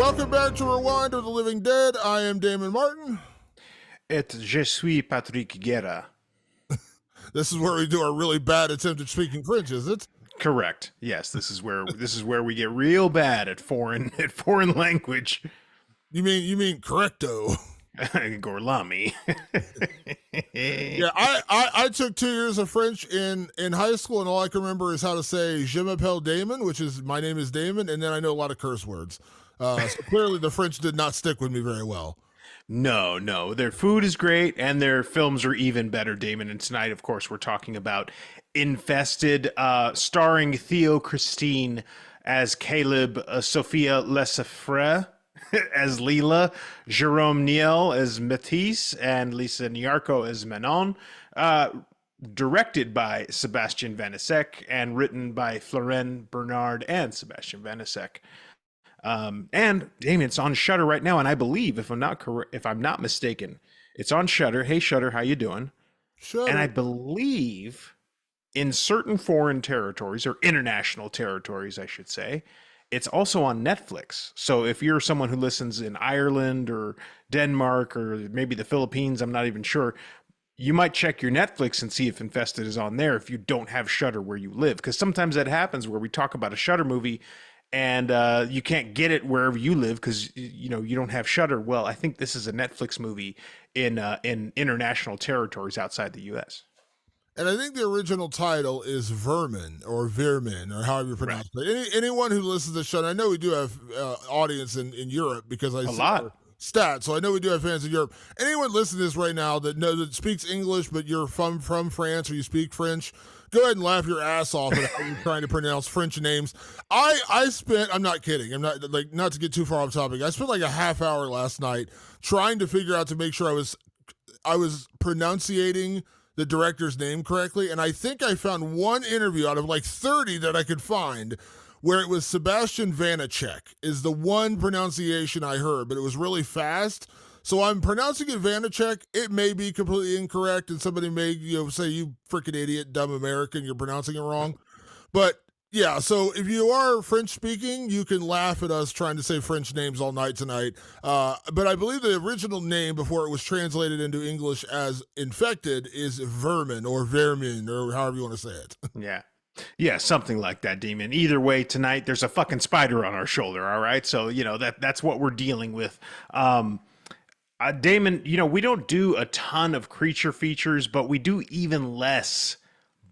Welcome back to Rewind of the Living Dead. I am Damon Martin. Et je suis Patrick Guerra. This is where we do our really bad attempt at speaking French, is it? Correct. Yes, this is where we get real bad at foreign language. You mean correcto? Gorlami. Yeah, I took 2 years of French in high school, and all I can remember is how to say "Je m'appelle Damon," which is my name is Damon, and then I know a lot of curse words. So clearly, the French did not stick with me very well. No. Their food is great, and their films are even better, Damon. And tonight, of course, we're talking about Infested, starring Theo Christine as Caleb, Sophia Lesafre as Leela, Jerome Niel as Matisse, and Lisa Nyarko as Manon. Directed by Sebastian Vanisek and written by Florent Bernard and Sebastian Vanisek. And Damien, it's on Shudder right now, and I believe, if I'm not mistaken, it's on Shudder. Hey, Shudder, how you doing? Shudder. And I believe in certain foreign territories, or international territories, I should say, it's also on Netflix. So if you're someone who listens in Ireland or Denmark or maybe the Philippines, I'm not even sure, you might check your Netflix and see if Infested is on there if you don't have Shudder where you live. Because sometimes that happens where we talk about a Shudder movie and you can't get it wherever you live because you don't have Shudder. Well, I think this is a Netflix movie in international territories outside the U.S. And I think the original title is Vermin or Vermin or however you pronounce it. Anyone who listens to the show, I know we do have audience in Europe because I a lot stats, so I know we do have fans in Europe. Anyone listening to this right now that speaks English, but you're from France or you speak French, go ahead and laugh your ass off at how you're trying to pronounce French names. I'm not kidding. I'm not to get too far off topic. I spent like a half hour last night trying to figure out to make sure I was pronunciating the director's name correctly, and I think I found one interview out of like 30 that I could find where it was Sebastian Vanacek is the one pronunciation I heard, but it was really fast. So I'm pronouncing it Vanacek. It may be completely incorrect, and somebody may say, "You freaking idiot, dumb American, you're pronouncing it wrong." But yeah, so if you are French speaking, you can laugh at us trying to say French names all night tonight. But I believe the original name before it was translated into English as Infected is Vermin or Vermin or however you want to say it. Yeah, something like that, Demon. Either way, tonight there's a fucking spider on our shoulder, all right? So, that's what we're dealing with. Damon, we don't do a ton of creature features, but we do even less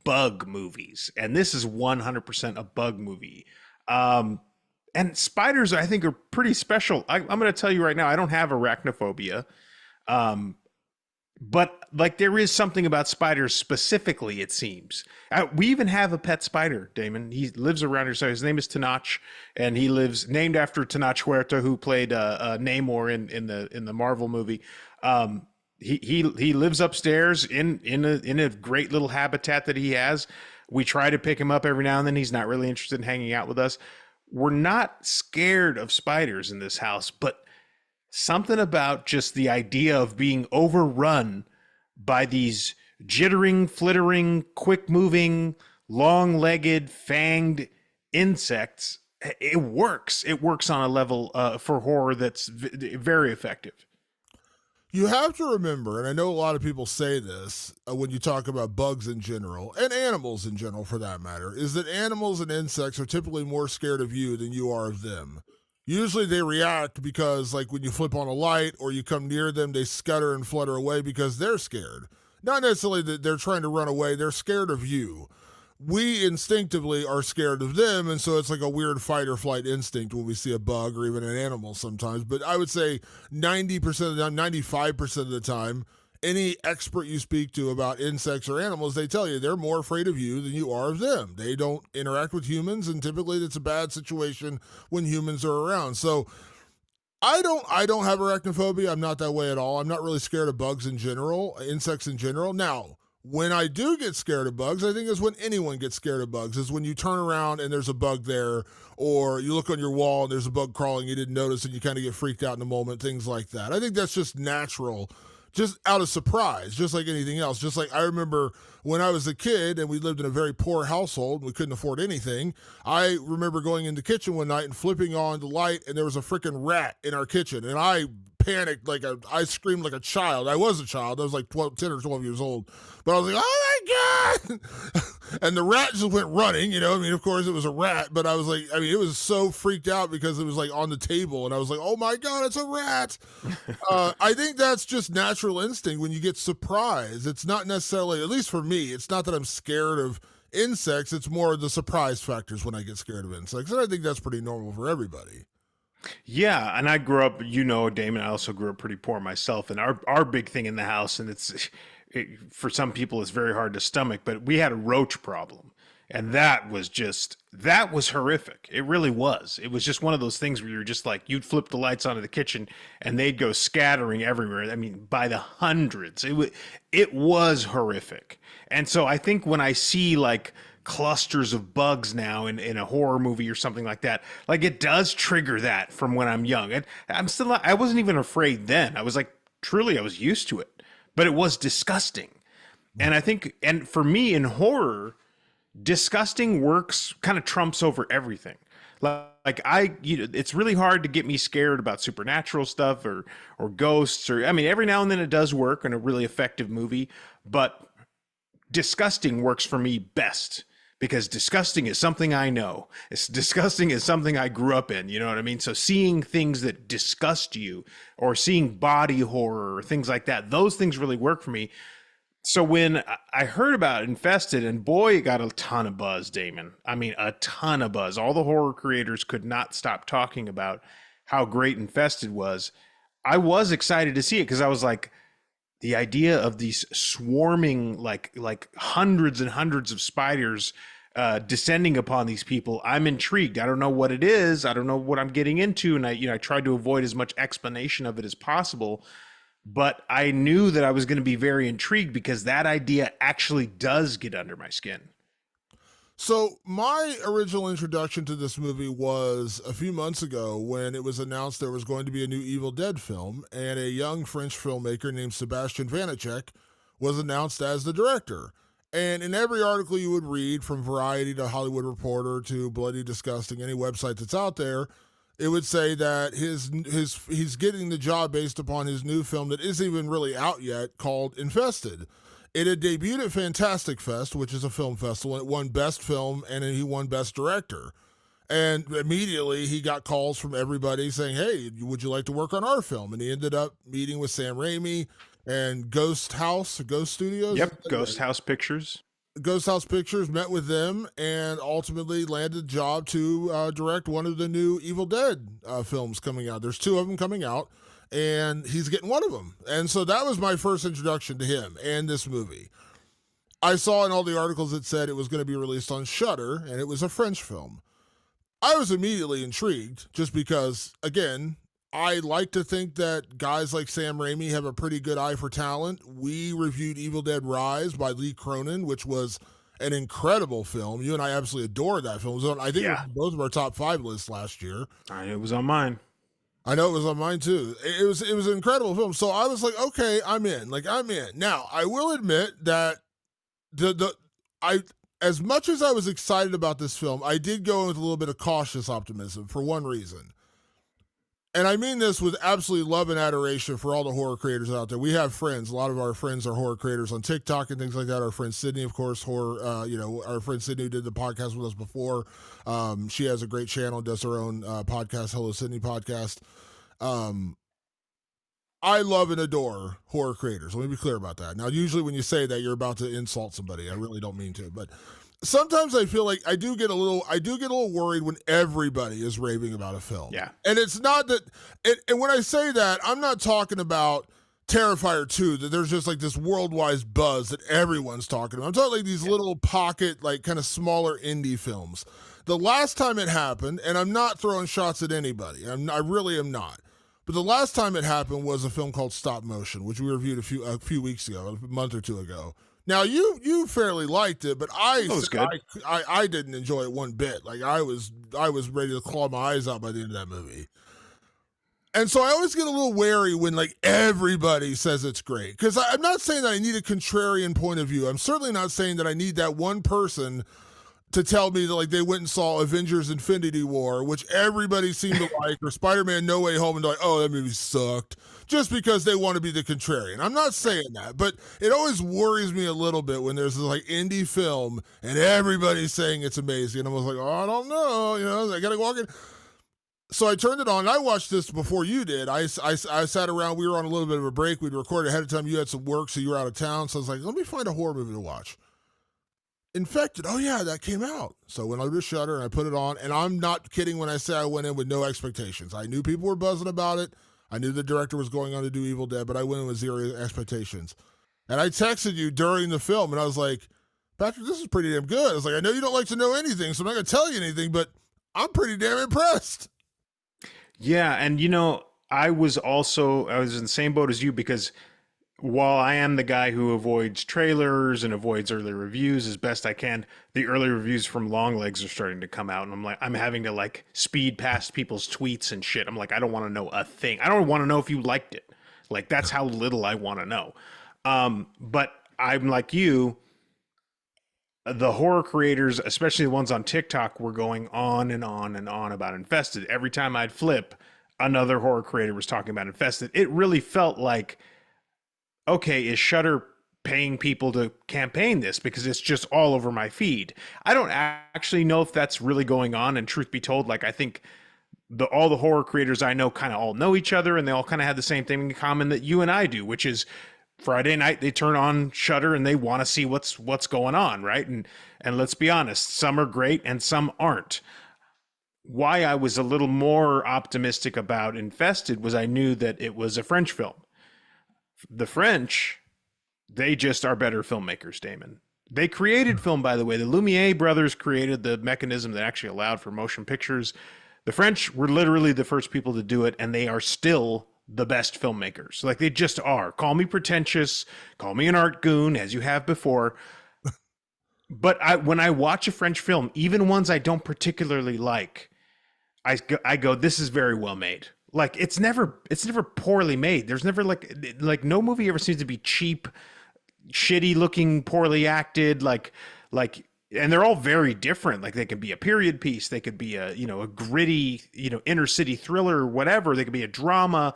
bug movies. And this is 100% a bug movie. And spiders, I think, are pretty special. I'm going to tell you right now, I don't have arachnophobia. But there is something about spiders specifically, it seems. We even have a pet spider, Damon. He lives around here. So his name is Tenoch, and he lives named after Tenoch Huerta, who played Namor in the Marvel movie. He lives upstairs in a great little habitat that he has. We try to pick him up every now and then. He's not really interested in hanging out with us. We're not scared of spiders in this house, but something about just the idea of being overrun by these jittering, flittering, quick-moving, long-legged, fanged insects, it works. It works on a level for horror that's very effective. You have to remember, and I know a lot of people say this when you talk about bugs in general, and animals in general for that matter, is that animals and insects are typically more scared of you than you are of them. Usually they react because, like, when you flip on a light or you come near them, they scutter and flutter away because they're scared. Not necessarily that they're trying to run away, they're scared of you. We instinctively are scared of them, and so it's like a weird fight or flight instinct when we see a bug or even an animal sometimes. But I would say 90% of the time, 95% of the time, any expert you speak to about insects or animals, they tell you they're more afraid of you than you are of them. They don't interact with humans, and typically it's a bad situation when humans are around. So I don't have arachnophobia. I'm not that way at all. I'm not really scared of bugs in general, insects in general. Now, when I do get scared of bugs, I think is when anyone gets scared of bugs, is when you turn around and there's a bug there, or you look on your wall and there's a bug crawling you didn't notice and you kind of get freaked out in the moment, things like that. I think that's just natural just out of surprise, just like anything else. Just like I remember when I was a kid and we lived in a very poor household, we couldn't afford anything. I remember going in the kitchen one night and flipping on the light, and there was a freaking rat in our kitchen, and I panicked I screamed like a child. I was a child. I was like 10 or 12 years old, but I was like, oh my God. And the rat just went running, I mean, of course it was a rat, but I was like, I mean, it was so freaked out because it was like on the table, and I was like, oh my God, it's a rat. I think that's just natural instinct when you get surprised. It's not necessarily, at least for me, it's not that I'm scared of insects. It's more the surprise factors when I get scared of insects. And I think that's pretty normal for everybody. Yeah, and I grew up, Damon, I also grew up pretty poor myself, and our big thing in the house, and for some people it's very hard to stomach, but we had a roach problem. And that was horrific. It really was. It was just one of those things where you're just like, you'd flip the lights onto the kitchen and they'd go scattering everywhere. I mean, by the hundreds. It was horrific. And so I think when I see like clusters of bugs now in a horror movie or something like that, like it does trigger that from when I'm young. And I wasn't even afraid then. I was like, truly, I was used to it, but it was disgusting. And I think, and for me in horror, disgusting works kind of trumps over everything. Like it's really hard to get me scared about supernatural stuff or ghosts, or I mean, every now and then it does work in a really effective movie, but disgusting works for me best because disgusting is something I know. Disgusting is something I grew up in, you know what I mean? So seeing things that disgust you or seeing body horror or things like that, those things really work for me. So when I heard about Infested, and boy, it got a ton of buzz, Damon. I mean, a ton of buzz. All the horror creators could not stop talking about how great Infested was. I was excited to see it because I was like, the idea of these swarming, like hundreds and hundreds of spiders descending upon these people, I'm intrigued. I don't know what it is. I don't know what I'm getting into. And I tried to avoid as much explanation of it as possible. But I knew that I was going to be very intrigued because that idea actually does get under my skin. So my original introduction to this movie was a few months ago when it was announced there was going to be a new Evil Dead film, and a young French filmmaker named Sebastian Vanacek was announced as the director. And in every article you would read, from Variety to Hollywood Reporter to Bloody Disgusting, any website that's out there, it would say that he's getting the job based upon his new film that isn't even really out yet, called Infested. It had debuted at Fantastic Fest, which is a film festival, and it won Best Film, and he won Best Director. And immediately he got calls from everybody saying, hey, would you like to work on our film? And he ended up meeting with Sam Raimi and Ghost Studios. Yep, Ghost House Pictures. Ghost House Pictures, met with them, and ultimately landed the job to direct one of the new Evil Dead films coming out. There's two of them coming out, and he's getting one of them. And so that was my first introduction to him and this movie. I saw in all the articles it said it was going to be released on Shudder, and it was a French film. I was immediately intrigued just because, again, I like to think that guys like Sam Raimi have a pretty good eye for talent. We reviewed Evil Dead Rise by Lee Cronin, which was an incredible film. You and I absolutely adored that film. It was on, I think, it was both of our top 5 lists last year. It was on mine. I know it was on mine too. It was an incredible film. So I was like, okay, I'm in. Now, I will admit that as much as I was excited about this film, I did go in with a little bit of cautious optimism for one reason. And I mean this with absolute love and adoration for all the horror creators out there. We have friends. A lot of our friends are horror creators on TikTok and things like that. Our friend Sydney, of course, our friend Sydney who did the podcast with us before. She has a great channel, does her own podcast, Hello Sydney podcast. I love and adore horror creators. Let me be clear about that. Now, usually when you say that, you're about to insult somebody. I really don't mean to, but sometimes I feel like I do get a little worried when everybody is raving about a film. Yeah. And it's not that, and when I say that, I'm not talking about Terrifier 2, that there's just like this worldwide buzz that everyone's talking about. I'm talking like these little pocket, like kind of smaller indie films. The last time it happened, and I'm not throwing shots at anybody, I really am not. But the last time it happened was a film called Stop Motion, which we reviewed a few weeks ago, a month or two ago. Now you fairly liked it, but I didn't enjoy it one bit. Like I was ready to claw my eyes out by the end of that movie. And so I always get a little wary when like everybody says it's great. Because I'm not saying that I need a contrarian point of view. I'm certainly not saying that I need that one person to tell me that like they went and saw Avengers Infinity War, which everybody seemed to like, or Spider-Man No Way Home, and they're like, oh, that movie sucked, just because they want to be the contrarian. I'm not saying that, but it always worries me a little bit when there's this like indie film and everybody's saying it's amazing. And I was like, oh, I don't know, I gotta walk in. So I turned it on. And I watched this before you did. I sat around. We were on a little bit of a break. We'd recorded ahead of time. You had some work, so you were out of town. So I was like, let me find a horror movie to watch. Infected. Oh yeah, that came out. So I went over to Shudder and I put it on. And I'm not kidding when I say I went in with no expectations. I knew people were buzzing about it. I knew the director was going on to do Evil Dead, but I went in with zero expectations. And I texted you during the film, and I was like, Patrick, this is pretty damn good. I was like, I know you don't like to know anything, so I'm not going to tell you anything, but I'm pretty damn impressed. Yeah, and I was in the same boat as you because while I am the guy who avoids trailers and avoids early reviews as best I can, the early reviews from Longlegs are starting to come out, and I'm having to like speed past people's tweets and shit. I'm like, I don't want to know a thing. I don't want to know if you liked it. Like that's how little I want to know. But I'm like you. The horror creators, especially the ones on TikTok, were going on and on and on about Infested. Every time I'd flip, another horror creator was talking about Infested. It really felt like, okay, is Shudder paying people to campaign this because it's just all over my feed? I don't actually know if that's really going on. And truth be told, like I think all the horror creators I know kind of all know each other, and they all kind of have the same thing in common that you and I do, which is Friday night they turn on Shudder and they want to see what's going on, right? And let's be honest, some are great and some aren't. Why I was a little more optimistic about Infested was I knew that it was a French film. The French, they just are better filmmakers, Damon. They created film, by the way. The Lumiere brothers created the mechanism that actually allowed for motion pictures. The French were literally the first people to do it, and they are still the best filmmakers. Like they just are. Call me pretentious, call me an art goon, as you have before. But when I watch a French film, even ones I don't particularly like, I go, this is very well made. Like it's never poorly made. There's never like no movie ever seems to be cheap, shitty looking, poorly acted. And they're all very different. Like they could be a period piece, they could be a gritty inner city thriller, whatever. They could be a drama.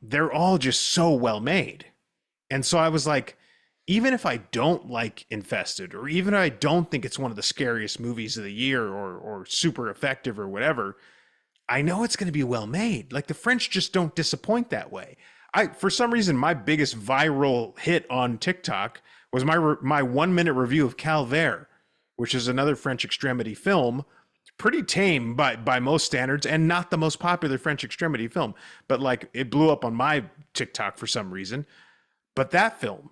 They're all just so well made. And so I was like, even if I don't like Infested, or even if I don't think it's one of the scariest movies of the year or super effective or whatever, I know it's going to be well made. Like the French just don't disappoint that way. For some reason, my biggest viral hit on TikTok was my 1 minute review of Calvaire, which is another French extremity film. Pretty tame by most standards, and not the most popular French extremity film, but like it blew up on my TikTok for some reason. But that film,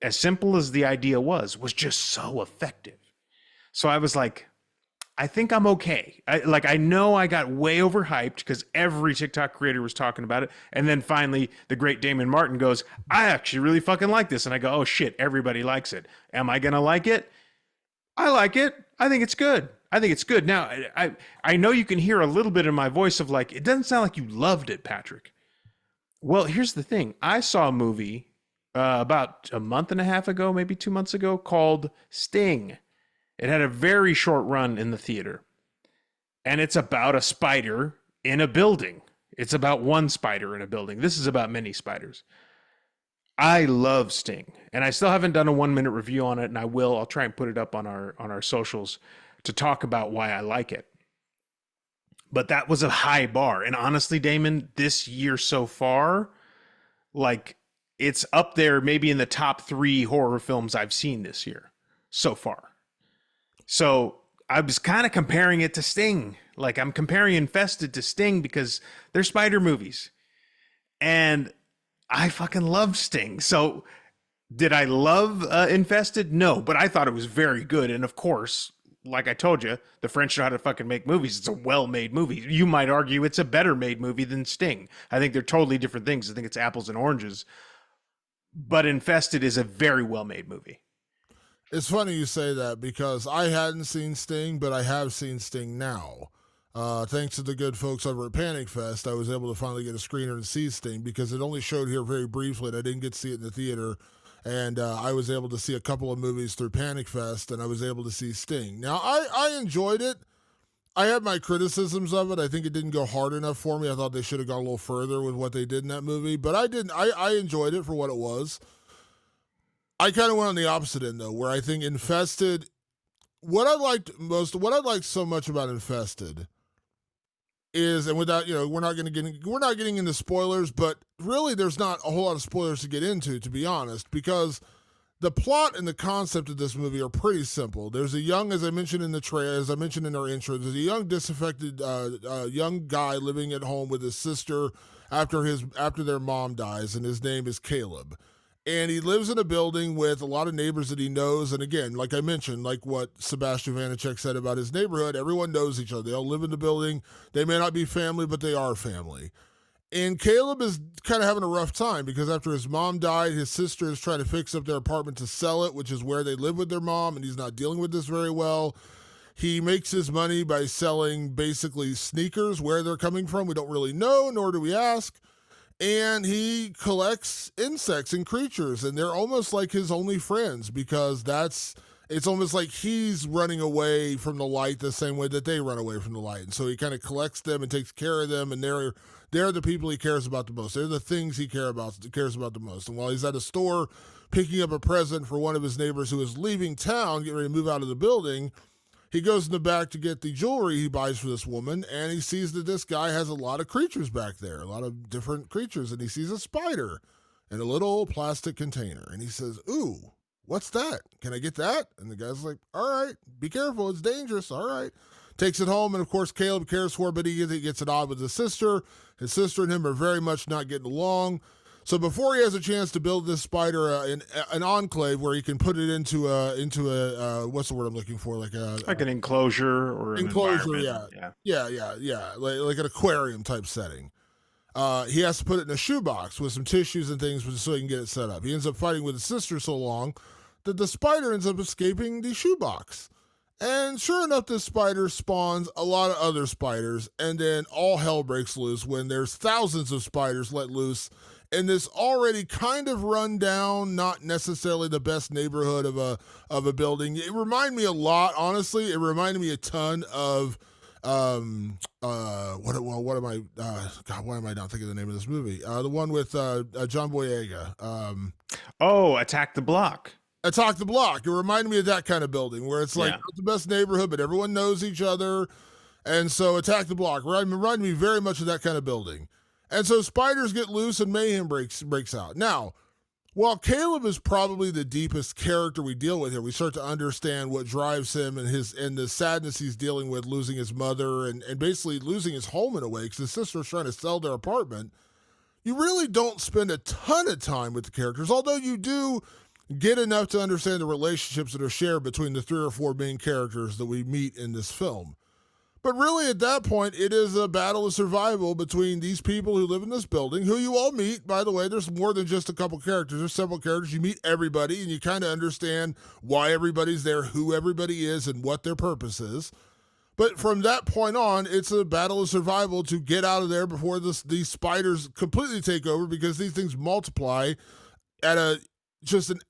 as simple as the idea was just so effective. So I was like, I think I'm okay. I know I got way overhyped because every TikTok creator was talking about it. And then finally, the great Damon Martin goes, I actually really fucking like this. And I go, oh shit, everybody likes it. Am I going to like it? I like it. I think it's good. Now, I know you can hear a little bit in my voice of like, it doesn't sound like you loved it, Patrick. Well, here's the thing. I saw a movie about a month and a half ago, maybe 2 months ago, called Sting. It had a very short run in the theater. And it's about a spider in a building. It's about one spider in a building. This is about many spiders. I love Sting, and I still haven't done a 1 minute review on it, and I will. I'll try and put it up on our socials to talk about why I like it. But that was a high bar, and honestly, Damon, this year so far, like it's up there, maybe in the top 3 horror films I've seen this year so far. So I was kind of comparing it to Sting. Like I'm comparing Infested to Sting because they're spider movies, and I fucking love Sting. So did I love Infested? No, but I thought it was very good. And of course, like I told you, the French know how to fucking make movies. It's a well-made movie. You might argue it's a better made movie than Sting. I think they're totally different things. I think it's apples and oranges. But Infested is a very well-made movie. It's funny you say that because I hadn't seen Sting, but I have seen Sting now. Thanks to the good folks over at Panic Fest, I was able to finally get a screener and see Sting because it only showed here very briefly and I didn't get to see it in the theater. And I was able to see a couple of movies through Panic Fest and I was able to see Sting. Now, I enjoyed it. I had my criticisms of it. I think it didn't go hard enough for me. I thought they should have gone a little further with what they did in that movie, but I didn't. I enjoyed it for what it was. I kind of went on the opposite end though, where I think Infested. What I liked so much about Infested is, and without we're not getting into spoilers, but really there's not a whole lot of spoilers to get into, to be honest, because the plot and the concept of this movie are pretty simple. There's a young, as I mentioned as I mentioned in our intro, there's a young disaffected young guy living at home with his sister after their mom dies, and his name is Caleb. And he lives in a building with a lot of neighbors that he knows. And again, like I mentioned, like what Sebastian Vanacek said about his neighborhood, everyone knows each other. They all live in the building. They may not be family, but they are family. And Caleb is kind of having a rough time because after his mom died, his sister is trying to fix up their apartment to sell it, which is where they live with their mom, and he's not dealing with this very well. He makes his money by selling basically sneakers. Where they're coming from, we don't really know, nor do we ask. And he collects insects and creatures, and they're almost like his only friends because it's almost like he's running away from the light the same way that they run away from the light. And so he kind of collects them and takes care of them, and they're the people he cares about the most. They're the things he cares about the most. And while he's at a store picking up a present for one of his neighbors who is leaving town, getting ready to move out of the building, he goes in the back to get the jewelry he buys for this woman, and he sees that this guy has a lot of creatures back there, a lot of different creatures, and he sees a spider in a little plastic container. And he says, "Ooh, what's that? Can I get that?" And the guy's like, "All right, be careful. It's dangerous. All right." Takes it home, and of course, Caleb cares for it, but he gets it odd with his sister. His sister and him are very much not getting along. So before he has a chance to build this spider an enclave where he can put it into a what's the word I'm looking for, like an enclosure or an enclosure, yeah, like an aquarium type setting. He has to put it in a shoebox with some tissues and things so he can get it set up. He ends up fighting with his sister so long that the spider ends up escaping the shoebox. And sure enough, this spider spawns a lot of other spiders, and then all hell breaks loose when there's thousands of spiders let loose in this already kind of run down, not necessarily the best neighborhood of a building. It reminded me a lot, honestly. It reminded me a ton of why am I not thinking of the name of this movie? The one with John Boyega. Attack the Block. Attack the Block. It reminded me of that kind of building where it's like not the best neighborhood, but everyone knows each other. And so Attack the Block reminded me very much of that kind of building. And so spiders get loose and mayhem breaks out. Now, while Caleb is probably the deepest character we deal with here, we start to understand what drives him and the sadness he's dealing with, losing his mother and basically losing his home in a way because his sister's trying to sell their apartment. You really don't spend a ton of time with the characters, although you do get enough to understand the relationships that are shared between the 3 or 4 main characters that we meet in this film. But really, at that point, it is a battle of survival between these people who live in this building, who you all meet. By the way, there's more than just a couple characters. There's several characters. You meet everybody, and you kind of understand why everybody's there, who everybody is, and what their purpose is. But from that point on, it's a battle of survival to get out of there before these spiders completely take over, because these things multiply at just an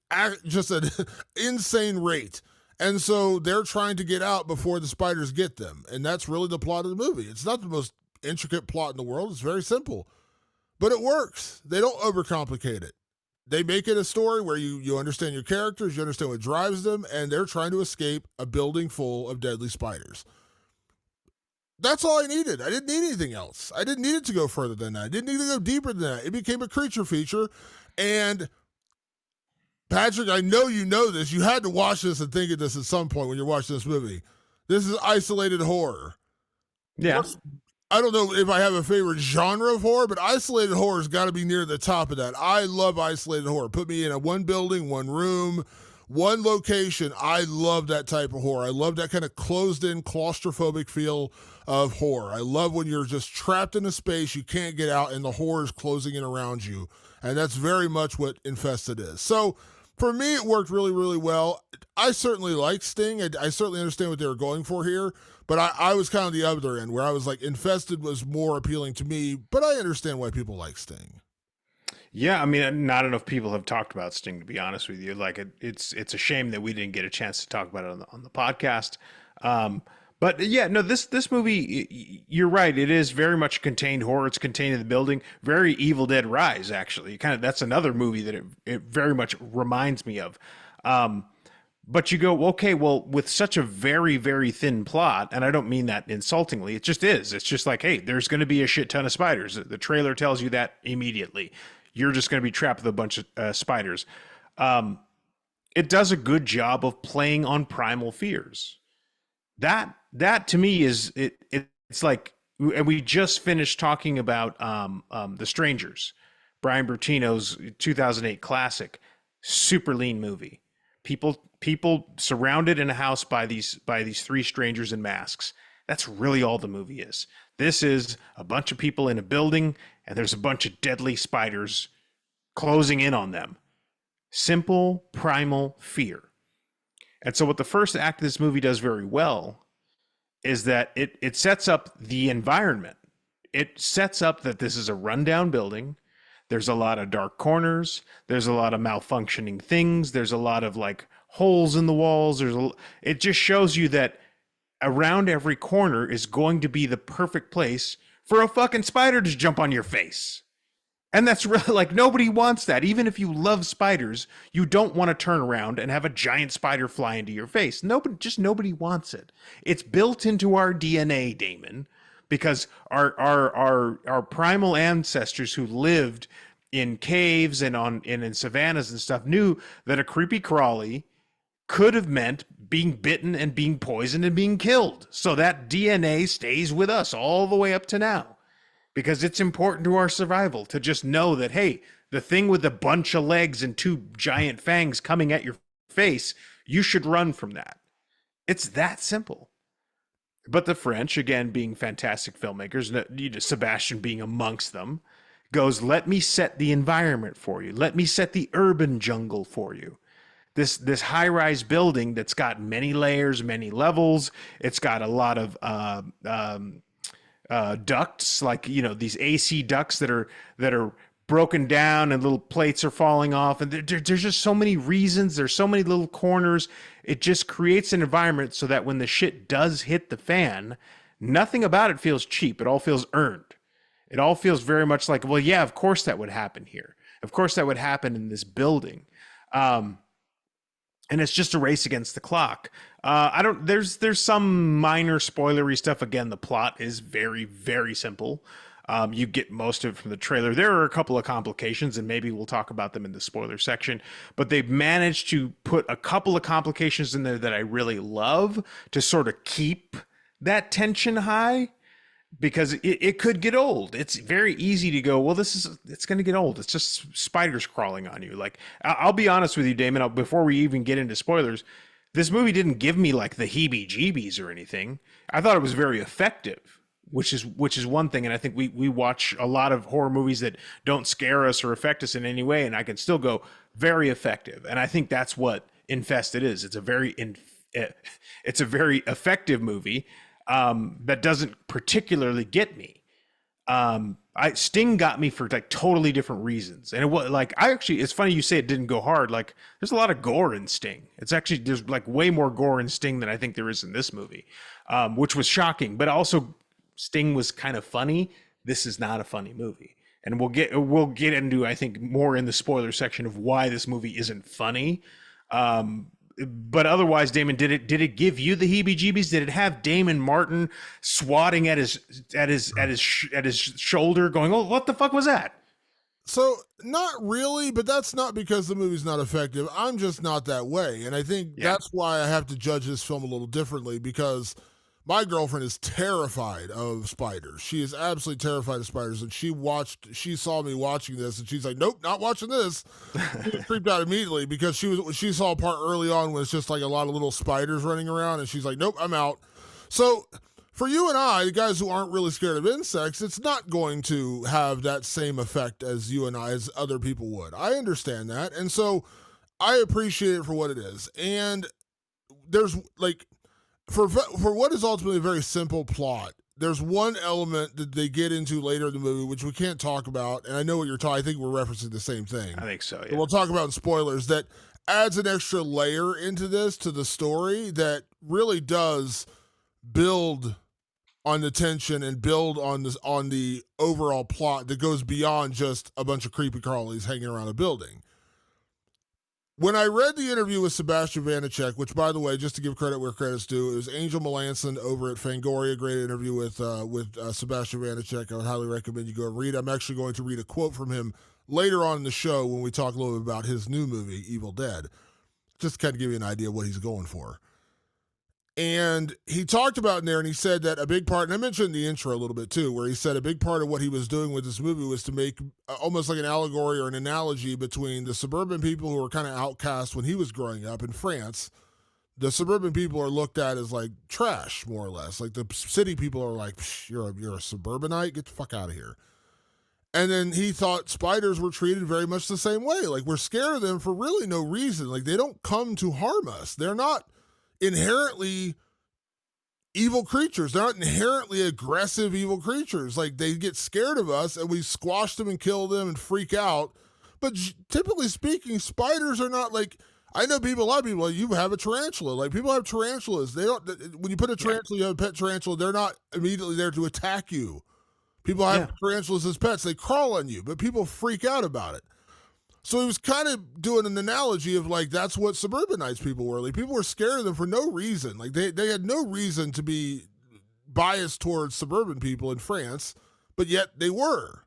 insane rate. And so they're trying to get out before the spiders get them. And that's really the plot of the movie. It's not the most intricate plot in the world. It's very simple. But it works. They don't overcomplicate it. They make it a story where you understand your characters, you understand what drives them, and they're trying to escape a building full of deadly spiders. That's all I needed. I didn't need anything else. I didn't need it to go further than that. I didn't need to go deeper than that. It became a creature feature. And Patrick, I know you know this. You had to watch this and think of this at some point when you're watching this movie. This is isolated horror. Yeah. I don't know if I have a favorite genre of horror, but isolated horror has got to be near the top of that. I love isolated horror. Put me in a one building, one room, one location. I love that type of horror. I love that kind of closed-in, claustrophobic feel of horror. I love when you're just trapped in a space, you can't get out, and the horror is closing in around you. And that's very much what Infested is. So For me, it worked really, really well. I certainly like Sting. I certainly understand what they were going for here, but I was kind of the other end where I was like, Infested was more appealing to me, but I understand why people like Sting. Yeah, I mean, not enough people have talked about Sting, to be honest with you. Like, it's a shame that we didn't get a chance to talk about it on the podcast. Um, but yeah, no, this movie, you're right. It is very much contained horror. It's contained in the building. Very Evil Dead Rise, actually. Kind of that's another movie that it very much reminds me of. Um, but you go, okay, well, with such a very, very thin plot, and I don't mean that insultingly, it just is. It's just like, hey, there's going to be a shit ton of spiders. The trailer tells you that immediately. You're just going to be trapped with a bunch of spiders. Um, it does a good job of playing on primal fears. That to me is it's like, and we just finished talking about The Strangers, Brian Bertino's 2008 classic, super lean movie. People surrounded in a house by these three strangers in masks. That's really all the movie is. This is a bunch of people in a building, and there's a bunch of deadly spiders closing in on them. Simple primal fear. And so what the first act of this movie does very well is that it sets up the environment. It sets up that this is a rundown building. There's a lot of dark corners. There's a lot of malfunctioning things. There's a lot of like holes in the walls. It just shows you that around every corner is going to be the perfect place for a fucking spider to jump on your face. And that's really like nobody wants that. Even if you love spiders, you don't want to turn around and have a giant spider fly into your face. Nobody wants it. It's built into our DNA, Damon, because our primal ancestors who lived in caves and in savannas and stuff knew that a creepy crawly could have meant being bitten and being poisoned and being killed. So that DNA stays with us all the way up to now. Because it's important to our survival to just know that, hey, the thing with a bunch of legs and two giant fangs coming at your face, you should run from that. It's that simple. But the French, again, being fantastic filmmakers, Sebastian being amongst them, goes, let me set the environment for you. Let me set the urban jungle for you. This high-rise building that's got many layers, many levels. It's got a lot of ducts, like these AC ducts that are broken down and little plates are falling off, and there's just so many reasons. There's so many little corners. It just creates an environment so that when the shit does hit the fan, nothing about it feels cheap. It all feels earned. It all feels very much like, well, yeah, of course that would happen here. Of course that would happen in this building. And it's just a race against the clock. There's some minor spoilery stuff. Again, the plot is very, very simple. You get most of it from the trailer. There are a couple of complications, and maybe we'll talk about them in the spoiler section. But they've managed to put a couple of complications in there that I really love to sort of keep that tension high, because it could get old. It's very easy to go, well, it's going to get old. It's just spiders crawling on you. Like, I'll be honest with you, Damon, before we even get into spoilers, this movie didn't give me like the heebie-jeebies or anything. I thought it was very effective, which is one thing. And I think we watch a lot of horror movies that don't scare us or affect us in any way, and I can still go, very effective. And I think that's what Infested is. It's a very effective movie. That doesn't particularly get me. Sting got me for like totally different reasons. And it was like, it's funny you say it didn't go hard. Like, there's a lot of gore in Sting. There's like way more gore in Sting than I think there is in this movie, which was shocking. But also, Sting was kind of funny. This is not a funny movie. And we'll get into, I think, more in the spoiler section of why this movie isn't funny. But otherwise, Damon, did it give you the heebie-jeebies? Did it have Damon Martin swatting at his shoulder, going, "Oh, what the fuck was that?" So, not really, but that's not because the movie's not effective. I'm just not that way, and I think that's why I have to judge this film a little differently, because my girlfriend is terrified of spiders. She is absolutely terrified of spiders, and she saw me watching this, and she's like, "Nope, not watching this." She was creeped out immediately because she saw a part early on when it's just like a lot of little spiders running around, and she's like, "Nope, I'm out." So for you and I, the guys who aren't really scared of insects, it's not going to have that same effect as you and I, as other people would. I understand that, and so I appreciate it for what it is. And there's like, for what is ultimately a very simple plot, there's one element that they get into later in the movie, which we can't talk about. And I know what you're talking, I think we're referencing the same thing. I think so, That yeah. we'll talk about in spoilers, that adds an extra layer into this, to the story, that really does build on the tension and build on this, on the overall plot that goes beyond just a bunch of creepy crawlies hanging around a building. When I read the interview with Sebastian Vanacek, which, by the way, just to give credit where credit's due, it was Angel Melanson over at Fangoria. Great interview with Sebastian Vanacek. I would highly recommend you go and read. I'm actually going to read a quote from him later on in the show when we talk a little bit about his new movie, Evil Dead, just to kind of give you an idea of what he's going for. And he talked about in there, and he said that a big part, and I mentioned in the intro a little bit too, where he said a big part of what he was doing with this movie was to make almost like an allegory or an analogy between the suburban people who were kind of outcast when he was growing up in France. The suburban people are looked at as like trash, more or less. Like the city people are like, you're a suburbanite, get the fuck out of here. And then he thought spiders were treated very much the same way. Like, we're scared of them for really no reason. Like, they don't come to harm us. They're not inherently evil creatures. They're not inherently aggressive evil creatures. Like, they get scared of us and we squash them and kill them and freak out. But typically speaking, spiders are not like, I know people, a lot of people, like, you have a tarantula. Like, people have tarantulas. They don't, when you put a tarantula, you have a pet tarantula, they're not immediately there to attack you. People have tarantulas as pets. They crawl on you, but people freak out about it. So he was kind of doing an analogy of like, that's what suburbanites people were. Like, people were scared of them for no reason. Like, they had no reason to be biased towards suburban people in France, but yet they were.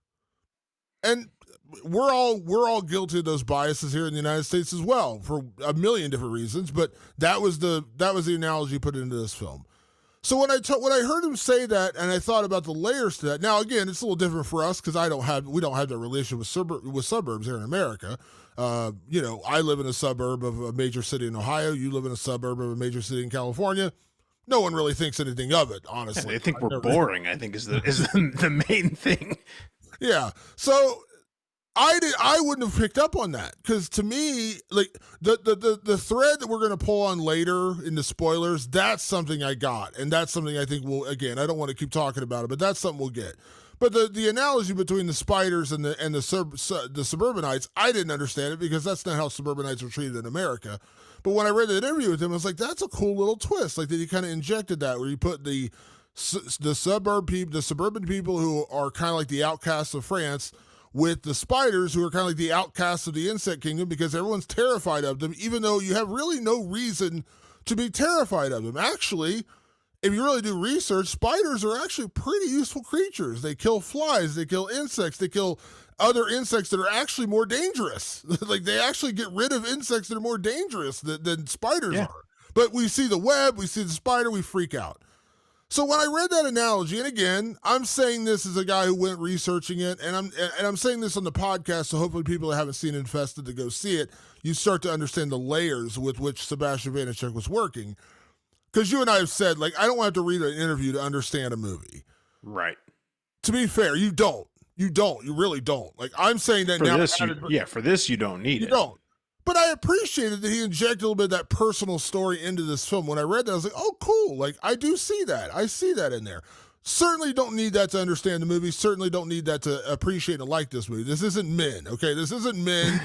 And we're all guilty of those biases here in the United States as well, for a million different reasons. But that was the analogy put into this film. So when I heard him say that, and I thought about the layers to that. Now, again, it's a little different for us because we don't have that relationship with suburbs here in America. I live in a suburb of a major city in Ohio. You live in a suburb of a major city in California. No one really thinks anything of it, honestly. Yeah, they think we're boring, I think is the main thing. Yeah. So I wouldn't have picked up on that, because to me, like, the thread that we're going to pull on later in the spoilers, that's something I got, and that's something I think we'll, again, I don't want to keep talking about it, but that's something we'll get. But the analogy between the spiders and the suburbanites, I didn't understand it because that's not how suburbanites are treated in America. But when I read the interview with him, I was like, that's a cool little twist. Like, that he kind of injected that, where you put the suburban people who are kind of like the outcasts of France, with the spiders who are kind of like the outcasts of the insect kingdom, because everyone's terrified of them, even though you have really no reason to be terrified of them. Actually, if you really do research, spiders are actually pretty useful creatures. They kill flies, they kill insects, they kill other insects that are actually more dangerous. Like, they actually get rid of insects that are more dangerous than spiders are. But we see the web, we see the spider, we freak out. So when I read that analogy, and again, I'm saying this as a guy who went researching it, and I'm saying this on the podcast, so hopefully people that haven't seen Infested to go see it, you start to understand the layers with which Sebastian Vanacek was working. Because you and I have said, like, I don't have to read an interview to understand a movie. Right. To be fair, you don't. You really don't. Like, I'm saying that for now. For this, you don't need it. You don't. But I appreciated that he injected a little bit of that personal story into this film. When I read that, I was like, oh, cool. Like, I do see that. I see that in there. Certainly don't need that to understand the movie. Certainly don't need that to appreciate and like this movie. This isn't Men, okay? This isn't Men,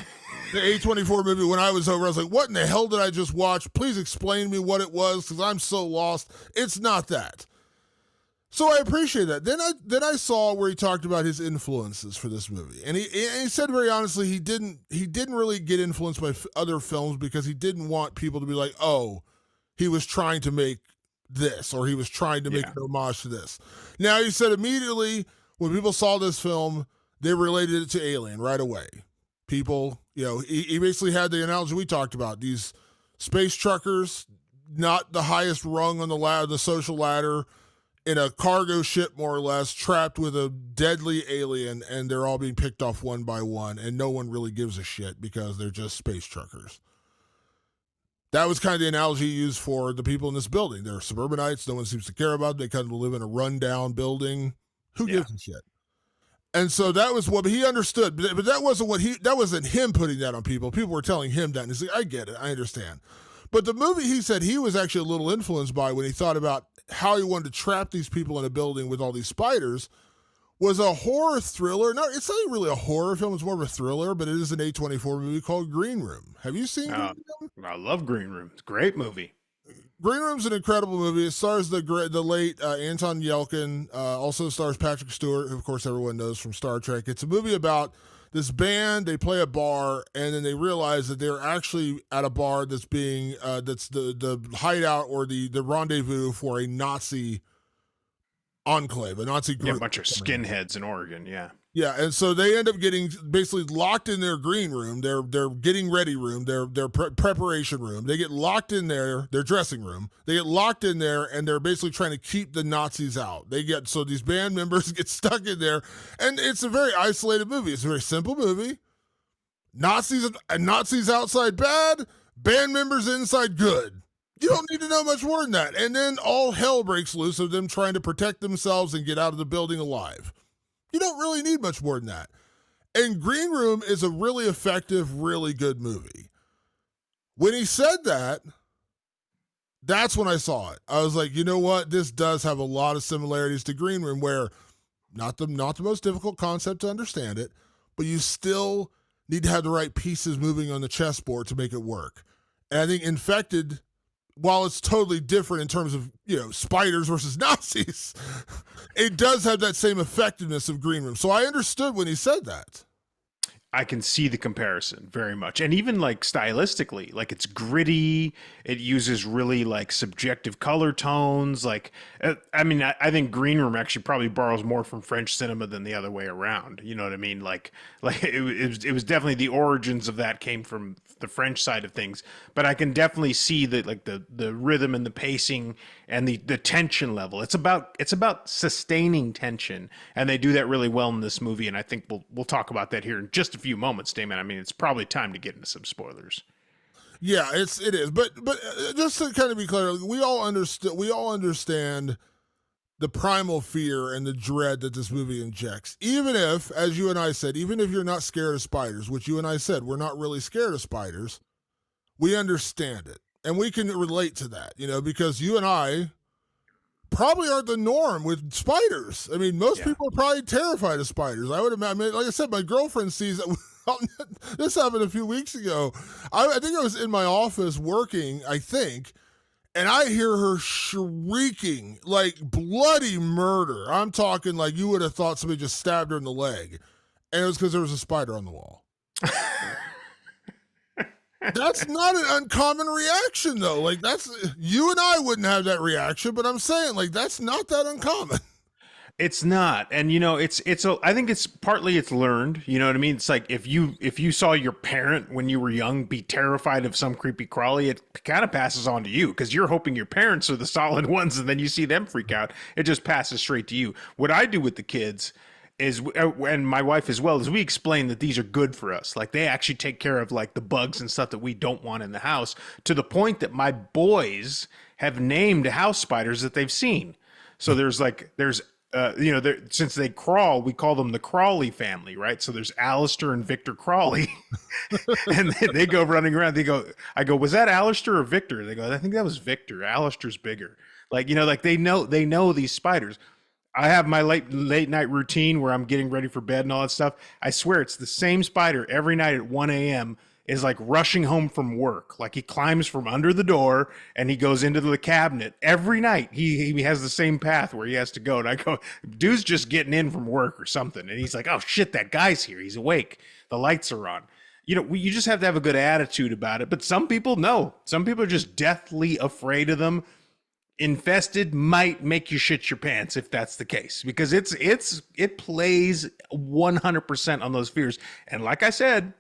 the A24 movie. When I was over, I was like, what in the hell did I just watch? Please explain to me what it was, because I'm so lost. It's not that. So I appreciate that. Then I saw where he talked about his influences for this movie, and he said very honestly he didn't really get influenced by other films because he didn't want people to be like, oh, he was trying to make this, or he was trying to make an homage to this. Now, he said immediately when people saw this film, they related it to Alien right away. People, he basically had the analogy we talked about: these space truckers, not the highest rung on the social ladder, in a cargo ship, more or less, trapped with a deadly alien, and they're all being picked off one by one, and no one really gives a shit because they're just space truckers. That was kind of the analogy used for the people in this building. They're suburbanites. No one seems to care about them. They kind of live in a rundown building. Who gives a shit? And so that was what he understood, but that wasn't him putting that on people. People were telling him that, and he's like, I get it, I understand. But the movie he said he was actually a little influenced by when he thought about how he wanted to trap these people in a building with all these spiders was a horror thriller. No, it's not really a horror film, it's more of a thriller, but it is an A24 movie called Green Room. Have you seen Green Room? I love Green Room. It's a great movie. Green Room's an incredible movie. It stars the late Anton Yelchin. Also stars Patrick Stewart, who of course everyone knows from Star Trek. It's a movie about this band. They play a bar, and then they realize that they're actually at a bar that's being that's the hideout or the rendezvous for a Nazi enclave, a Nazi group. Yeah, a bunch of skinheads in Oregon. Yeah. Yeah, and so they end up getting basically locked in their green room, their getting ready room, their preparation room. They get locked in there, their dressing room. They get locked in there, and they're basically trying to keep the Nazis out. So these band members get stuck in there, and it's a very isolated movie. It's a very simple movie. Nazis outside bad, band members inside good. You don't need to know much more than that. And then all hell breaks loose of them trying to protect themselves and get out of the building alive. You don't really need much more than that. And Green Room is a really effective, really good movie. When he said that, that's when I saw it. I was like, you know what? This does have a lot of similarities to Green Room, where not the most difficult concept to understand it, but you still need to have the right pieces moving on the chessboard to make it work. And I think Infected, while it's totally different in terms of, spiders versus Nazis, it does have that same effectiveness of Green Room. So I understood when he said that. I can see the comparison very much. And even like stylistically, like it's gritty. It uses really like subjective color tones. Like, I think Green Room actually probably borrows more from French cinema than the other way around. You know what I mean? Like it was definitely the origins of that came from the French side of things. But I can definitely see that like the rhythm and the pacing and the tension level. It's about sustaining tension. And they do that really well in this movie. And I think we'll talk about that here in just a few moments, Damon. I mean, it's probably time to get into some spoilers. Yeah, it is. But just to kind of be clear, we all understand the primal fear and the dread that this movie injects. Even if, as you and I said, even if you're not scared of spiders, which you and I said, we're not really scared of spiders, we understand it. And we can relate to that, because you and I probably aren't the norm with spiders. I mean, most people are probably terrified of spiders. I would imagine, like I said, my girlfriend sees that. This happened a few weeks ago. I think I was in my office working, and I hear her shrieking like bloody murder. I'm talking like you would have thought somebody just stabbed her in the leg. And it was because there was a spider on the wall. That's not an uncommon reaction, though. Like, you and I wouldn't have that reaction, but I'm saying, like, that's not that uncommon. It's not. And I think it's partly it's learned, you know what I mean? It's like if you saw your parent when you were young be terrified of some creepy crawly, it kind of passes on to you because you're hoping your parents are the solid ones, and then you see them freak out. It just passes straight to you. What I do with the kids is, and my wife as well, is we explain that these are good for us. Like they actually take care of like the bugs and stuff that we don't want in the house, to the point that my boys have named house spiders that they've seen. So since they crawl, we call them the Crawley family, right? So there's Alistair and Victor Crawley, and they go running around. I go, was that Alistair or Victor? They go, I think that was Victor. Alistair's bigger. Like, like they know these spiders. I have my late night routine where I'm getting ready for bed and all that stuff. I swear it's the same spider every night at 1 a.m. is like rushing home from work. Like he climbs from under the door and he goes into the cabinet every night. He has the same path where he has to go. And I go, dude's just getting in from work or something. And he's like, oh shit, that guy's here. He's awake. The lights are on. You just have to have a good attitude about it. But some people, no. Some people are just deathly afraid of them. Infested might make you shit your pants if that's the case, because it plays 100% on those fears. And like I said,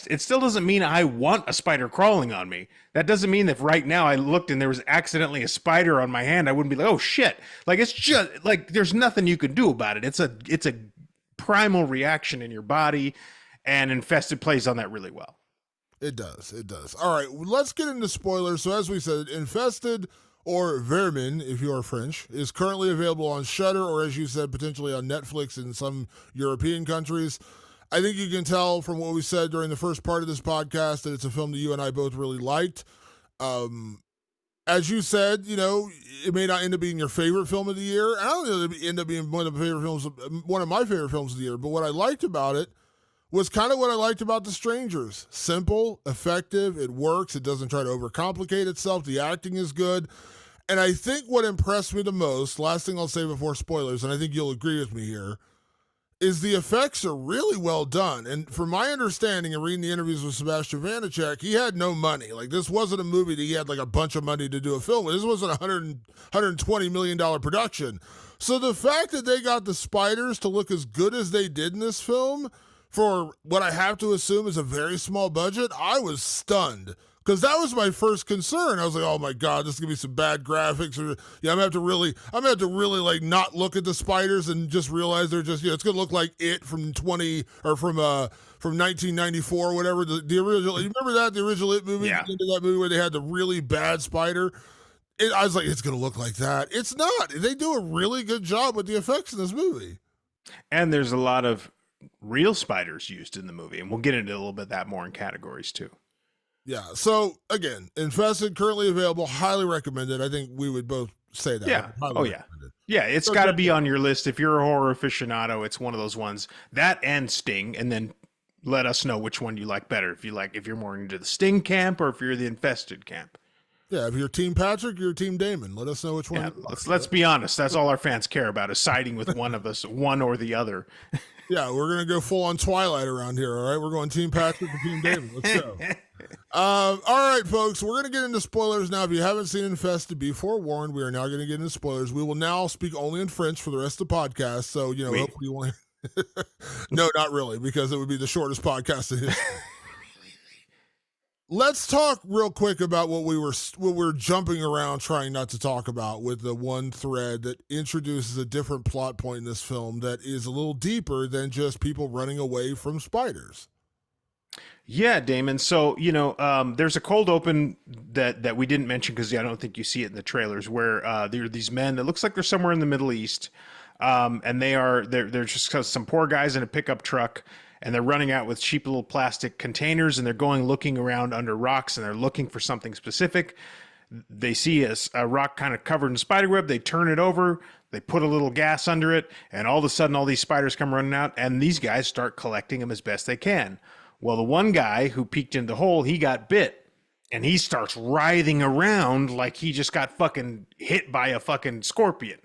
it still doesn't mean I want a spider crawling on me. That doesn't mean that if right now I looked and there was accidentally a spider on my hand, I wouldn't be like, oh shit. Like it's just like there's nothing you can do about it. It's a primal reaction in your body, and Infested plays on that really well. It does. All right, let's get into spoilers. So as we said, Infested, or Vermin, if you are French, is currently available on Shudder or, as you said, potentially on Netflix in some European countries. I think you can tell from what we said during the first part of this podcast that it's a film that you and I both really liked. Um, as you said, it may not end up being your favorite film of the year. I don't know if it end up being one of my favorite films of the year. But what I liked about it was kind of what I liked about The Strangers. Simple, effective, it works. It doesn't try to overcomplicate itself. The acting is good. And I think what impressed me the most, last thing I'll say before spoilers, and I think you'll agree with me here, is the effects are really well done. And from my understanding and reading the interviews with Sebastian Vanacek, he had no money. Like, this wasn't a movie that he had like a bunch of money to do a film with. This wasn't a $120 million production. So the fact that they got the spiders to look as good as they did in this film for what I have to assume is a very small budget, I was stunned. Because that was my first concern. I was like, "Oh my god, this is gonna be some bad graphics." Or I'm gonna have to really like not look at the spiders and just realize they're just it's gonna look like it from 1994 or whatever. The original, you remember that the original It movie? Yeah. Into that movie where they had the really bad spider. I was like, it's gonna look like that. It's not. They do a really good job with the effects in this movie. And there's a lot of real spiders used in the movie, and we'll get into a little bit of that more in categories too. Yeah. So again, Infested, currently available, highly recommended. I think we would both say that. Yeah. Highly Oh yeah. recommended. Yeah, it's got to be on your list if you're a horror aficionado. It's one of those ones, that and Sting, and then let us know which one you like better. If you're more into the Sting camp or if you're the Infested camp. Yeah, if you're Team Patrick, you're Team Damon. Let us know which one. Yeah, let's be honest. That's all our fans care about is siding with one of us, one or the other. Yeah, we're gonna go full on Twilight around here. All right, we're going Team Patrick and Team Damon. Let's go. All right, folks, we're going to get into spoilers now. If you haven't seen Infested, be forewarned. We are now going to get into spoilers. We will now speak only in French for the rest of the podcast. So, hopefully you want to. No, not really, because it would be the shortest podcast in history. Let's talk real quick about what we're jumping around trying not to talk about with the one thread that introduces a different plot point in this film that is a little deeper than just people running away from spiders. Yeah, Damon. So, there's a cold open that we didn't mention because I don't think you see it in the trailers where there are these men that looks like they're somewhere in the Middle East. And they're just some poor guys in a pickup truck, and they're running out with cheap little plastic containers, and they're looking around under rocks, and they're looking for something specific. They see a rock kind of covered in spider web. They turn it over. They put a little gas under it, and all of a sudden all these spiders come running out, and these guys start collecting them as best they can. Well, the one guy who peeked in the hole, he got bit, and he starts writhing around like he just got fucking hit by a fucking scorpion.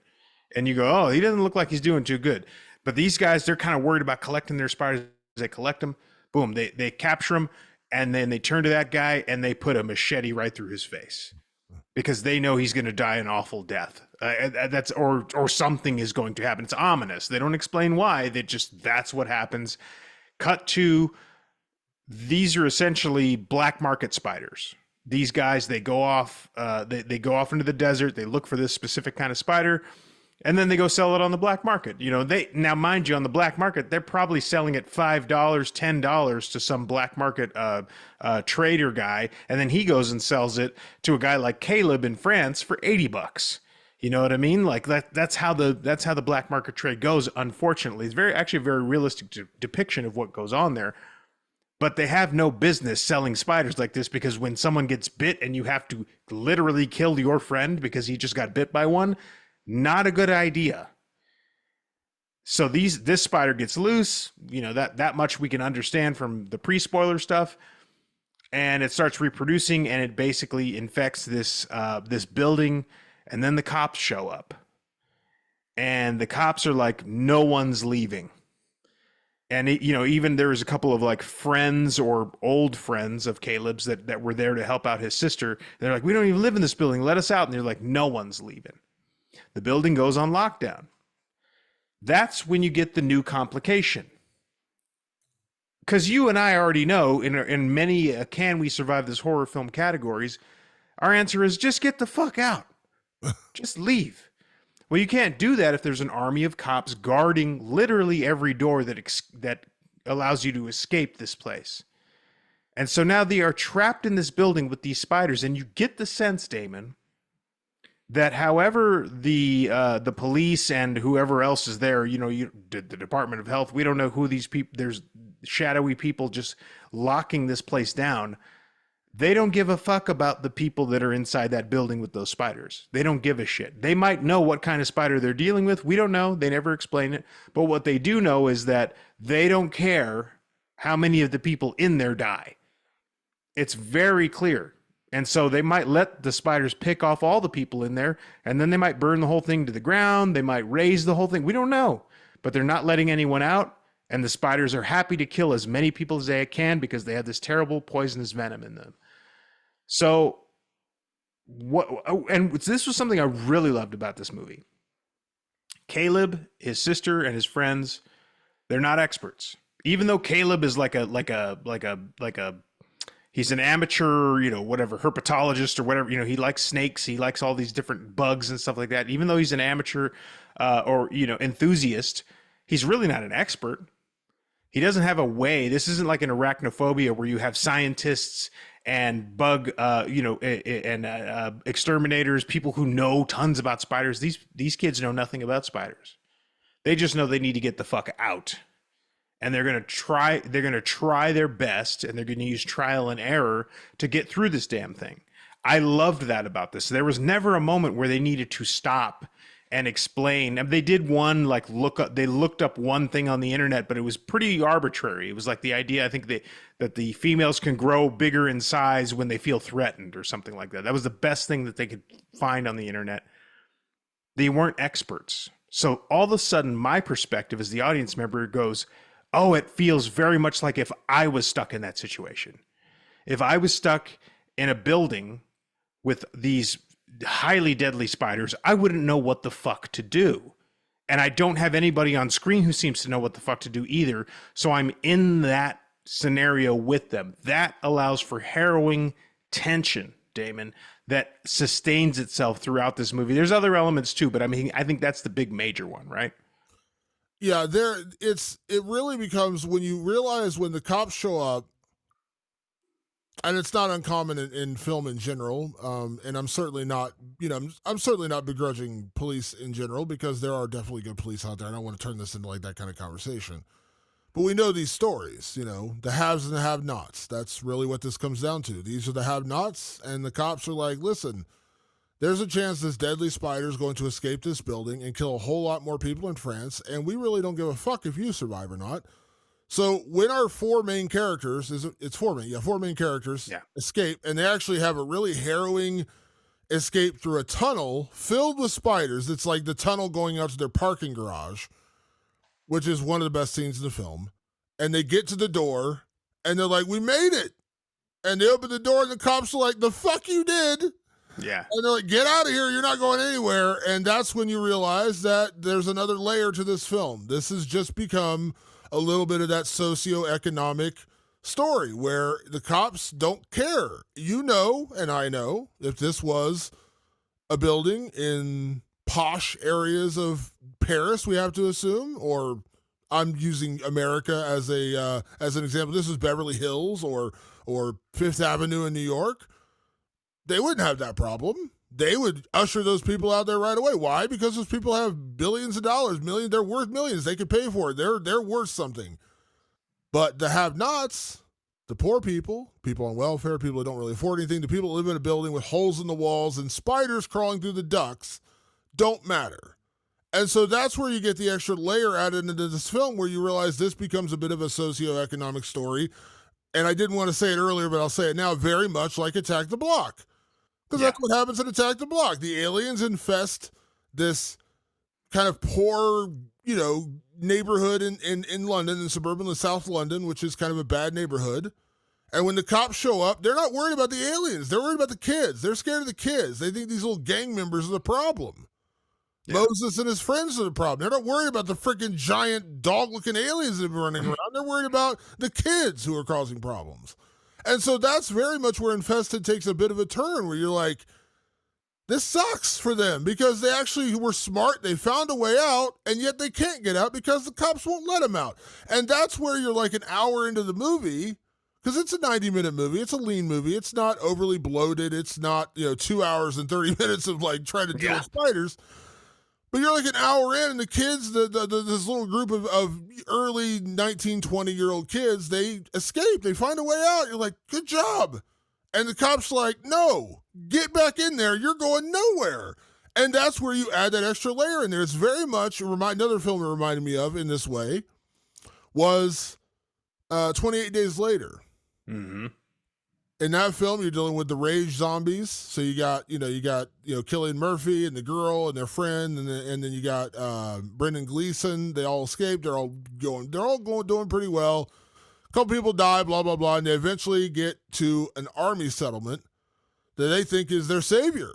And you go, oh, he doesn't look like he's doing too good. But these guys, they're kind of worried about collecting their spiders. They collect them, boom, they capture them, and then they turn to that guy and they put a machete right through his face because they know he's going to die an awful death. Or something is going to happen. It's ominous. They don't explain why. That's what happens. Cut to. These are essentially black market spiders. These guys, they go off, they go off into the desert. They look for this specific kind of spider, and then they go sell it on the black market. Now, mind you, on the black market, they're probably selling it $5, $10 to some black market trader guy, and then he goes and sells it to a guy like Caleb in France for $80. You know what I mean? Like that's how the black market trade goes. Unfortunately, it's actually a very realistic depiction of what goes on there. But they have no business selling spiders like this because when someone gets bit and you have to literally kill your friend because he just got bit by one, not a good idea. So this spider gets loose, that much we can understand from the pre-spoiler stuff, and it starts reproducing and it basically infects this building, and then the cops show up. And the cops are like, no one's leaving. And even there was a couple of like friends or old friends of Caleb's that were there to help out his sister. They're like, we don't even live in this building. Let us out. And they're like, no one's leaving. The building goes on lockdown. That's when you get the new complication. Because you and I already know in many can we survive this horror film categories, our answer is just get the fuck out. Just leave. Well, you can't do that if there's an army of cops guarding literally every door that allows you to escape this place. And so now they are trapped in this building with these spiders, and you get the sense, Damon, that however the police and whoever else is there, the Department of Health, we don't know who these people. There's shadowy people just locking this place down. They don't give a fuck about the people that are inside that building with those spiders. They don't give a shit. They might know what kind of spider they're dealing with. We don't know. They never explain it. But what they do know is that they don't care how many of the people in there die. It's very clear. And so they might let the spiders pick off all the people in there, and then they might burn the whole thing to the ground. They might raise the whole thing. We don't know. But they're not letting anyone out. And the spiders are happy to kill as many people as they can because they have this terrible poisonous venom in them. So what, and this was something I really loved about this movie. Caleb, his sister, and his friends, they're not experts. Even though Caleb is like a he's an amateur, whatever, herpetologist or whatever, he likes snakes, he likes all these different bugs and stuff like that. Even though he's an amateur or enthusiast, he's really not an expert. He doesn't have a way. This isn't like an arachnophobia where you have scientists and bug, exterminators, people who know tons about spiders. These kids know nothing about spiders. They just know they need to get the fuck out, and they're gonna try. They're gonna try their best, and they're gonna use trial and error to get through this damn thing. I loved that about this. There was never a moment where they needed to stop and explain. I mean, they did one they looked up one thing on the internet, but it was pretty arbitrary. It was like the idea, I think that the females can grow bigger in size when they feel threatened or something like that. That was the best thing that they could find on the internet. They weren't experts. So all of a sudden, my perspective as the audience member goes, oh, it feels very much like if I was stuck in that situation. If I was stuck in a building with these highly deadly spiders, I wouldn't know what the fuck to do. And I don't have anybody on screen who seems to know what the fuck to do either. So I'm in that scenario with them. That allows for harrowing tension, Damon, that sustains itself throughout this movie. There's other elements too, but I mean, I think that's the big major one, right? Yeah, it really becomes when you realize when the cops show up, and it's not uncommon in film in general. And I'm certainly not, I'm certainly not begrudging police in general because there are definitely good police out there. I don't want to turn this into like that kind of conversation. But we know these stories, the haves and the have-nots. That's really what this comes down to. These are the have-nots, and the cops are like, listen, there's a chance this deadly spider is going to escape this building and kill a whole lot more people in France, and we really don't give a fuck if you survive or not. So when our four main characters, four main characters escape, and they actually have a really harrowing escape through a tunnel filled with spiders. It's like the tunnel going out to their parking garage, which is one of the best scenes in the film. And they get to the door, and they're like, we made it. And they open the door, and the cops are like, the fuck you did? Yeah. And they're like, get out of here. You're not going anywhere. And that's when you realize that there's another layer to this film. This has just become a little bit of that socioeconomic story where the cops don't care. And I know, if this was a building in posh areas of Paris, we have to assume, or I'm using America as an example. This is Beverly Hills or Fifth Avenue in New York. They wouldn't have that problem. They would usher those people out there right away. Why? Because those people have billions of dollars, millions. They're worth millions. They could pay for it. They're worth something. But the have-nots, the poor people on welfare, people that don't really afford anything, the people that live in a building with holes in the walls and spiders crawling through the ducts, don't matter. And so that's where you get the extra layer added into this film, where you realize this becomes a bit of a socioeconomic story. And I didn't want to say it earlier, but I'll say it now, very much like Attack the Block. Because that's what happens in Attack the Block. The aliens infest this kind of poor, neighborhood in London, in suburban South London, which is kind of a bad neighborhood. And when the cops show up, they're not worried about the aliens. They're worried about the kids. They're scared of the kids. They think these little gang members are the problem. Yeah. Moses and his friends are the problem. They're not worried about the freaking giant dog-looking aliens that have been running around. They're worried about the kids who are causing problems. And so that's very much where Infested takes a bit of a turn, where you're like, this sucks for them because they actually were smart. They found a way out, and yet they can't get out because the cops won't let them out. And that's where you're like an hour into the movie because it's a 90-minute movie. It's a lean movie. It's not overly bloated. It's not, 2 hours and 30 minutes of like trying to deal with spiders. But you're like an hour in, and the kids, this little group of early 19, 20-year-old kids, they escape. They find a way out. You're like, good job. And the cop's like, no, get back in there. You're going nowhere. And that's where you add that extra layer in there. It's very much, another film it reminded me of in this way was 28 Days Later. Mm-hmm. In that film, you're dealing with the rage zombies. So you got Cillian Murphy and the girl and their friend, and then you got Brendan Gleeson. They all escaped. They're all doing pretty well. A couple people die, blah blah blah, and they eventually get to an army settlement that they think is their savior.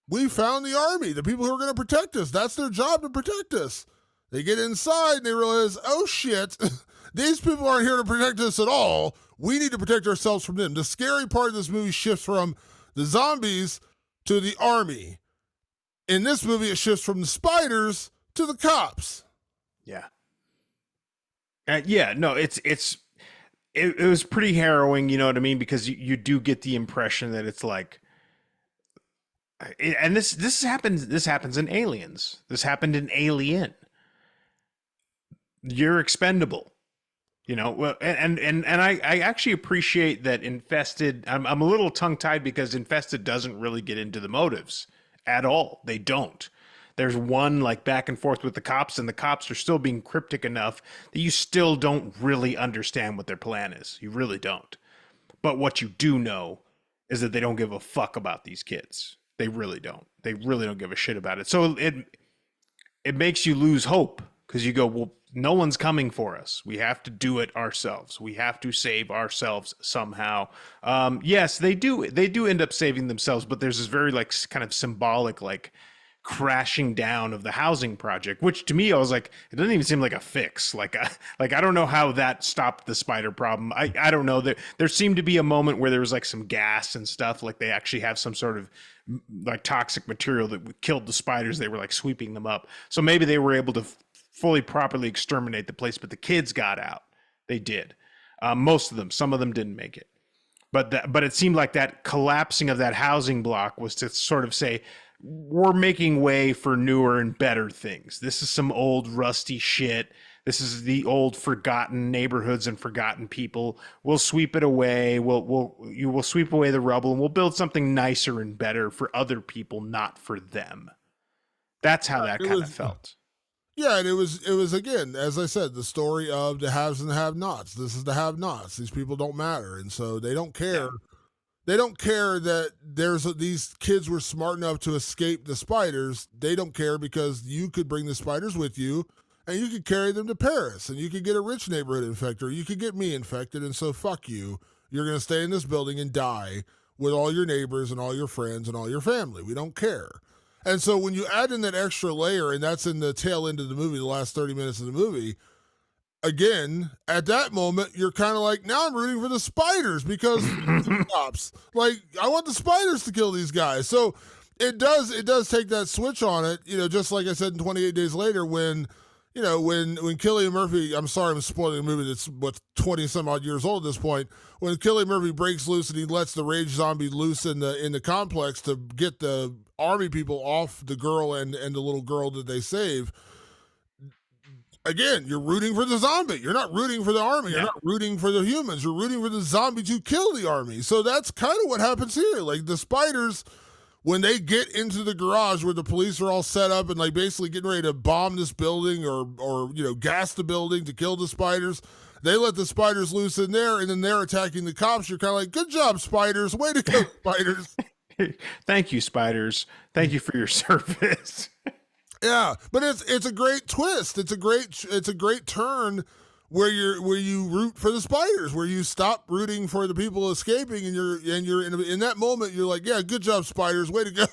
We found the army, the people who are going to protect us. That's their job, to protect us. They get inside and they realize, oh shit, these people aren't here to protect us at all. We need to protect ourselves from them. The scary part of this movie shifts from the zombies to the army. In this movie, it shifts from the spiders to the cops. Yeah. No, it was pretty harrowing, you know what I mean? Because you do get the impression that it's like, and this happens in Aliens. This happened in Alien. You're expendable. Well, and I actually appreciate that Infested. I'm a little tongue tied because Infested doesn't really get into the motives at all. They don't. There's one like back and forth with the cops, and the cops are still being cryptic enough that you still don't really understand what their plan is. You really don't. But what you do know is that they don't give a fuck about these kids. They really don't. They really don't give a shit about it. So it makes you lose hope because you go, well, no one's coming for us. We have to do it ourselves. We have to save ourselves somehow. Yes, they do. They do end up saving themselves, but there's this very like kind of symbolic like crashing down of the housing project, which to me I was like, it doesn't even seem like a fix. Like I don't know how that stopped the spider problem. I don't know. There seemed to be a moment where there was like some gas and stuff. Like they actually have some sort of like toxic material that killed the spiders. They were like sweeping them up. So maybe they were able to fully properly exterminate the place, but the kids got out. They did. Most of them. Some of them didn't make it. But it seemed like that collapsing of that housing block was to sort of say, we're making way for newer and better things. This is some old rusty shit. This is the old forgotten neighborhoods and forgotten people. We'll sweep it away. You will sweep away the rubble and we'll build something nicer and better for other people, not for them. That's how that kind of felt. Yeah, and it was again, as I said, the story of the haves and the have-nots. This is the have-nots. These people don't matter, and so they don't care. Yeah. They don't care that these kids were smart enough to escape the spiders. They don't care because you could bring the spiders with you, and you could carry them to Paris, and you could get a rich neighborhood infected, or you could get me infected, and so fuck you. You're going to stay in this building and die with all your neighbors and all your friends and all your family. We don't care. And so when you add in that extra layer, and that's in the tail end of the movie, the last 30 minutes of the movie, again, at that moment, you're kind of like, now I'm rooting for the spiders because cops. Like, I want the spiders to kill these guys. So it does take that switch on it, just like I said in 28 Days Later when Cillian Murphy, I'm sorry I'm spoiling a movie that's 20 some odd years old at this point, when Cillian Murphy breaks loose and he lets the rage zombie loose in the complex to get the army people off the girl and the little girl that they save. Again, you're rooting for the zombie. You're not rooting for the army. Yeah. You're not rooting for the humans. You're rooting for the zombie to kill the army. So that's kind of what happens here. Like the spiders, when they get into the garage where the police are all set up and like basically getting ready to bomb this building or gas the building to kill the spiders, they let the spiders loose in there and then they're attacking the cops. You're kind of like, good job, spiders. Way to go, spiders. Thank you, spiders. Thank you for your service. Yeah, but it's a great twist. It's a great turn where you root for the spiders, where you stop rooting for the people escaping, and you're in that moment you're like, yeah, good job, spiders, way to go.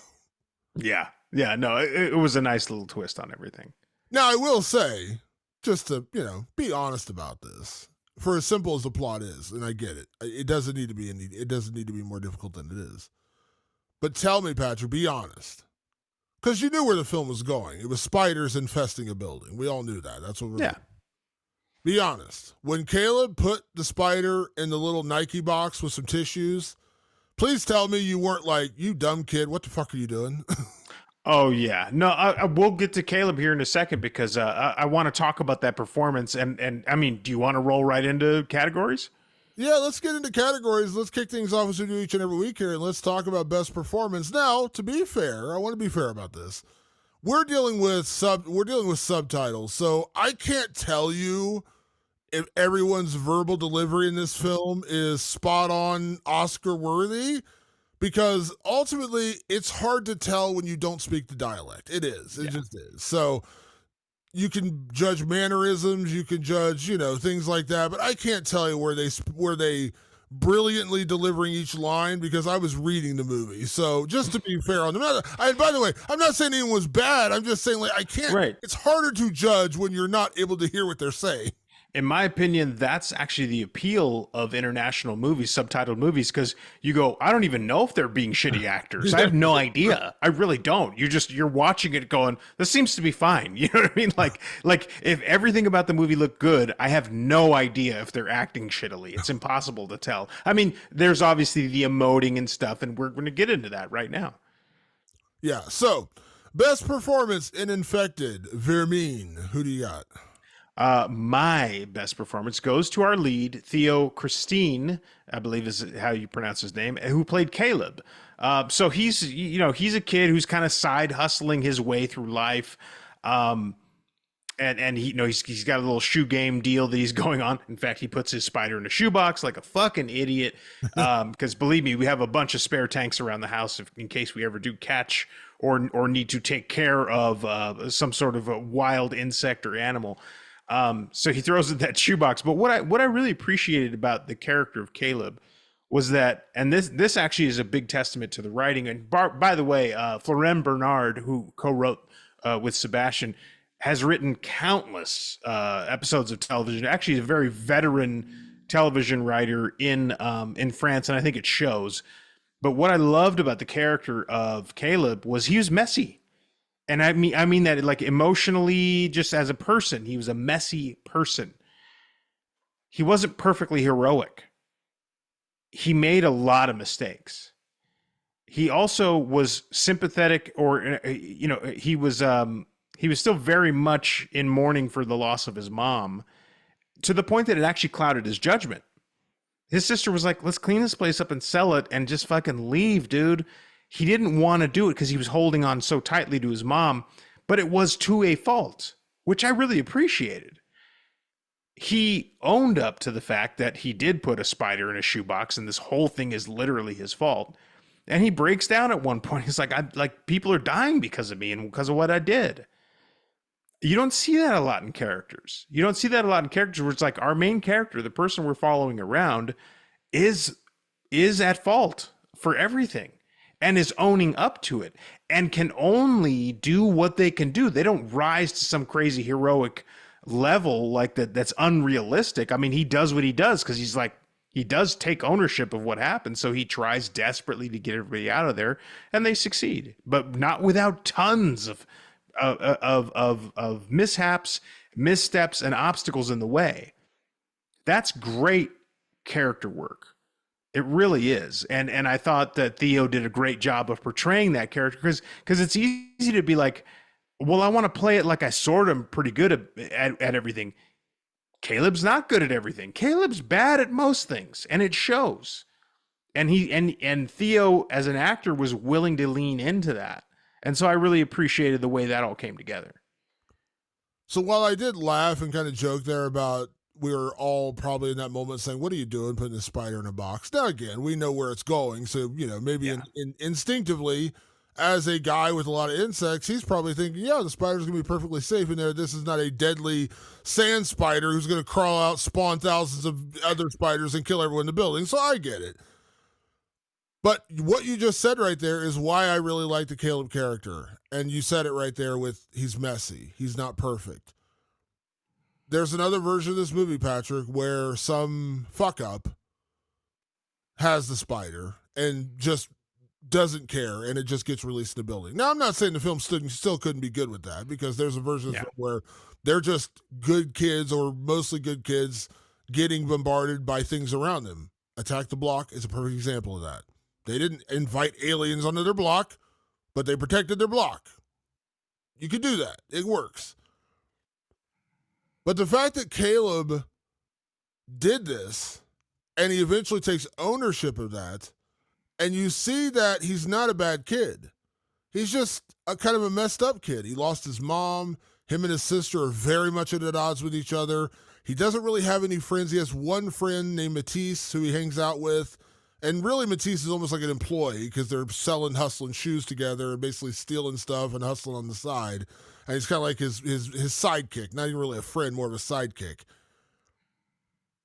Yeah, no, it was a nice little twist on everything. Now I will say, just to be honest about this, for as simple as the plot is, and I get it, it doesn't need to be more difficult than it is. But tell me, Patrick, be honest. Because you knew where the film was going. It was spiders infesting a building. We all knew that. That's what we're doing. Be honest. When Caleb put the spider in the little Nike box with some tissues, please tell me you weren't like, you dumb kid, what the fuck are you doing? Oh yeah, no, I will get to Caleb here in a second because I want to talk about that performance. And I mean, do you want to roll right into categories? Yeah, let's get into categories. Let's kick things off as we do each and every week here, and let's talk about best performance. Now, to be fair, I want to be fair about this. We're dealing with subtitles, so I can't tell you if everyone's verbal delivery in this film is spot on Oscar worthy, because ultimately it's hard to tell when you don't speak the dialect. It is. It Yeah. just is. So you can judge mannerisms, you can judge, things like that, but I can't tell you where they brilliantly delivering each line because I was reading the movie. So just to be fair on them, and by the way, I'm not saying anyone was bad. I'm just saying like I can't. Right. It's harder to judge when you're not able to hear what they're saying. In my opinion, that's actually the appeal of international movies, subtitled movies, because you go, I don't even know if they're being shitty actors. I have no idea. I really don't. You're watching it going, this seems to be fine. You know what I mean? Like if everything about the movie looked good, I have no idea if they're acting shittily. It's impossible to tell. I mean, there's obviously the emoting and stuff, and we're going to get into that right now. Yeah. So best performance in Infected, Vermine. Who do you got? My best performance goes to our lead, Theo Christine, I believe is how you pronounce his name, who played Caleb. So he's a kid who's kind of side hustling his way through life. And he's got a little shoe game deal that he's going on. In fact, he puts his spider in a shoebox like a fucking idiot. Because believe me, we have a bunch of spare tanks around the house in case we ever do catch or need to take care of some sort of a wild insect or animal. So he throws in that shoebox. But what I really appreciated about the character of Caleb was that, and this actually is a big testament to the writing. And by the way, Florent Bernard, who co-wrote with Sebastian, has written countless episodes of television. Actually, he's a very veteran television writer in France, and I think it shows. But what I loved about the character of Caleb was he was messy. And I mean that like emotionally, just as a person, he was a messy person. He wasn't perfectly heroic. He made a lot of mistakes. He also was sympathetic, or he was still very much in mourning for the loss of his mom, to the point that it actually clouded his judgment. His sister was like, let's clean this place up and sell it and just fucking leave, dude. He didn't want to do it because he was holding on so tightly to his mom, but it was to a fault, which I really appreciated. He owned up to the fact that he did put a spider in a shoebox and this whole thing is literally his fault. And he breaks down at one point. He's like people are dying because of me and because of what I did. You don't see that a lot in characters. You don't see that a lot in characters where it's like our main character, the person we're following around, is at fault for everything and is owning up to it and can only do what they can do. They don't rise to some crazy heroic level like that's unrealistic. I mean, he does what he does because he does take ownership of what happened. So he tries desperately to get everybody out of there and they succeed, but not without tons of mishaps, missteps, and obstacles in the way. That's great character work. It really is. And I thought that Theo did a great job of portraying that character because it's easy to be like, well, I want to play it like I sort of am pretty good at everything. Caleb's not good at everything. Caleb's bad at most things, and it shows. And Theo as an actor was willing to lean into that. And so I really appreciated the way that all came together. So while I did laugh and kind of joke there about we were all probably in that moment saying, "What are you doing, putting a spider in a box?" Now again, we know where it's going, so maybe Yeah. instinctively, as a guy with a lot of insects, he's probably thinking, "Yeah, the spider's gonna be perfectly safe in there. This is not a deadly sand spider who's gonna crawl out, spawn thousands of other spiders, and kill everyone in the building." So I get it. But what you just said right there is why I really like the Caleb character. And you said it right there with he's messy. He's not perfect. There's another version of this movie, Patrick, where some fuck up has the spider and just doesn't care and it just gets released in the building. Now, I'm not saying the film still couldn't be good with that, because there's a version of the film where they're just good kids, or mostly good kids, getting bombarded by things around them. Attack the Block is a perfect example of that. They didn't invite aliens onto their block, but they protected their block. You could do that. It works. But the fact that Caleb did this, and he eventually takes ownership of that, and you see that he's not a bad kid. He's just a kind of a messed up kid. He lost his mom. Him and his sister are very much at odds with each other. He doesn't really have any friends. He has one friend named Matisse who he hangs out with. And really, Matisse is almost like an employee, because they're hustling shoes together and basically stealing stuff and hustling on the side. And he's kind of like his sidekick. Not even really a friend, more of a sidekick.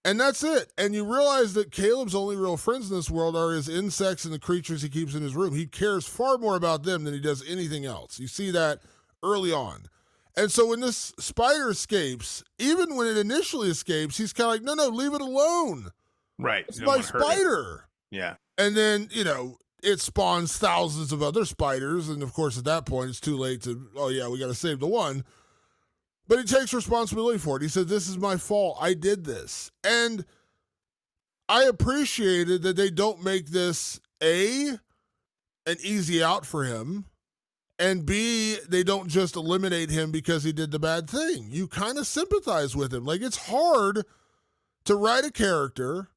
And that's it. And you realize that Caleb's only real friends in this world are his insects and the creatures he keeps in his room. He cares far more about them than he does anything else. You see that early on. And so when this spider escapes, even when it initially escapes, he's kind of like, no, leave it alone. Right. It's my spider. Yeah. And then, it spawns thousands of other spiders. And of course, at that point, it's too late to, we got to save the one. But he takes responsibility for it. He said, this is my fault. I did this. And I appreciated that they don't make this, A, an easy out for him, and B, they don't just eliminate him because he did the bad thing. You kind of sympathize with him. Like, it's hard to write a character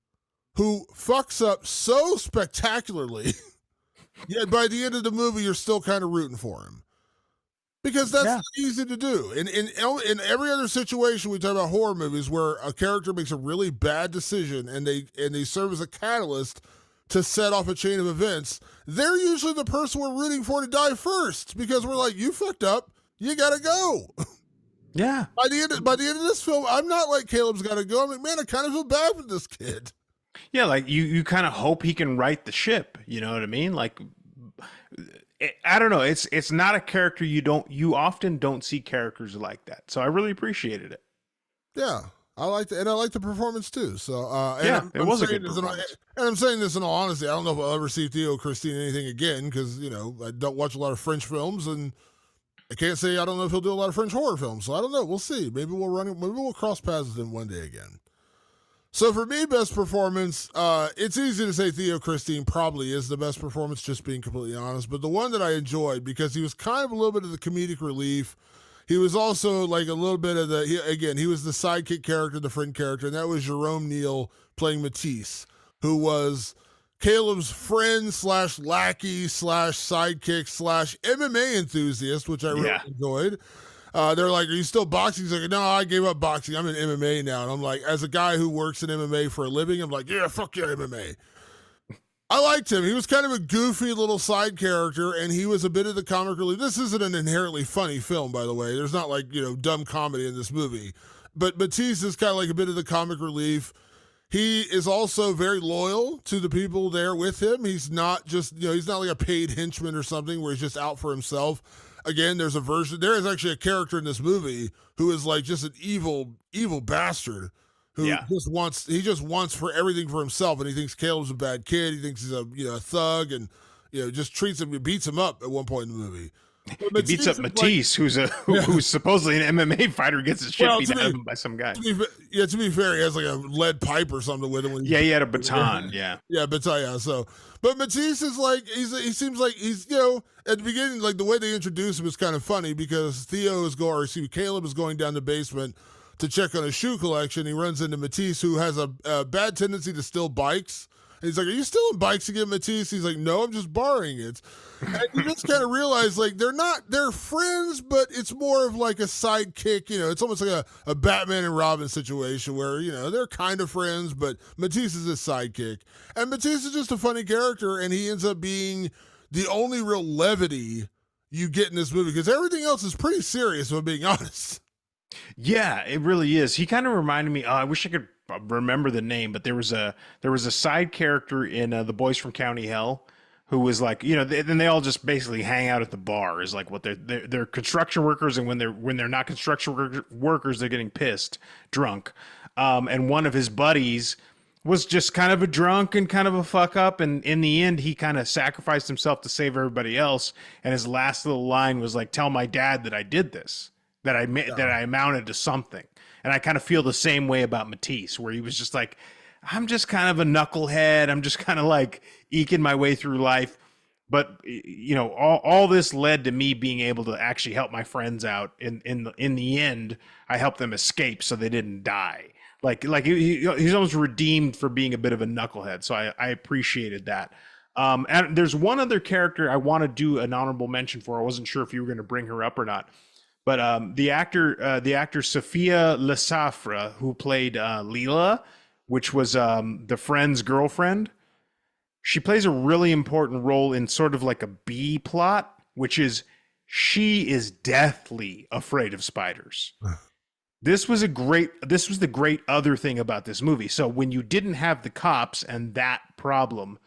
who fucks up so spectacularly, yet by the end of the movie, you're still kind of rooting for him. Because that's easy to do. In every other situation, we talk about horror movies where a character makes a really bad decision and they serve as a catalyst to set off a chain of events. They're usually the person we're rooting for to die first, because we're like, you fucked up, you gotta go. Yeah. By the end of this film, I'm not like, Caleb's gotta go. I'm like, man, I kind of feel bad for this kid. Yeah, like you kind of hope he can right the ship. You know what I mean? Like, I don't know. It's not a character you often don't see characters like that. So I really appreciated it. Yeah, I liked it, and I liked the performance too. So it was a good performance. And I'm saying this in all honesty. I don't know if I'll ever see Theo Christine anything again, because I don't watch a lot of French films, and I can't say I don't know if he'll do a lot of French horror films. So I don't know. We'll see. Maybe we'll cross paths with him one day again. So for me, best performance, it's easy to say Theo Christine probably is the best performance, just being completely honest. But the one that I enjoyed, because he was kind of a little bit of the comedic relief. He was also like a little bit of he was the sidekick character, the friend character, and that was Jerome Neal playing Matisse, who was Caleb's friend / lackey / sidekick / MMA enthusiast, which I really enjoyed. They're like, are you still boxing? He's like, no, I gave up boxing. I'm in MMA now. And I'm like, as a guy who works in MMA for a living, I'm like, yeah, fuck yeah, MMA. I liked him. He was kind of a goofy little side character, and he was a bit of the comic relief. This isn't an inherently funny film, by the way. There's not like, dumb comedy in this movie. But Matisse is kind of like a bit of the comic relief. He is also very loyal to the people there with him. He's not just, he's not like a paid henchman or something where he's just out for himself. Again, there is actually a character in this movie who is like just an evil bastard who just wants for everything for himself, and he thinks Caleb's a bad kid. He thinks he's a thug, and just beats him up at one point in the movie. He beats up Matisse, who's supposedly an MMA fighter, gets his shit beat out of him by some guy. To be fair, he has like a lead pipe or something with him. He had a baton. Baton. Yeah. So, but Matisse is like he seems like he's at the beginning, like the way they introduce him is kind of funny, because Caleb is going down the basement to check on his shoe collection. He runs into Matisse, who has a bad tendency to steal bikes. And he's like, are you stealing bikes again, Matisse? He's like, no, I'm just borrowing it. And you just kind of realize, like, they're friends, but it's more of like a sidekick. It's almost like a Batman and Robin situation where, they're kind of friends, but Matisse is his sidekick. And Matisse is just a funny character, and he ends up being the only real levity you get in this movie, because everything else is pretty serious, if I'm being honest. Yeah, it really is. He kind of reminded me, I wish I could remember the name, but there was a side character in The Boys from County Hell who was like, then they all just basically hang out at the bar, is like what they're construction workers, and when they're not construction workers, they're getting pissed drunk. And one of his buddies was just kind of a drunk and kind of a fuck up, and in the end he kind of sacrificed himself to save everybody else, and his last little line was like, tell my dad that I did this, that Yeah. I amounted to something. And I kind of feel the same way about Matisse, where he was just like, I'm just kind of a knucklehead, I'm just kind of like eking my way through life. But you know, all this led to me being able to actually help my friends out. In the end, I helped them escape so they didn't die. Like he's almost redeemed for being a bit of a knucklehead. So I appreciated that. And there's one other character I want to do an honorable mention for. I wasn't sure if you were going to bring her up or not, but the actor Sophia Lesafra, who played Leela, which was the friend's girlfriend, she plays a really important role in sort of like a B plot, which is she is deathly afraid of spiders. This was the great other thing about this movie. So when you didn't have the cops and that problem,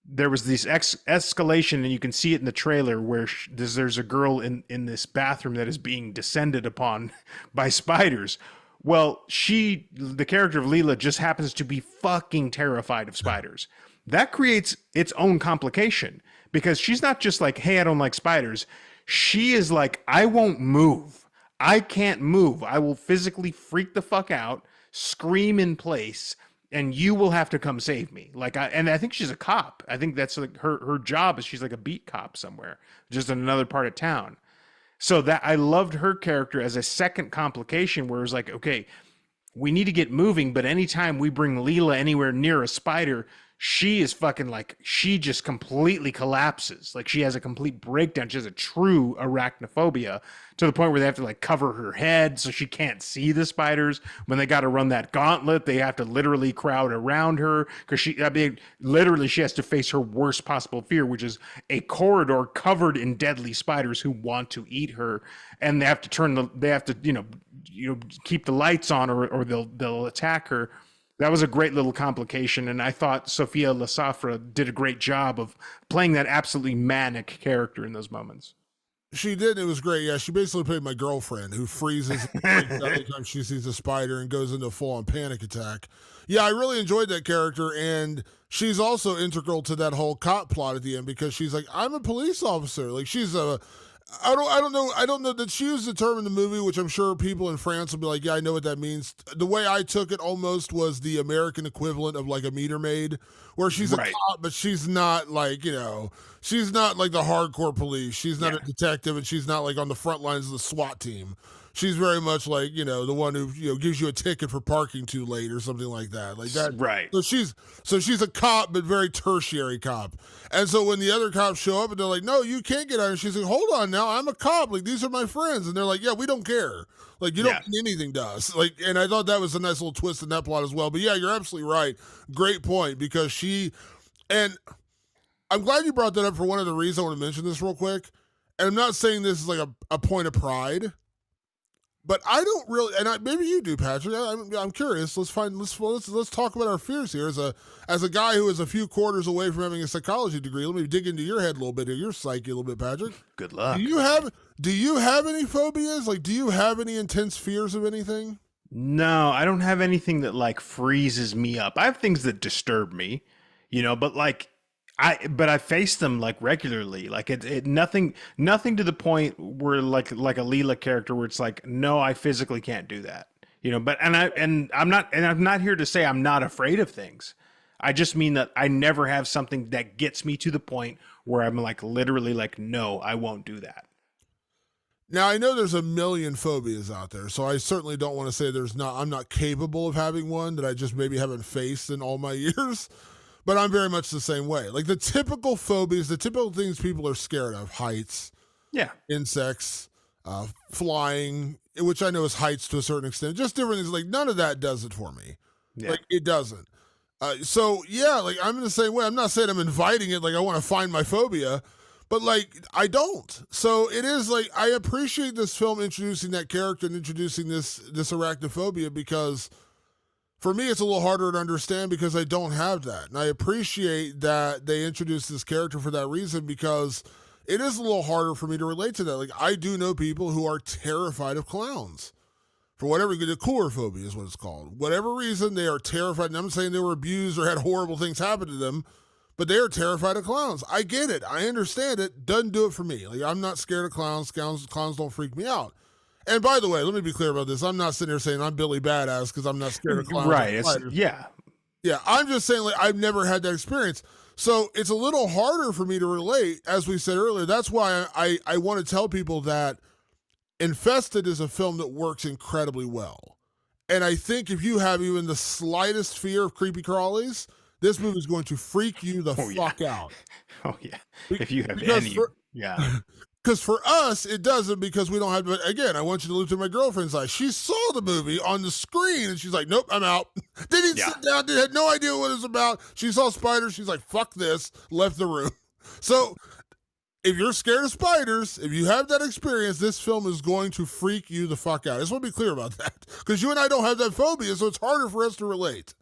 there was this escalation, and you can see it in the trailer where there's a girl in this bathroom that is being descended upon by spiders. Well, the character of Leela, just happens to be fucking terrified of spiders. That creates its own complication because she's not just like, hey, I don't like spiders. She is like, I won't move. I can't move. I will physically freak the fuck out, scream in place, and you will have to come save me. And I think she's a cop. I think that's like her job is she's like a beat cop somewhere, just in another part of town. So that I loved her character as a second complication where it was like, okay, we need to get moving, but anytime we bring Leela anywhere near a spider, she is fucking like, she just completely collapses. Like she has a complete breakdown. She has a true arachnophobia to the point where they have to like cover her head so she can't see the spiders. When they got to run that gauntlet, they have to literally crowd around her because literally she has to face her worst possible fear, which is a corridor covered in deadly spiders who want to eat her. And they have to keep the lights on or they'll attack her. That was a great little complication, and I thought Sophia Lasafra did a great job of playing that absolutely manic character in those moments. She did. It was great. Yeah, she basically played my girlfriend who freezes every time she sees a spider and goes into a full-on panic attack. Yeah, I really enjoyed that character, and she's also integral to that whole cop plot at the end because she's like, I'm a police officer. Like she's a I don't know that she used the term in the movie, which I'm sure people in France will be like, yeah, I know what that means. The way I took it almost was the American equivalent of like a meter maid, where she's a Right. cop, but she's not like, she's not like the hardcore police. She's not Yeah. a detective, and she's not like on the front lines of the SWAT team. She's very much like, the one who, gives you a ticket for parking too late or something like that. Like that. Right. So she's a cop, but very tertiary cop. And so when the other cops show up and they're like, no, you can't get out. And she's like, hold on now, I'm a cop. Like, these are my friends. And they're like, yeah, we don't care. Like, you don't mean anything to us. Like, and I thought that was a nice little twist in that plot as well. But yeah, you're absolutely right. Great point, because and I'm glad you brought that up for one of the reasons. I want to mention this real quick. And I'm not saying this is like a point of pride, but I don't really, and maybe you do, Patrick. I'm curious. Let's talk about our fears here. As a guy who is a few quarters away from having a psychology degree, let me dig into your head a little bit, or your psyche a little bit, Patrick. Good luck. Do you have any phobias? Like, do you have any intense fears of anything? No, I don't have anything that like freezes me up. I have things that disturb me, but like I face them like regularly. Like nothing to the point where like a Leela character where it's like, no, I physically can't do that. But I'm not here to say I'm not afraid of things. I just mean that I never have something that gets me to the point where I'm like literally like, no, I won't do that. Now, I know there's a million phobias out there, so I certainly don't want to say I'm not capable of having one that I just maybe haven't faced in all my years, but I'm very much the same way. Like the typical phobias, the typical things people are scared of: heights, Yeah. insects, flying, which I know is heights to a certain extent, just different things. Like none of that does it for me. Yeah. Like it doesn't. So yeah, like I'm in the same way. I'm not saying I'm inviting it, like I want to find my phobia, but like I don't. So it is like I appreciate this film introducing that character and introducing this arachnophobia, because for me it's a little harder to understand because I don't have that. And I appreciate that they introduced this character for that reason, because it is a little harder for me to relate to that. Like I do know people who are terrified of clowns. For whatever, the coulrophobia is what it's called. Whatever reason, they are terrified. And I'm saying they were abused or had horrible things happen to them, but they are terrified of clowns. I get it. I understand it. Doesn't do it for me. Like, I'm not scared of clowns. Clowns don't freak me out. And by the way, let me be clear about this. I'm not sitting here saying I'm Billy Badass because I'm not scared of clowns. Right. Yeah. I'm just saying, like, I've never had that experience. So it's a little harder for me to relate, as we said earlier. That's why I want to tell people that Infested is a film that works incredibly well. And I think if you have even the slightest fear of creepy crawlies, this movie is going to freak you the fuck out. Oh, yeah. If you have any. Yeah. Because for us, it doesn't, because we don't have, but again, I want you to look to my girlfriend's eyes. She saw the movie on the screen and she's like, nope, I'm out. Didn't sit down, had no idea what it was about. She saw spiders. She's like, fuck this, left the room. So if you're scared of spiders, if you have that experience, this film is going to freak you the fuck out. I just want to be clear about that, because you and I don't have that phobia, so it's harder for us to relate.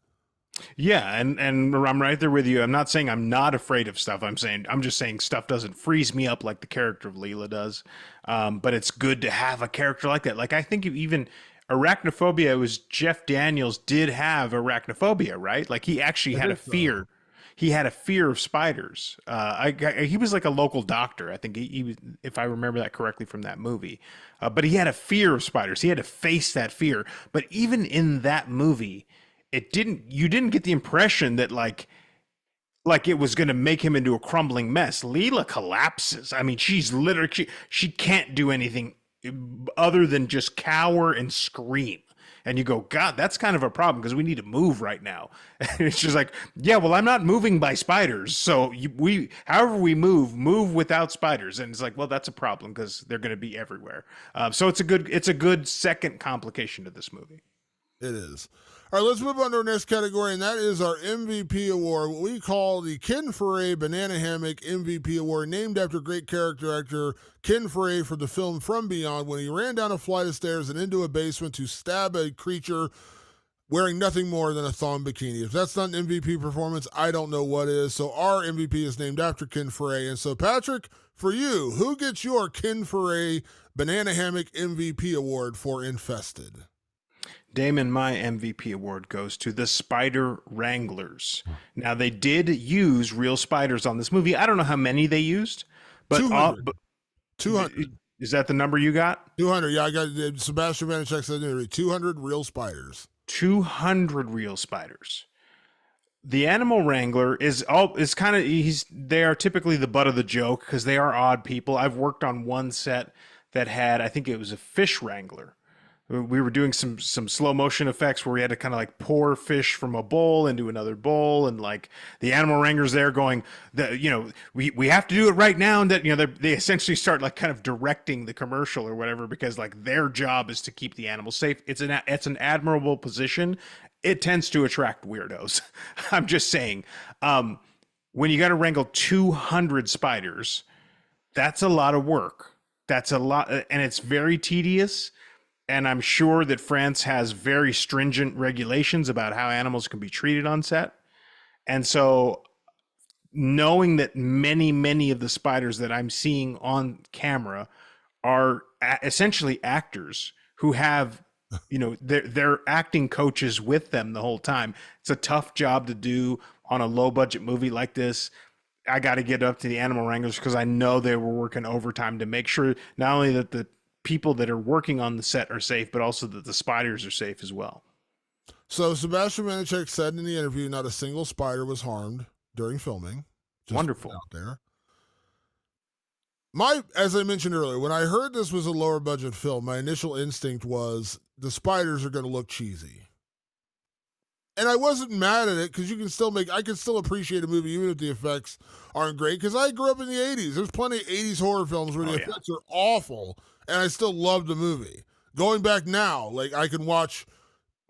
Yeah, and I'm right there with you. I'm not saying I'm not afraid of stuff. I'm just saying stuff doesn't freeze me up like the character of Leela does. But it's good to have a character like that. Like, I think even arachnophobia, was Jeff Daniels did have arachnophobia, right? Like, he actually had a fear. He had a fear of spiders. He was like a local doctor. I think he was, if I remember that correctly from that movie. But he had a fear of spiders. He had to face that fear. But even in that movie, you didn't get the impression that like it was going to make him into a crumbling mess. Leela collapses. I mean, she's literally, she can't do anything other than just cower and scream. And you go, God, that's kind of a problem, because we need to move right now. And it's just like, yeah, well, I'm not moving by spiders. So however we move without spiders. And it's like, well, that's a problem, because they're going to be everywhere. So it's a good second complication to this movie. It is. All right, let's move on to our next category, and that is our MVP award, what we call the Ken Foray Banana Hammock MVP award, named after great character actor Ken Foray for the film From Beyond, when he ran down a flight of stairs and into a basement to stab a creature wearing nothing more than a thong bikini. If that's not an MVP performance, I don't know what is. So our MVP is named after Ken Foray. And so, Patrick, for you, who gets your Ken Foray Banana Hammock MVP award for Infested? Damon, my MVP award goes to the Spider Wranglers. Now, they did use real spiders on this movie. I don't know how many they used, but 200. Is that the number you got? 200. Yeah, I got Sebastian Vanacek said 200 real spiders. 200 real spiders. The animal wrangler they are typically the butt of the joke, because they are odd people. I've worked on one set that had, I think it was a fish wrangler. We were doing some slow motion effects where we had to kind of like pour fish from a bowl into another bowl, and like the animal wranglers there going, we have to do it right now, and that they essentially start like kind of directing the commercial or whatever, because like their job is to keep the animals safe. It's an admirable position. It tends to attract weirdos. I'm just saying, when you got to wrangle 200 spiders, that's a lot of work. That's a lot, and it's very tedious. And I'm sure that France has very stringent regulations about how animals can be treated on set. And so knowing that many of the spiders that I'm seeing on camera are essentially actors who have, they're acting coaches with them the whole time. It's a tough job to do on a low budget movie like this. I got to get up to the animal wranglers, because I know they were working overtime to make sure not only that the people that are working on the set are safe, but also that the spiders are safe as well. So Sebastian Vanacek said in the interview, not a single spider was harmed during filming. Just wonderful out there. As I mentioned earlier, when I heard this was a lower budget film, my initial instinct was the spiders are going to look cheesy. And I wasn't mad at it, because I can still appreciate a movie even if the effects aren't great, because I grew up in the 80s. There's plenty of 80s horror films where the effects are awful, and I still love the movie. Going back now, like, I can watch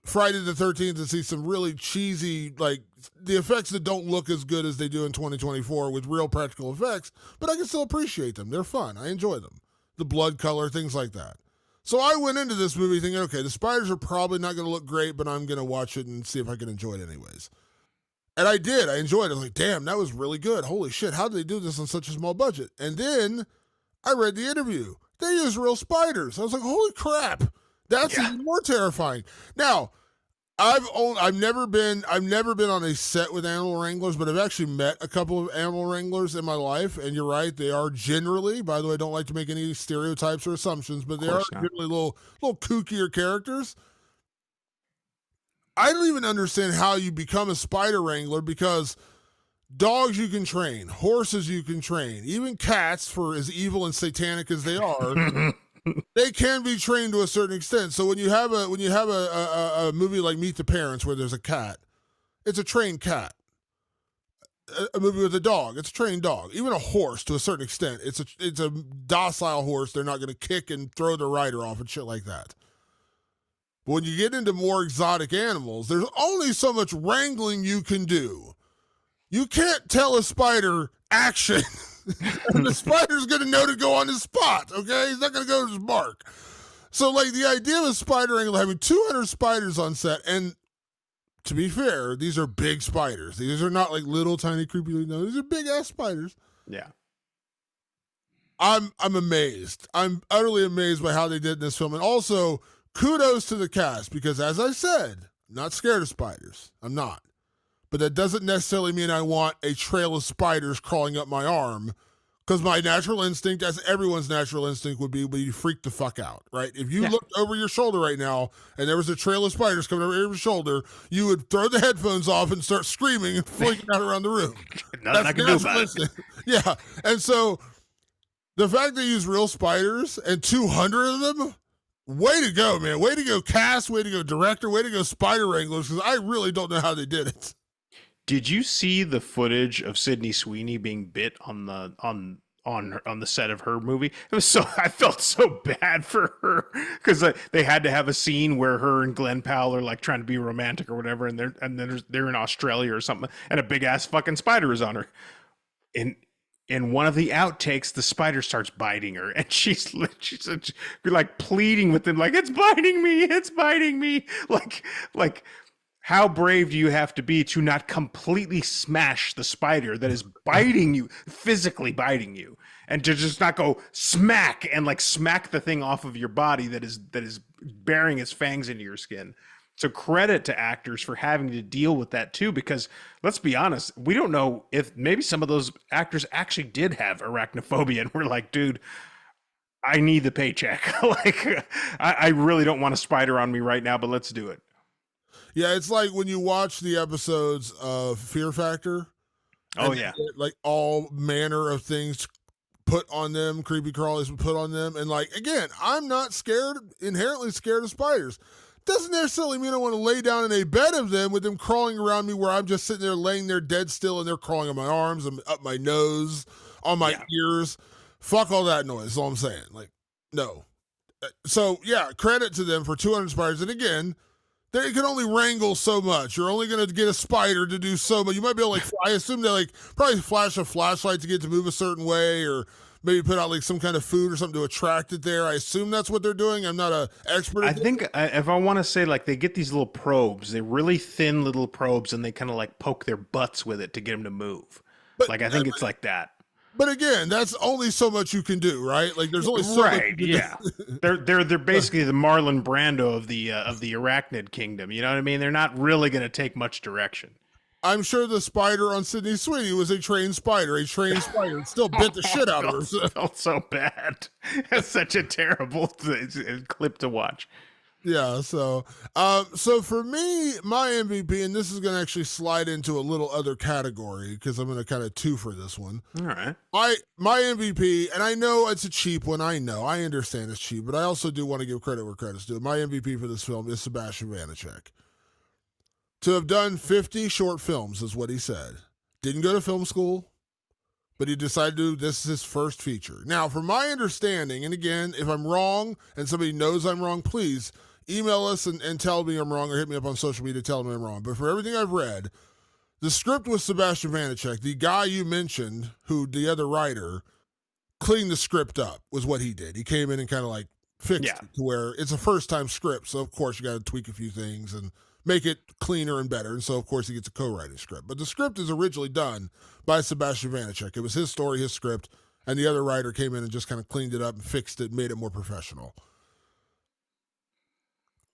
Friday the 13th and see some really cheesy, like, the effects that don't look as good as they do in 2024 with real practical effects, but I can still appreciate them. They're fun. I enjoy them. The blood color, things like that. So I went into this movie thinking, okay, the spiders are probably not going to look great, but I'm going to watch it and see if I can enjoy it anyways. And I did. I enjoyed it. I was like, damn, that was really good. Holy shit, how did they do this on such a small budget? And then I read the interview. They used real spiders. I was like, holy crap. That's Yeah. even more terrifying. Now, I've never been on a set with animal wranglers, but I've actually met a couple of animal wranglers in my life, and you're right, they are generally, by the way, I don't like to make any stereotypes or assumptions, but Of they are course not. generally little kookier characters. I don't even understand how you become a spider wrangler, because dogs you can train, horses you can train, even cats, for as evil and satanic as they are, they can be trained to a certain extent. So when you have a movie like Meet the Parents where there's a cat, it's a trained cat. A movie with a dog, it's a trained dog. Even a horse, to a certain extent, it's a docile horse. They're not going to kick and throw the rider off and shit like that. But when you get into more exotic animals, there's only so much wrangling you can do. You can't tell a spider action, and the spider's going to know to go on his spot, okay? He's not going to go to his mark. So, like, the idea of a spider wrangler having 200 spiders on set, and to be fair, these are big spiders. These are not like little tiny creepy. No, these are big ass spiders. Yeah. I'm amazed. I'm utterly amazed by how they did in this film, and also kudos to the cast, because as I said, I'm not scared of spiders. I'm not. But that doesn't necessarily mean I want a trail of spiders crawling up my arm, because my natural instinct, as everyone's natural instinct would be you freak the fuck out, right? If you looked over your shoulder right now and there was a trail of spiders coming over your shoulder, you would throw the headphones off and start screaming and freaking out around the room. Nothing I can do about it. Yeah. And so the fact they use real spiders and 200 of them, way to go, man. Way to go cast, way to go director, way to go spider wranglers, because I really don't know how they did it. Did you see the footage of Sydney Sweeney being bit on the set of her movie? It was so, I felt so bad for her, because they had to have a scene where her and Glenn Powell are like trying to be romantic or whatever, and they're in Australia or something, and a big ass fucking spider is on her. In one of the outtakes, the spider starts biting her, and she's like pleading with him, like, it's biting me, like. How brave do you have to be to not completely smash the spider that is biting you, physically biting you, and to just not go smack and like smack the thing off of your body that is bearing its fangs into your skin? So credit to actors for having to deal with that too, because let's be honest, we don't know if maybe some of those actors actually did have arachnophobia, and we're like, dude, I need the paycheck. Like, I really don't want a spider on me right now, but let's do it. Yeah, it's like when you watch the episodes of Fear Factor. Oh, yeah. Like all manner of things put on them, creepy crawlies put on them. And like, again, I'm not inherently scared of spiders. Doesn't necessarily mean I want to lay down in a bed of them with them crawling around me where I'm just sitting there laying there dead still and they're crawling on my arms and up my nose, on my ears. Fuck all that noise, is all I'm saying. Like, no. So, yeah, credit to them for 200 spiders. And again, they can only wrangle so much. You're only going to get a spider to do so much. You might be able to, like, I assume they, like, probably flash a flashlight to get it to move a certain way, or maybe put out, like, some kind of food or something to attract it there. I assume that's what they're doing. I'm not an expert. I think if I want to say, like, they get these little probes, they're really thin little probes, and they kind of, like, poke their butts with it to get them to move. But, like, I think it's like that. But again, that's only so much you can do, right? Like, there's only so much you can do. They're basically the Marlon Brando of the arachnid kingdom. You know what I mean? They're not really going to take much direction. I'm sure the spider on Sydney Sweeney was a trained spider. It still bit the shit out of her. It felt so bad. That's such a terrible clip to watch. Yeah, so for me, my MVP, and this is going to actually slide into a little other category because I'm going to kind of two for this one. All right. My MVP, and I know it's a cheap one. I understand it's cheap, but I also do want to give credit where credit's due. My MVP for this film is Sebastian Vanacek. To have done 50 short films is what he said. Didn't go to film school, but he decided to do this is his first feature. Now, from my understanding, and again, if I'm wrong and somebody knows I'm wrong, please email us and tell me I'm wrong, or hit me up on social media to tell me I'm wrong. But for everything I've read, the script was Sebastian Vanacek, the guy you mentioned, who the other writer cleaned the script up, was what he did. He came in and kind of like fixed it to where it's a first-time script, so of course you got to tweak a few things and make it cleaner and better. And so, of course, he gets a co-writing script. But the script is originally done by Sebastian Vanacek. It was his story, his script, and the other writer came in and just kind of cleaned it up and fixed it, made it more professional.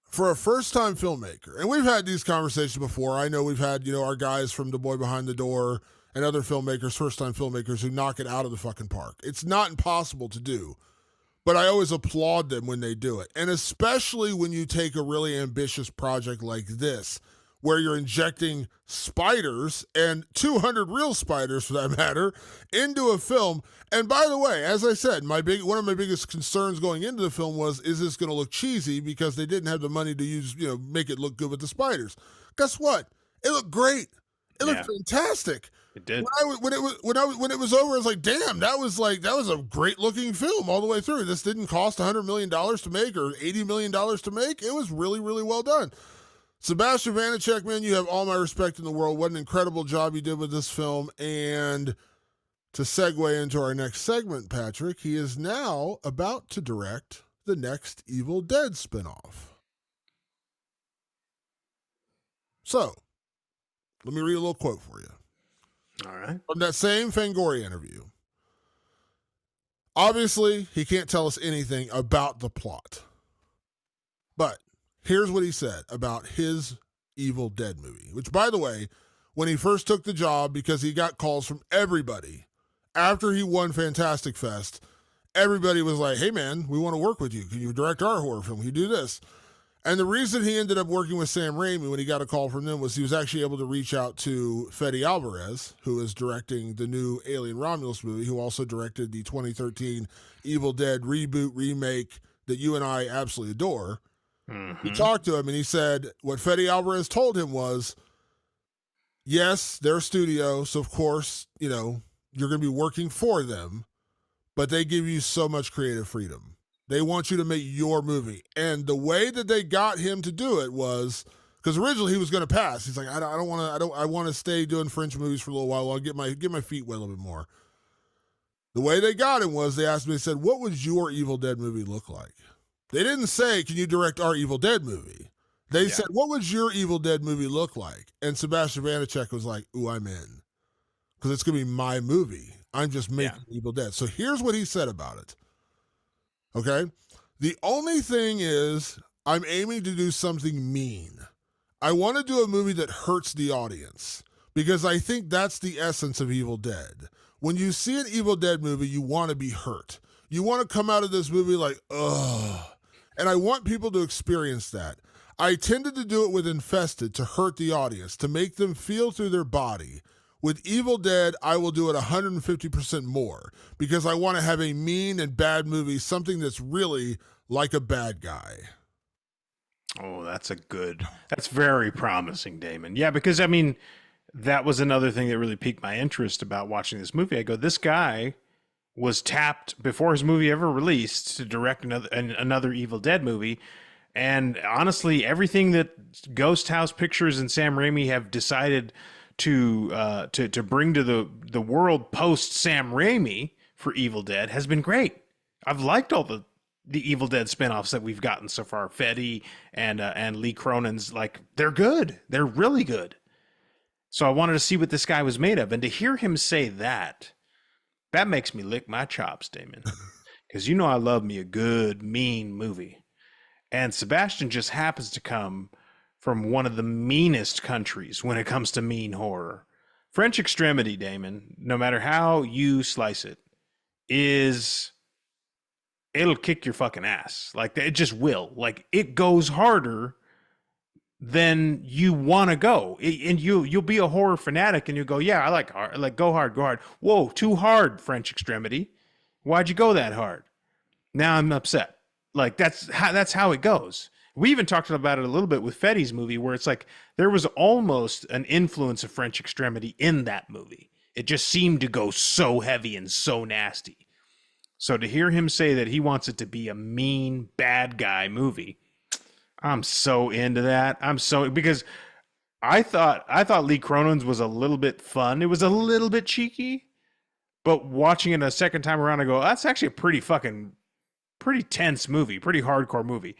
For a first time filmmaker, and we've had these conversations before. I know we've had, our guys from The Boy Behind the Door and other filmmakers, first time filmmakers who knock it out of the fucking park. It's not impossible to do, but I always applaud them when they do it. And especially when you take a really ambitious project like this, where you're injecting spiders and 200 real spiders for that matter into a film. And by the way, as I said, one of my biggest concerns going into the film was, is this going to look cheesy because they didn't have the money to use, make it look good with the spiders. Guess what? It looked great. It looked fantastic. It did. When it was over, I was like, damn, that was a great looking film all the way through. This didn't cost $100 million to make or $80 million to make. It was really, really well done. Sebastian Vanacek, man, you have all my respect in the world. What an incredible job you did with this film. And to segue into our next segment, Patrick, he is now about to direct the next Evil Dead spinoff. So, let me read a little quote for you. All right. From that same Fangoria interview. Obviously, he can't tell us anything about the plot. But here's what he said about his Evil Dead movie, which, by the way, when he first took the job, because he got calls from everybody, after he won Fantastic Fest, everybody was like, hey, man, we want to work with you. Can you direct our horror film? Can you do this? And the reason he ended up working with Sam Raimi when he got a call from them was he was actually able to reach out to Fede Alvarez, who is directing the new Alien Romulus movie, who also directed the 2013 Evil Dead reboot remake that you and I absolutely adore. Mm-hmm. He talked to him and he said what Fede Alvarez told him was, yes, they're a studio, so of course, you're going to be working for them, but they give you so much creative freedom. They want you to make your movie. And the way that they got him to do it was, because originally he was going to pass. He's like, I want to stay doing French movies for a little while. I'll get my feet wet a little bit more. The way they got him was they asked me, they said, what would your Evil Dead movie look like? They didn't say, can you direct our Evil Dead movie? They said, what would your Evil Dead movie look like? And Sebastian Vanacek was like, ooh, I'm in. Because it's going to be my movie. I'm just making Evil Dead. So here's what he said about it. Okay? The only thing is, I'm aiming to do something mean. I want to do a movie that hurts the audience. Because I think that's the essence of Evil Dead. When you see an Evil Dead movie, you want to be hurt. You want to come out of this movie like, ugh. And I want people to experience that. I tended to do it with Infested to hurt the audience, to make them feel through their body. With Evil Dead, I will do it 150% more because I want to have a mean and bad movie, something that's really like a bad guy. Oh, that's very promising, Damon. Yeah, because I mean, that was another thing that really piqued my interest about watching this movie. I go, this guy was tapped before his movie ever released to direct another Evil Dead movie. And honestly, everything that Ghost House Pictures and Sam Raimi have decided to bring to the world post Sam Raimi for Evil Dead has been great. I've liked all the Evil Dead spinoffs that we've gotten so far. Fede and Lee Cronin's, like, they're good. They're really good. So I wanted to see what this guy was made of, and to hear him say that makes me lick my chops, Damon. Because I love me a good, mean movie. And Sebastian just happens to come from one of the meanest countries when it comes to mean horror. French Extremity, Damon, no matter how you slice it, it'll kick your fucking ass. Like, it just will. Like, it goes harder than you want to go. And you'll be a horror fanatic and you go, yeah, I like hard. Like, go hard, go hard. Whoa, too hard, French Extremity. Why'd you go that hard? Now I'm upset. Like, that's how it goes. We even talked about it a little bit with Fede's movie, where it's like there was almost an influence of French Extremity in that movie. It just seemed to go so heavy and so nasty. So to hear him say that he wants it to be a mean, bad guy movie, I'm so into that. Because I thought Lee Cronin's was a little bit fun. It was a little bit cheeky, but watching it a second time around, I go, that's actually a pretty tense movie, pretty hardcore movie.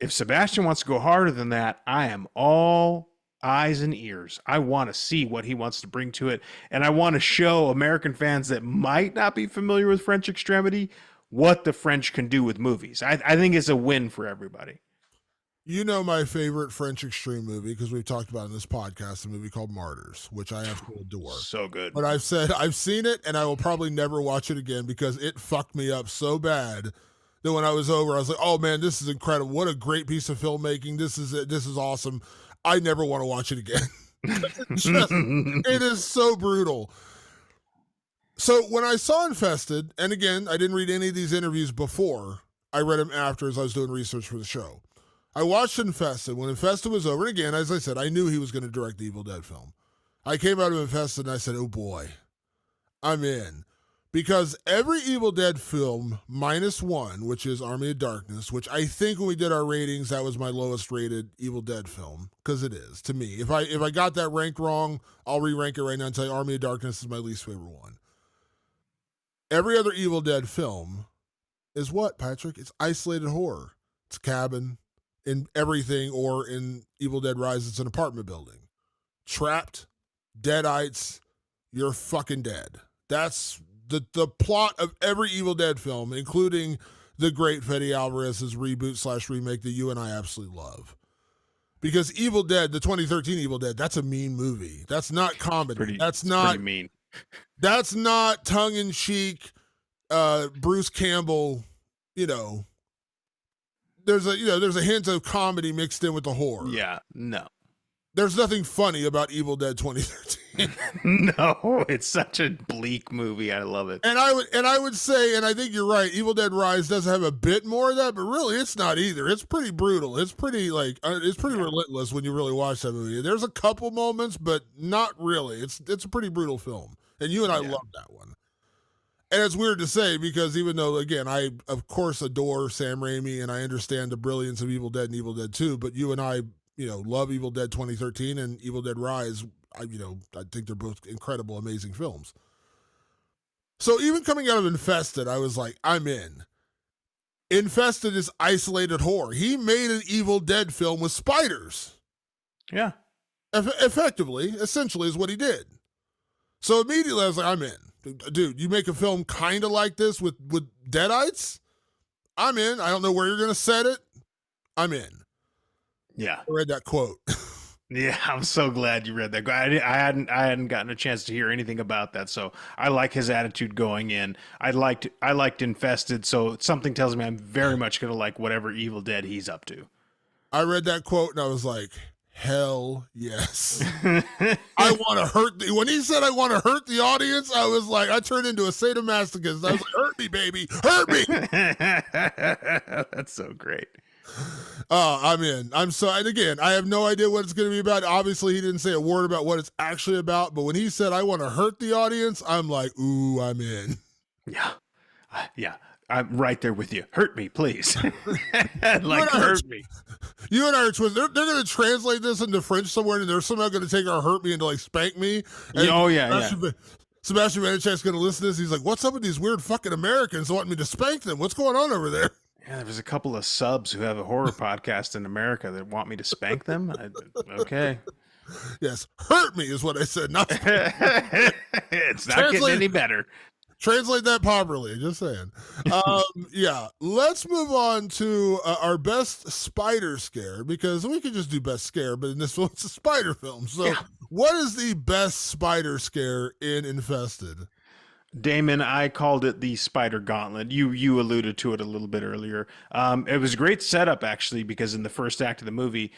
If Sebastian wants to go harder than that, I am all eyes and ears. I want to see what he wants to bring to it. And I want to show American fans that might not be familiar with French Extremity what the French can do with movies. I think it's a win for everybody. You know my favorite French extreme movie because we've talked about it in this podcast, a movie called Martyrs, which I absolutely adore. So good. But I've said I've seen it and I will probably never watch it again because it fucked me up so bad that when I was over, I was like, "Oh man, this is incredible! What a great piece of filmmaking! This is it. This is awesome. I never want to watch it again. It is so brutal." So when I saw Infested, and again, I didn't read any of these interviews before. I read them after as I was doing research for the show. I watched Infested. When Infested was over, and again, as I said, I knew he was going to direct the Evil Dead film. I came out of Infested and I said, oh boy, I'm in. Because every Evil Dead film, minus one, which is Army of Darkness, which I think when we did our ratings, that was my lowest rated Evil Dead film. Because it is, to me. If I got that ranked wrong, I'll re-rank it right now and tell you Army of Darkness is my least favorite one. Every other Evil Dead film is what, Patrick? It's isolated horror. It's a cabin in everything, or in Evil Dead Rise, it's an apartment building. Trapped, deadites, you're fucking dead. That's the plot of every Evil Dead film, including the great Fede Alvarez's reboot/remake that you and I absolutely love. Because Evil Dead, the 2013 Evil Dead, that's a mean movie. That's not comedy. That's not mean. That's not tongue-in-cheek Bruce Campbell, there's a hint of comedy mixed in with the horror. Yeah, no. There's nothing funny about Evil Dead 2013. No, it's such a bleak movie. I love it. And I would say, and I think you're right, Evil Dead Rise does have a bit more of that, but really it's not either. It's pretty brutal. It's pretty relentless when you really watch that movie. There's a couple moments, but not really. It's a pretty brutal film. And you and I love that one. And it's weird to say because even though, again, I, of course, adore Sam Raimi and I understand the brilliance of Evil Dead and Evil Dead 2, but you and I, love Evil Dead 2013 and Evil Dead Rise. I think they're both incredible, amazing films. So even coming out of Infested, I was like, I'm in. Infested is isolated horror. He made an Evil Dead film with spiders. Yeah. Effectively, essentially is what he did. So immediately I was like, I'm in. Dude, you make a film kind of like this with deadites? I'm in. I don't know where you're going to set it. I'm in. Yeah. I read that quote. Yeah, I'm so glad you read that. I hadn't gotten a chance to hear anything about that, so I like his attitude going in. I liked Infested, so something tells me I'm very much going to like whatever Evil Dead he's up to. I read that quote and I was like, hell yes. I want to hurt when he said I want to hurt the audience, I was like, I turned into a sadomasochist. I was like, hurt me, baby, hurt me. That's so great. I'm in. And again, I have no idea what it's going to be about. Obviously, he didn't say a word about what it's actually about, but when he said I want to hurt the audience, I'm like, ooh, I'm in. Yeah. Yeah. I'm right there with you. Hurt me, please. Like, hurt me. You and I are twins. They're going to translate this into French somewhere, and they're somehow going to take our hurt me into like spank me. And Sebastian Manichek's going to listen to this. He's like, what's up with these weird fucking Americans wanting me to spank them? What's going on over there? Yeah, there's a couple of subs who have a horror podcast in America that want me to spank them. Okay. Yes. Hurt me is what I said. Not it's not getting any better. Translate that properly. Just saying. Yeah. Let's move on to our best spider scare, because we could just do best scare, but in this one, it's a spider film. So what is the best spider scare in Infested? Damon, I called it the spider gauntlet. You alluded to it a little bit earlier. It was a great setup, actually, because in the first act of the movie,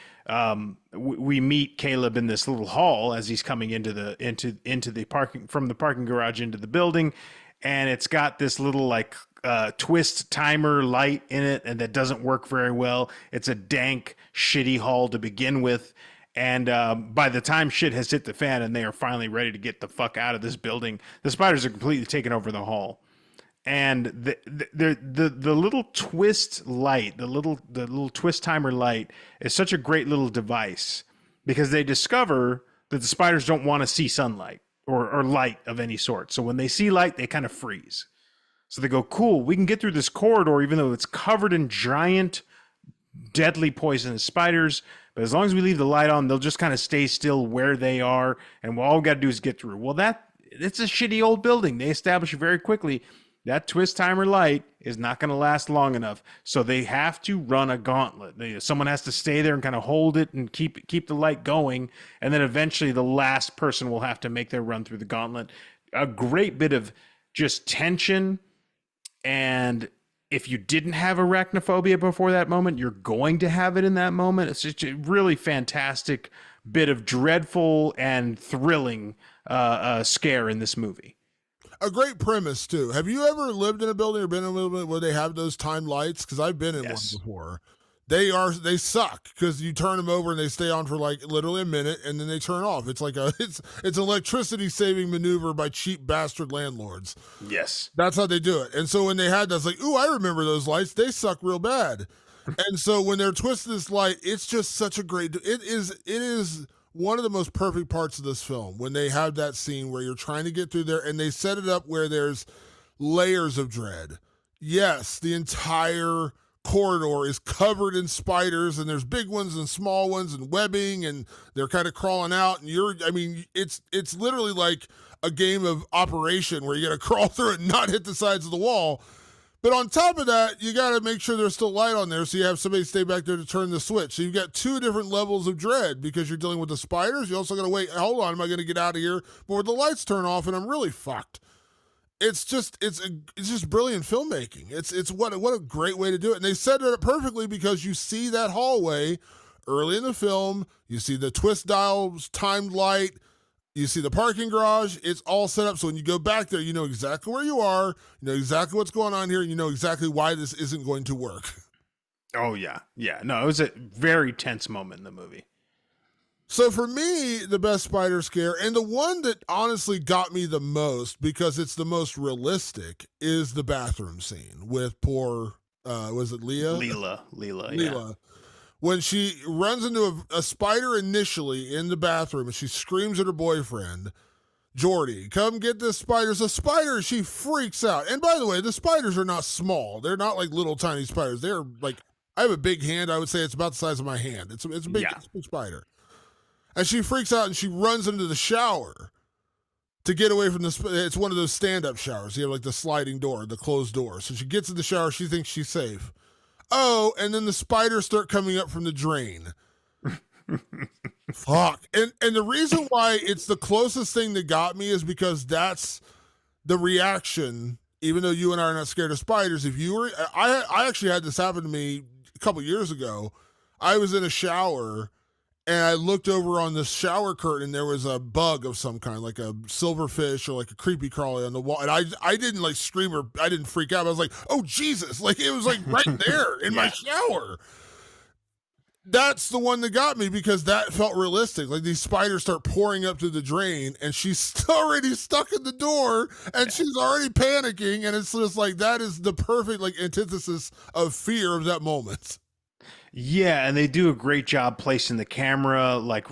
we meet Caleb in this little hall as he's coming into the parking, from the parking garage into the building, and it's got this little like twist timer light in it, and that doesn't work very well. It's a dank, shitty hall to begin with. And by the time shit has hit the fan and they are finally ready to get the fuck out of this building, the spiders are completely taken over the hall. And the little twist light, the little twist timer light is such a great little device, because they discover that the spiders don't want to see sunlight or light of any sort. So when they see light, they kind of freeze. So they go, cool, we can get through this corridor even though it's covered in giant, deadly poisonous spiders. But as long as we leave the light on, they'll just kind of stay still where they are, and all we got to do is get through. Well, it's a shitty old building. They establish very quickly that twist timer light is not going to last long enough. So they have to run a gauntlet. Someone has to stay there and kind of hold it and keep the light going, and then eventually the last person will have to make their run through the gauntlet. A great bit of just tension, and if you didn't have arachnophobia before that moment, you're going to have it in that moment. It's just a really fantastic bit of dreadful and thrilling scare in this movie. A great premise too. Have you ever lived in a building or been in a building where they have those timed lights? Because I've been in one Yes. before. They suck because you turn them over and they stay on for like literally a minute and then they turn off. It's like it's an electricity saving maneuver by cheap bastard landlords. Yes. That's how they do it. And so when they had that, it's like, ooh, I remember those lights. They suck real bad. And so when they're twisting this light, it's just such a great. It is one of the most perfect parts of this film when they have that scene where you're trying to get through there and they set it up where there's layers of dread. Yes, the entire corridor is covered in spiders and there's big ones and small ones and webbing and they're kind of crawling out and it's literally like a game of Operation where you got to crawl through it and not hit the sides of the wall. But on top of that, you got to make sure there's still light on there so you have somebody stay back there to turn the switch. So you've got two different levels of dread because you're dealing with the spiders. You also got to wait, hold on, am I going to get out of here before the lights turn off and I'm really fucked? It's just brilliant filmmaking. It's what a great way to do it. And they set it up perfectly because you see that hallway early in the film, you see the twist dials, timed light, you see the parking garage. It's all set up so when you go back there, you know exactly where you are, you know exactly what's going on here, and you know exactly why this isn't going to work. Oh yeah. Yeah. No, it was a very tense moment in the movie. So for me, the best spider scare, and the one that honestly got me the most because it's the most realistic, is the bathroom scene with poor, was it Leah? Leela, Leela. When she runs into a spider initially in the bathroom and she screams at her boyfriend, Jordy, come get this spider. It's a spider. She freaks out. And by the way, the spiders are not small. They're not like little tiny spiders. They're like, I have a big hand. I would say it's about the size of my hand. It's a big, Yeah. it's a big spider. And she freaks out and she runs into the shower to get away from it's one of those stand-up showers. You have like the sliding door, the closed door. So she gets in the shower. She thinks she's safe. Oh, and then the spiders start coming up from the drain. Fuck. And the reason why it's the closest thing that got me is because that's the reaction, even though you and I are not scared of spiders. If you were, I actually had this happen to me a couple years ago. I was in a shower and I looked over on the shower curtain and there was a bug of some kind, like a silverfish or like a creepy crawly on the wall. And I didn't like scream or I didn't freak out. I was like, oh Jesus. Like it was like right there in my shower. That's the one that got me because that felt realistic. Like these spiders start pouring up to the drain and she's already stuck in the door and she's already panicking. And it's just like, that is the perfect like antithesis of fear of that moment. Yeah, and they do a great job placing the camera like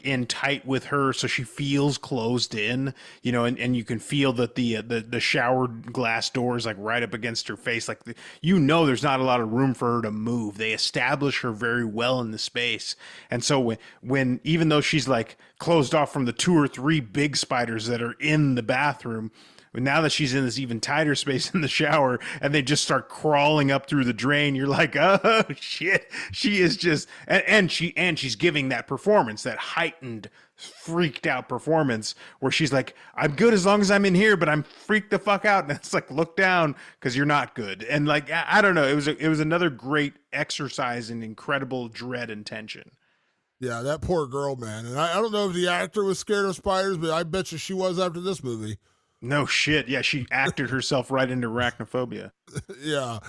in tight with her so she feels closed in, you know, and you can feel that the shower glass door is like right up against her face. Like you know there's not a lot of room for her to move. They establish her very well in the space. And so when even though she's like closed off from the 2 or 3 big spiders that are in the bathroom, now that she's in this even tighter space in the shower and they just start crawling up through the drain, you're like, oh shit. She is just, and she's giving that performance, that heightened, freaked out performance where she's like, I'm good as long as I'm in here, but I'm freaked the fuck out. And it's like, look down because you're not good. And like, I don't know. It was another great exercise in incredible dread and tension. Yeah, that poor girl, man. And I don't know if the actor was scared of spiders, but I bet you she was after this movie. No shit. Yeah, she acted herself right into arachnophobia. Yeah.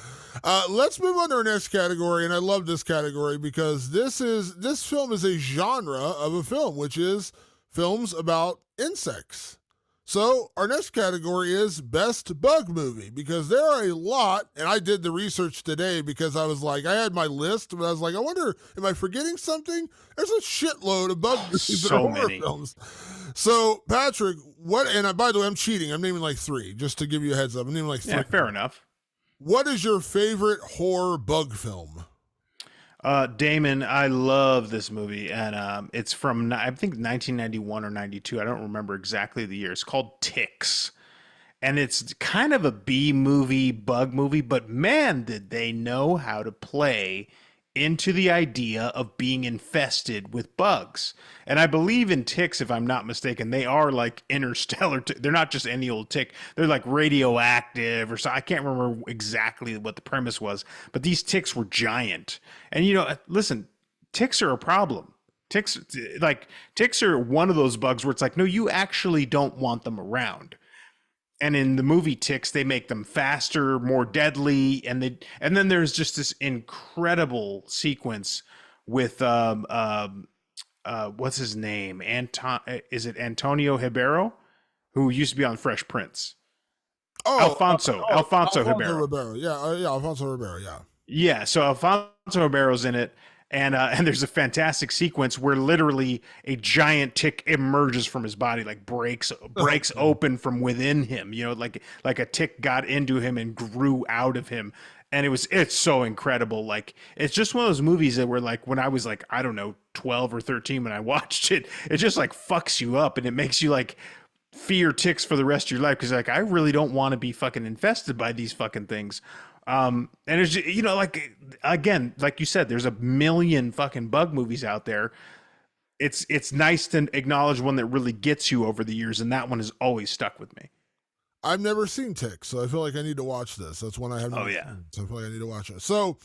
Let's move on to our next category, and I love this category because this film is a genre of a film, which is films about insects. So our next category is Best Bug Movie because there are a lot, and I did the research today because I was like, I had my list, but I was like, I wonder, am I forgetting something? There's a shitload of bug movies that are horror films. So, Patrick, by the way, I'm cheating. I'm naming like 3, just to give you a heads up. I'm naming like 3. Yeah, fair enough. What is your favorite horror bug film? Damon, I love this movie, and it's from, I think, 1991 or 92. I don't remember exactly the year. It's called Ticks. and it's kind of a B movie, bug movie, but man, did they know how to play into the idea of being infested with bugs. And I believe in ticks, if I'm not mistaken, they are like interstellar. They're not just any old tick. They're like radioactive or so. I can't remember exactly what the premise was, but these ticks were giant. And listen, ticks are a problem. Ticks, ticks are one of those bugs where it's like, no, you actually don't want them around. And in the movie Ticks, they make them faster, more deadly, and then there's just this incredible sequence with what's his name? Is it Antonio Ribeiro, who used to be on Fresh Prince? Alfonso Ribeiro. Ribeiro. Yeah, Alfonso Ribeiro. Yeah. Yeah, so Alfonso Ribeiro's in it, and there's a fantastic sequence where literally a giant tick emerges from his body, like breaks open from within him. Like a tick got into him and grew out of him, and it's so incredible. Like, it's just one of those movies that were like, when I was like, I don't know, 12 or 13 when I watched it, it just like fucks you up, and it makes you like fear ticks for the rest of your life, because like, I really don't want to be fucking infested by these fucking things. And it's, like, again, like you said, there's a million fucking bug movies out there. It's nice to acknowledge one that really gets you over the years, and that one has always stuck with me. I've never seen Tick, so I feel like I need to watch this. That's one I haven't. Oh yeah. So I feel like I need to watch it. So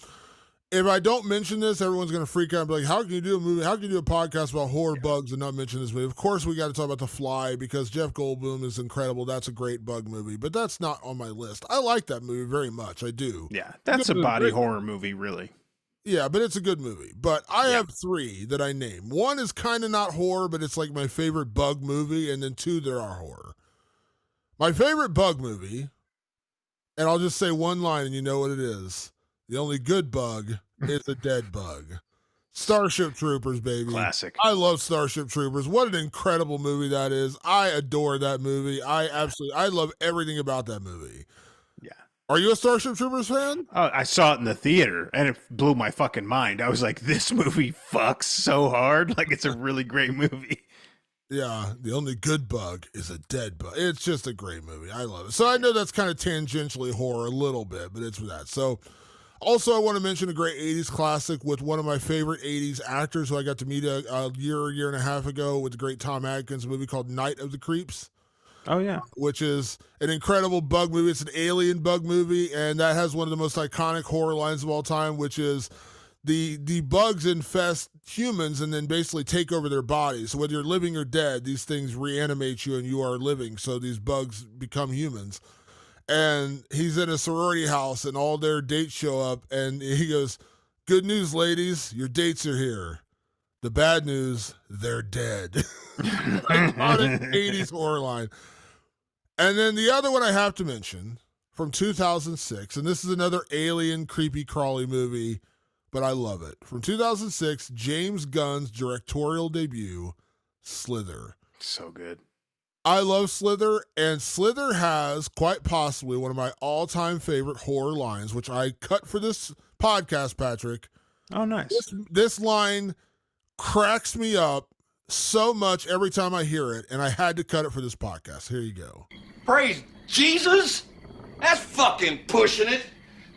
if I don't mention this, everyone's going to freak out and be like, how can you do a movie? How can you do a podcast about horror bugs and not mention this movie? Of course, we got to talk about The Fly, because Jeff Goldblum is incredible. That's a great bug movie, but that's not on my list. I like that movie very much. I do. Yeah, that's a body horror movie, really. Yeah, but it's a good movie. But I have three that I name. One is kind of not horror, but it's like my favorite bug movie, and then two that are horror. My favorite bug movie, and I'll just say one line and you know what it is. The only good bug is a dead bug. Starship Troopers, baby. Classic. I love Starship Troopers. What an incredible movie that is. I adore that movie. I love everything about that movie. Yeah. Are you a Starship Troopers fan? I saw it in the theater and it blew my fucking mind. I was like, this movie fucks so hard. Like, it's a really great movie. Yeah, the only good bug is a dead bug. It's just a great movie. I love it. So I know that's kind of tangentially horror a little bit, but it's for that. So also, I want to mention a great 80s classic with one of my favorite 80s actors who I got to meet a year and a half ago, with the great Tom Atkins, a movie called Night of the Creeps. Oh, yeah. Which is an incredible bug movie. It's an alien bug movie, and that has one of the most iconic horror lines of all time, which is the bugs infest humans and then basically take over their bodies. So whether you're living or dead, these things reanimate you and you are living. So these bugs become humans. And he's in a sorority house and all their dates show up, and he goes, "Good news, ladies, your dates are here. The bad news, they're dead." Iconic 80s horror line. And then the other one I have to mention from 2006, and this is another alien creepy crawly movie, but I love it. From 2006, James Gunn's directorial debut, Slither. So good. I love Slither, and Slither has quite possibly one of my all-time favorite horror lines, which I cut for this podcast, Patrick. Oh, nice. This line cracks me up so much every time I hear it, and I had to cut it for this podcast. Here you go. Praise Jesus? That's fucking pushing it.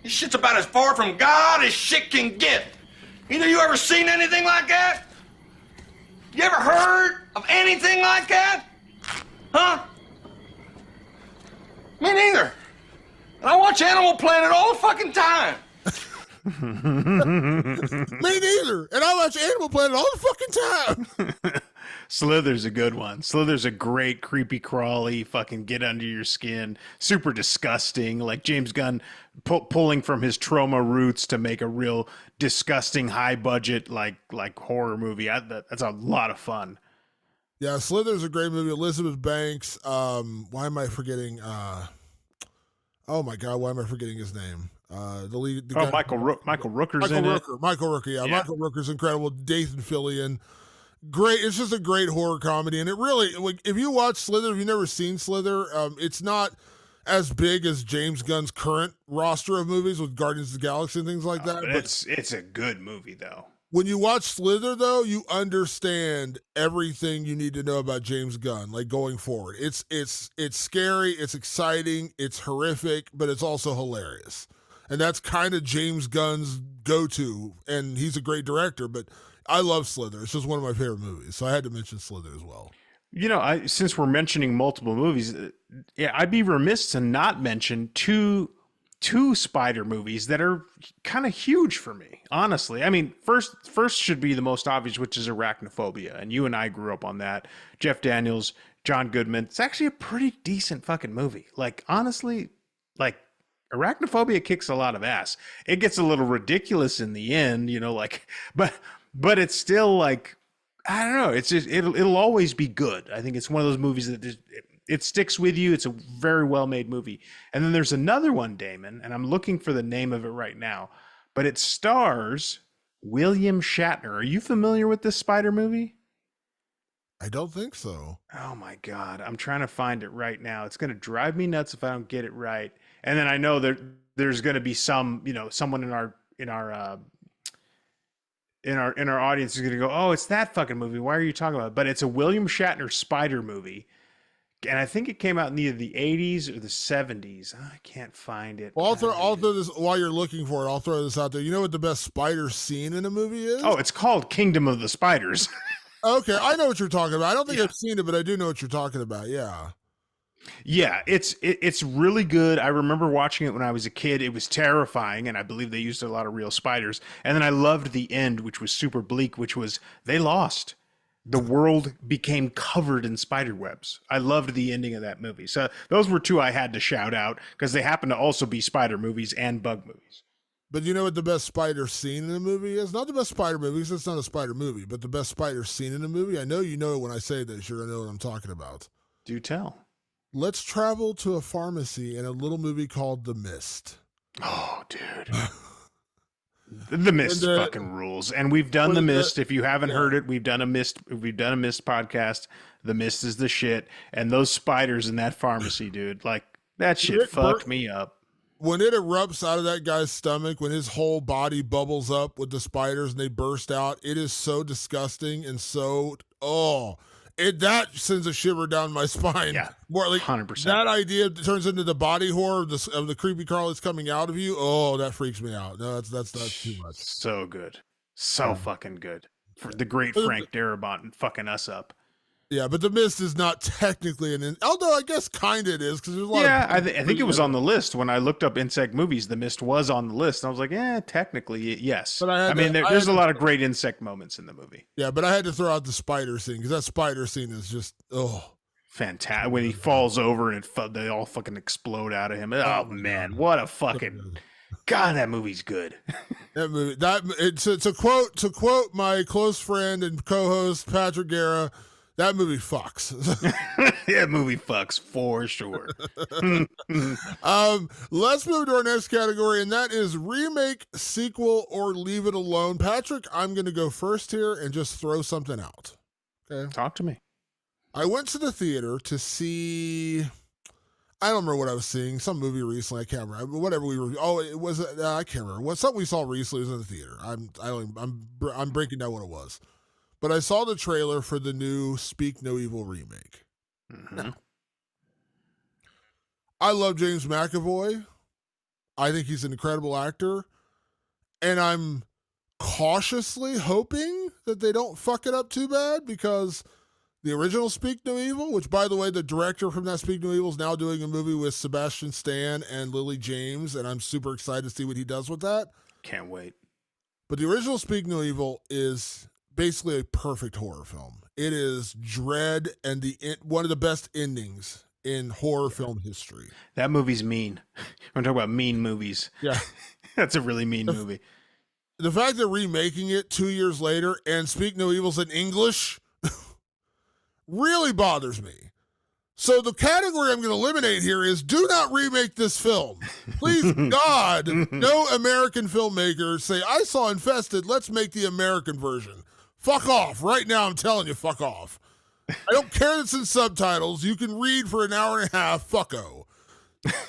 This shit's about as far from God as shit can get. Either you ever seen anything like that? You ever heard of anything like that? Huh? Me neither. And I watch Animal Planet all the fucking time. Me neither. And I watch Animal Planet all the fucking time. Slither's a good one. Slither's a great creepy crawly fucking get under your skin, super disgusting, like James Gunn pulling from his trauma roots to make a real disgusting high budget like horror movie. That's a lot of fun. Yeah, Slither's a great movie. Elizabeth Banks. Why am I forgetting? Oh my God, why am I forgetting his name? The lead. The guy, Michael Rooker's in it. Michael Rooker. Yeah, Michael Rooker's incredible. Dathan Fillion. Great. It's just a great horror comedy, and it really, like, if you watch Slither, if you've never seen Slither, it's not as big as James Gunn's current roster of movies with Guardians of the Galaxy and things like that. But it's a good movie though. When you watch Slither, though, you understand everything you need to know about James Gunn, like going forward. It's scary, it's exciting, it's horrific, but it's also hilarious. And that's kind of James Gunn's go-to, and he's a great director, but I love Slither. It's just one of my favorite movies, so I had to mention Slither as well. You know, since we're mentioning multiple movies, yeah, I'd be remiss to not mention two Spider movies that are kind of huge for me, honestly. I mean, first should be the most obvious, which is Arachnophobia, and you and I grew up on that. Jeff Daniels, John Goodman. It's actually a pretty decent fucking movie. Like, honestly, like, Arachnophobia kicks a lot of ass. It gets a little ridiculous in the end, you know, like, but it's still like, I don't know. It's just it'll always be good. I think it's one of those movies that just, it sticks with you. It's a very well made movie. And then there's another one, Damon, and I'm looking for the name of it right now, but it stars William Shatner. Are you familiar with this Spider movie? I don't think so. Oh my God. I'm trying to find it right now. It's going to drive me nuts if I don't get it right. And then I know that there's going to be some, you know, someone in our audience is going to go, oh, it's that fucking movie. Why are you talking about it? But it's a William Shatner Spider movie. And I think it came out in either the 80s or the 70s. I can't find it. Well, I'll throw this while you're looking for it. I'll throw this out there. You know what the best spider scene in a movie is? Oh, it's called Kingdom of the Spiders. Okay, I know what you're talking about. I don't think I've seen it, but I do know what you're talking about. Yeah. Yeah, it's really good. I remember watching it when I was a kid. It was terrifying, and I believe they used a lot of real spiders. And then I loved the end, which was super bleak, which was they lost. The world became covered in spider webs. I loved the ending of that movie. So those were two I had to shout out because they happen to also be spider movies and bug movies. But you know what the best spider scene in a movie is? Not the best spider movie because it's not a spider movie, but the best spider scene in a movie. I know you know when I say this, you're going to know what I'm talking about. Do tell. Let's travel to a pharmacy in a little movie called The Mist. Oh, dude. The Mist fucking rules. And we've done The Mist. If you haven't heard it, we've done a Mist podcast. The Mist is the shit. And those spiders in that pharmacy, dude, like that shit fucked me up. When it erupts out of that guy's stomach, when his whole body bubbles up with the spiders and they burst out, it is so disgusting and so that sends a shiver down my spine. Yeah, more like 100%. That idea turns into the body horror of the creepy crawl that's coming out of you. Oh, that freaks me out. No, that's too much. So good, so fucking good. For the great Frank Darabont fucking us up. Yeah, but The Mist is not technically although I guess kind of it is because there's a lot. Yeah, I think it was on the list when I looked up insect movies. The Mist was on the list, and I was like, technically yes. But there's a lot of great insect moments in the movie. Yeah, but I had to throw out the spider scene because that spider scene is just fantastic. When he falls over and they all fucking explode out of him. Oh man, what a fucking God! That movie's good. That movie. To quote my close friend and co-host Patrick Guerra. That movie fucks. That movie fucks for sure. Let's move to our next category, and that is remake, sequel, or leave it alone. Patrick, I'm going to go first here and just throw something out. Okay. Talk to me. I went to the theater to see, I don't remember what I was seeing, some movie recently. I can't remember. Whatever we were. Oh, it was. I can't remember. Something we saw recently was in the theater. I'm breaking down what it was. But I saw the trailer for the new Speak No Evil remake. Mm-hmm. Now, I love James McAvoy. I think he's an incredible actor. And I'm cautiously hoping that they don't fuck it up too bad because the original Speak No Evil, which, by the way, the director from that Speak No Evil is now doing a movie with Sebastian Stan and Lily James, and I'm super excited to see what he does with that. Can't wait. But the original Speak No Evil is basically a perfect horror film. It is dread and one of the best endings in horror film history. That movie's mean. We're talking about mean movies. Yeah. That's a really mean movie. The fact they're remaking it 2 years later and Speak No Evil's in English really bothers me. So the category I'm going to eliminate here is do not remake this film. Please, God, no American filmmakers say, I saw Infested, let's make the American version. Fuck off. Right now, I'm telling you, fuck off. I don't care that it's in subtitles. You can read for an hour and a half. Fucko.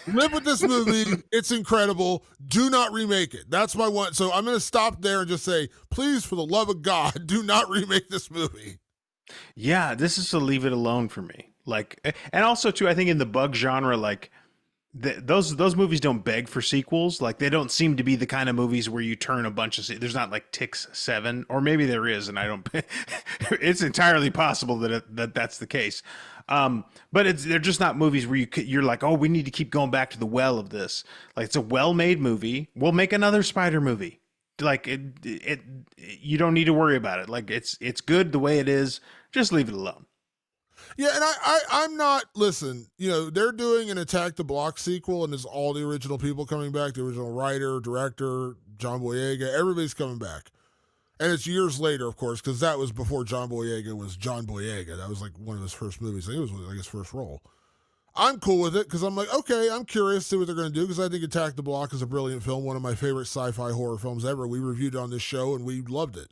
Live with this movie. It's incredible. Do not remake it. That's my one. So I'm going to stop there and just say, please, for the love of God, do not remake this movie. Yeah, this is to leave it alone for me. Like, and also too, I think in the bug genre, like those movies don't beg for sequels. Like, they don't seem to be the kind of movies where you turn a bunch of. There's not like Ticks 7, or maybe there is, and I don't. It's entirely possible that that's the case. But they're just not movies where you're like, oh, we need to keep going back to the well of this. Like, it's a well-made movie. We'll make another Spider movie. Like you don't need to worry about it. Like, it's good the way it is. Just leave it alone. Yeah, and I'm not, listen, they're doing an Attack the Block sequel, and it's all the original people coming back, the original writer, director, John Boyega, everybody's coming back. And it's years later, of course, because that was before John Boyega was John Boyega. That was like one of his first movies. I think it was like his first role. I'm cool with it because I'm like, okay, I'm curious to see what they're going to do because I think Attack the Block is a brilliant film, one of my favorite sci-fi horror films ever. We reviewed it on this show, and we loved it.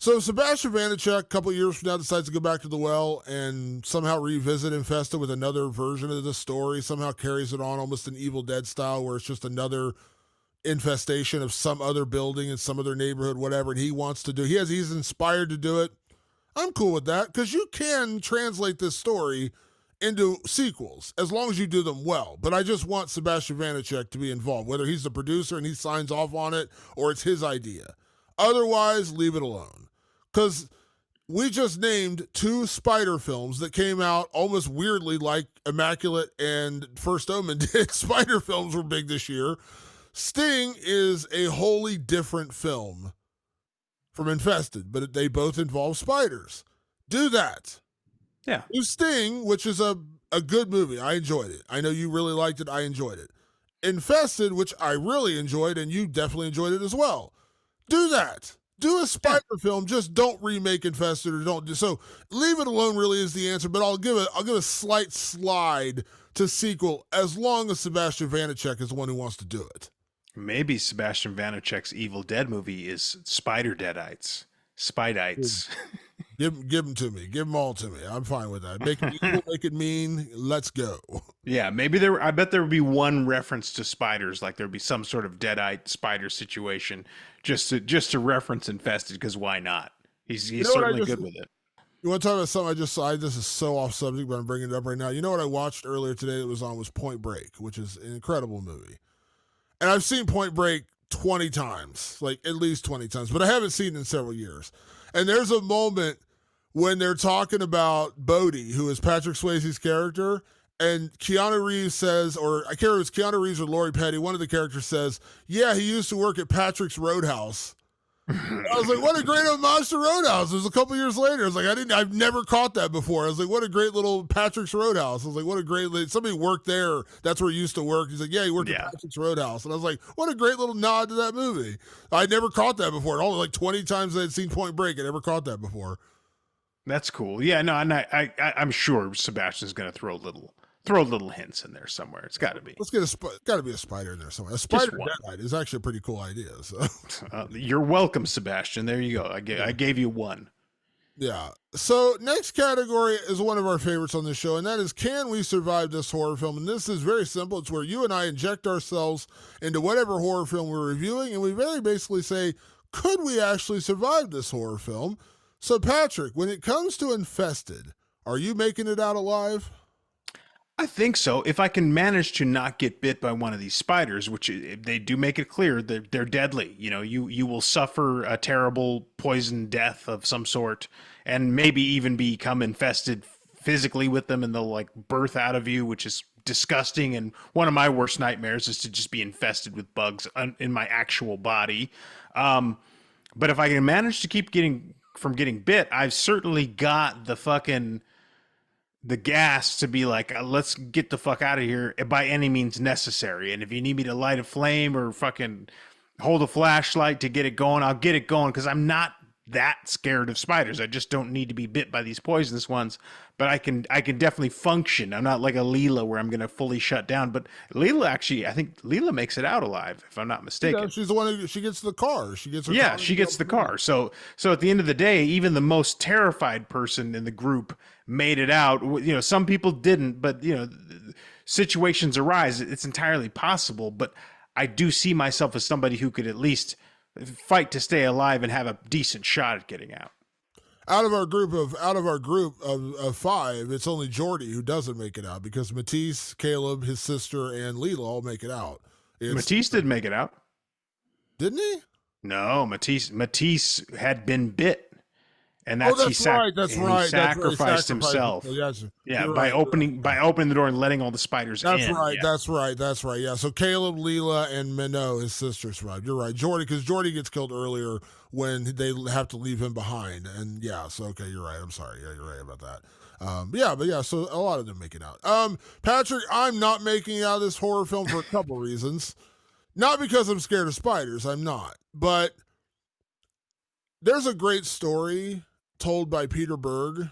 So Sebastian Vanacek, a couple years from now, decides to go back to the well and somehow revisit Infested with another version of the story, somehow carries it on almost an Evil Dead style where it's just another infestation of some other building in some other neighborhood, whatever, and he wants to do. He's inspired to do it. I'm cool with that because you can translate this story into sequels as long as you do them well. But I just want Sebastian Vanacek to be involved, whether he's the producer and he signs off on it or it's his idea. Otherwise, leave it alone. Because we just named 2 Spider films that came out almost weirdly like Immaculate and First Omen did. Spider films were big this year. Sting is a wholly different film from Infested, but they both involve spiders. Do that. Yeah. Do Sting, which is a good movie. I enjoyed it. I know you really liked it. I enjoyed it. Infested, which I really enjoyed, and you definitely enjoyed it as well. Do that. Do a spider film. Just don't remake Infested or don't do so. Leave it alone really is the answer, but I'll give a slight slide to sequel as long as Sebastian Vanacek is the one who wants to do it. Maybe Sebastian Vanacek's Evil Dead movie is Spider Deadites. Spidites. Give them to me. Give them all to me. I'm fine with that. Make it evil, make it mean. Let's go. Yeah, maybe I bet there would be one reference to spiders, like there'd be some sort of deadite spider situation, just to reference Infested, because why not? He's certainly good with it. You want to talk about something I just saw? This is so off subject, but I'm bringing it up right now. You know what I watched earlier today that was Point Break, which is an incredible movie. And I've seen Point Break 20 times, like at least 20 times, but I haven't seen it in several years. And there's a moment when they're talking about Bodhi, who is Patrick Swayze's character, and Keanu Reeves says, or I can't remember if it's Keanu Reeves or Lori Petty, one of the characters says, yeah, he used to work at Patrick's Roadhouse. I was like, what a great homage to Roadhouse. It was a couple years later. I was like, I've never caught that before. I was like, what a great little Patrick's Roadhouse. I was like, what a great, somebody worked there. That's where he used to work. He's like, yeah, he worked at Patrick's Roadhouse. And I was like, what a great little nod to that movie. I never caught that before. Only like 20 times I had seen Point Break. I never caught that before. That's cool. Yeah, no, and I'm sure Sebastian's going to throw little hints in there somewhere. It's got to be. Got to be a spider in there somewhere. A spider deadite is actually a pretty cool idea. So you're welcome, Sebastian. There you go. I gave you one. Yeah. So next category is one of our favorites on this show, and that is, can we survive this horror film? And this is very simple. It's where you and I inject ourselves into whatever horror film we're reviewing, and we very basically say, could we actually survive this horror film? So Patrick, when it comes to Infested, are you making it out alive? I think so. If I can manage to not get bit by one of these spiders, which they do make it clear that they're deadly. You know, you will suffer a terrible poison death of some sort, and maybe even become infested physically with them, and they'll like birth out of you, which is disgusting. And one of my worst nightmares is to just be infested with bugs in my actual body. But if I can manage to keep getting bit, I've certainly got the gas to be like, let's get the fuck out of here by any means necessary. And if you need me to light a flame or fucking hold a flashlight to get it going, I'll get it going, because I'm not that scared of spiders. I just don't need to be bit by these poisonous ones. But I can definitely function. I'm not like a Leela where I'm going to fully shut down. But Leela, actually, I think Leela makes it out alive, if I'm not mistaken. Yeah, she's the one she gets the car. She gets the car. So at the end of the day, even the most terrified person in the group made it out. You know, some people didn't, but you know, situations arise, it's entirely possible. But I do see myself as somebody who could at least fight to stay alive and have a decent shot at getting out. Out of our group of five, it's only Jordy who doesn't make it out because Matisse, Caleb, his sister, and Leela all make it out. Matisse didn't make it out. Didn't he? No, Matisse had been bit. And that's right. He sacrificed himself. By opening the door and letting all the spiders in. That's right. Yeah. So Caleb, Leela, and Minot, his sister, survived. You're right, Jordy, because Jordy gets killed earlier when they have to leave him behind. And yeah, so okay, you're right. I'm sorry. Yeah, you're right about that. So a lot of them make it out. Patrick, I'm not making it out of this horror film for a couple reasons. Not because I'm scared of spiders. I'm not, but there's a great story told by Peter Berg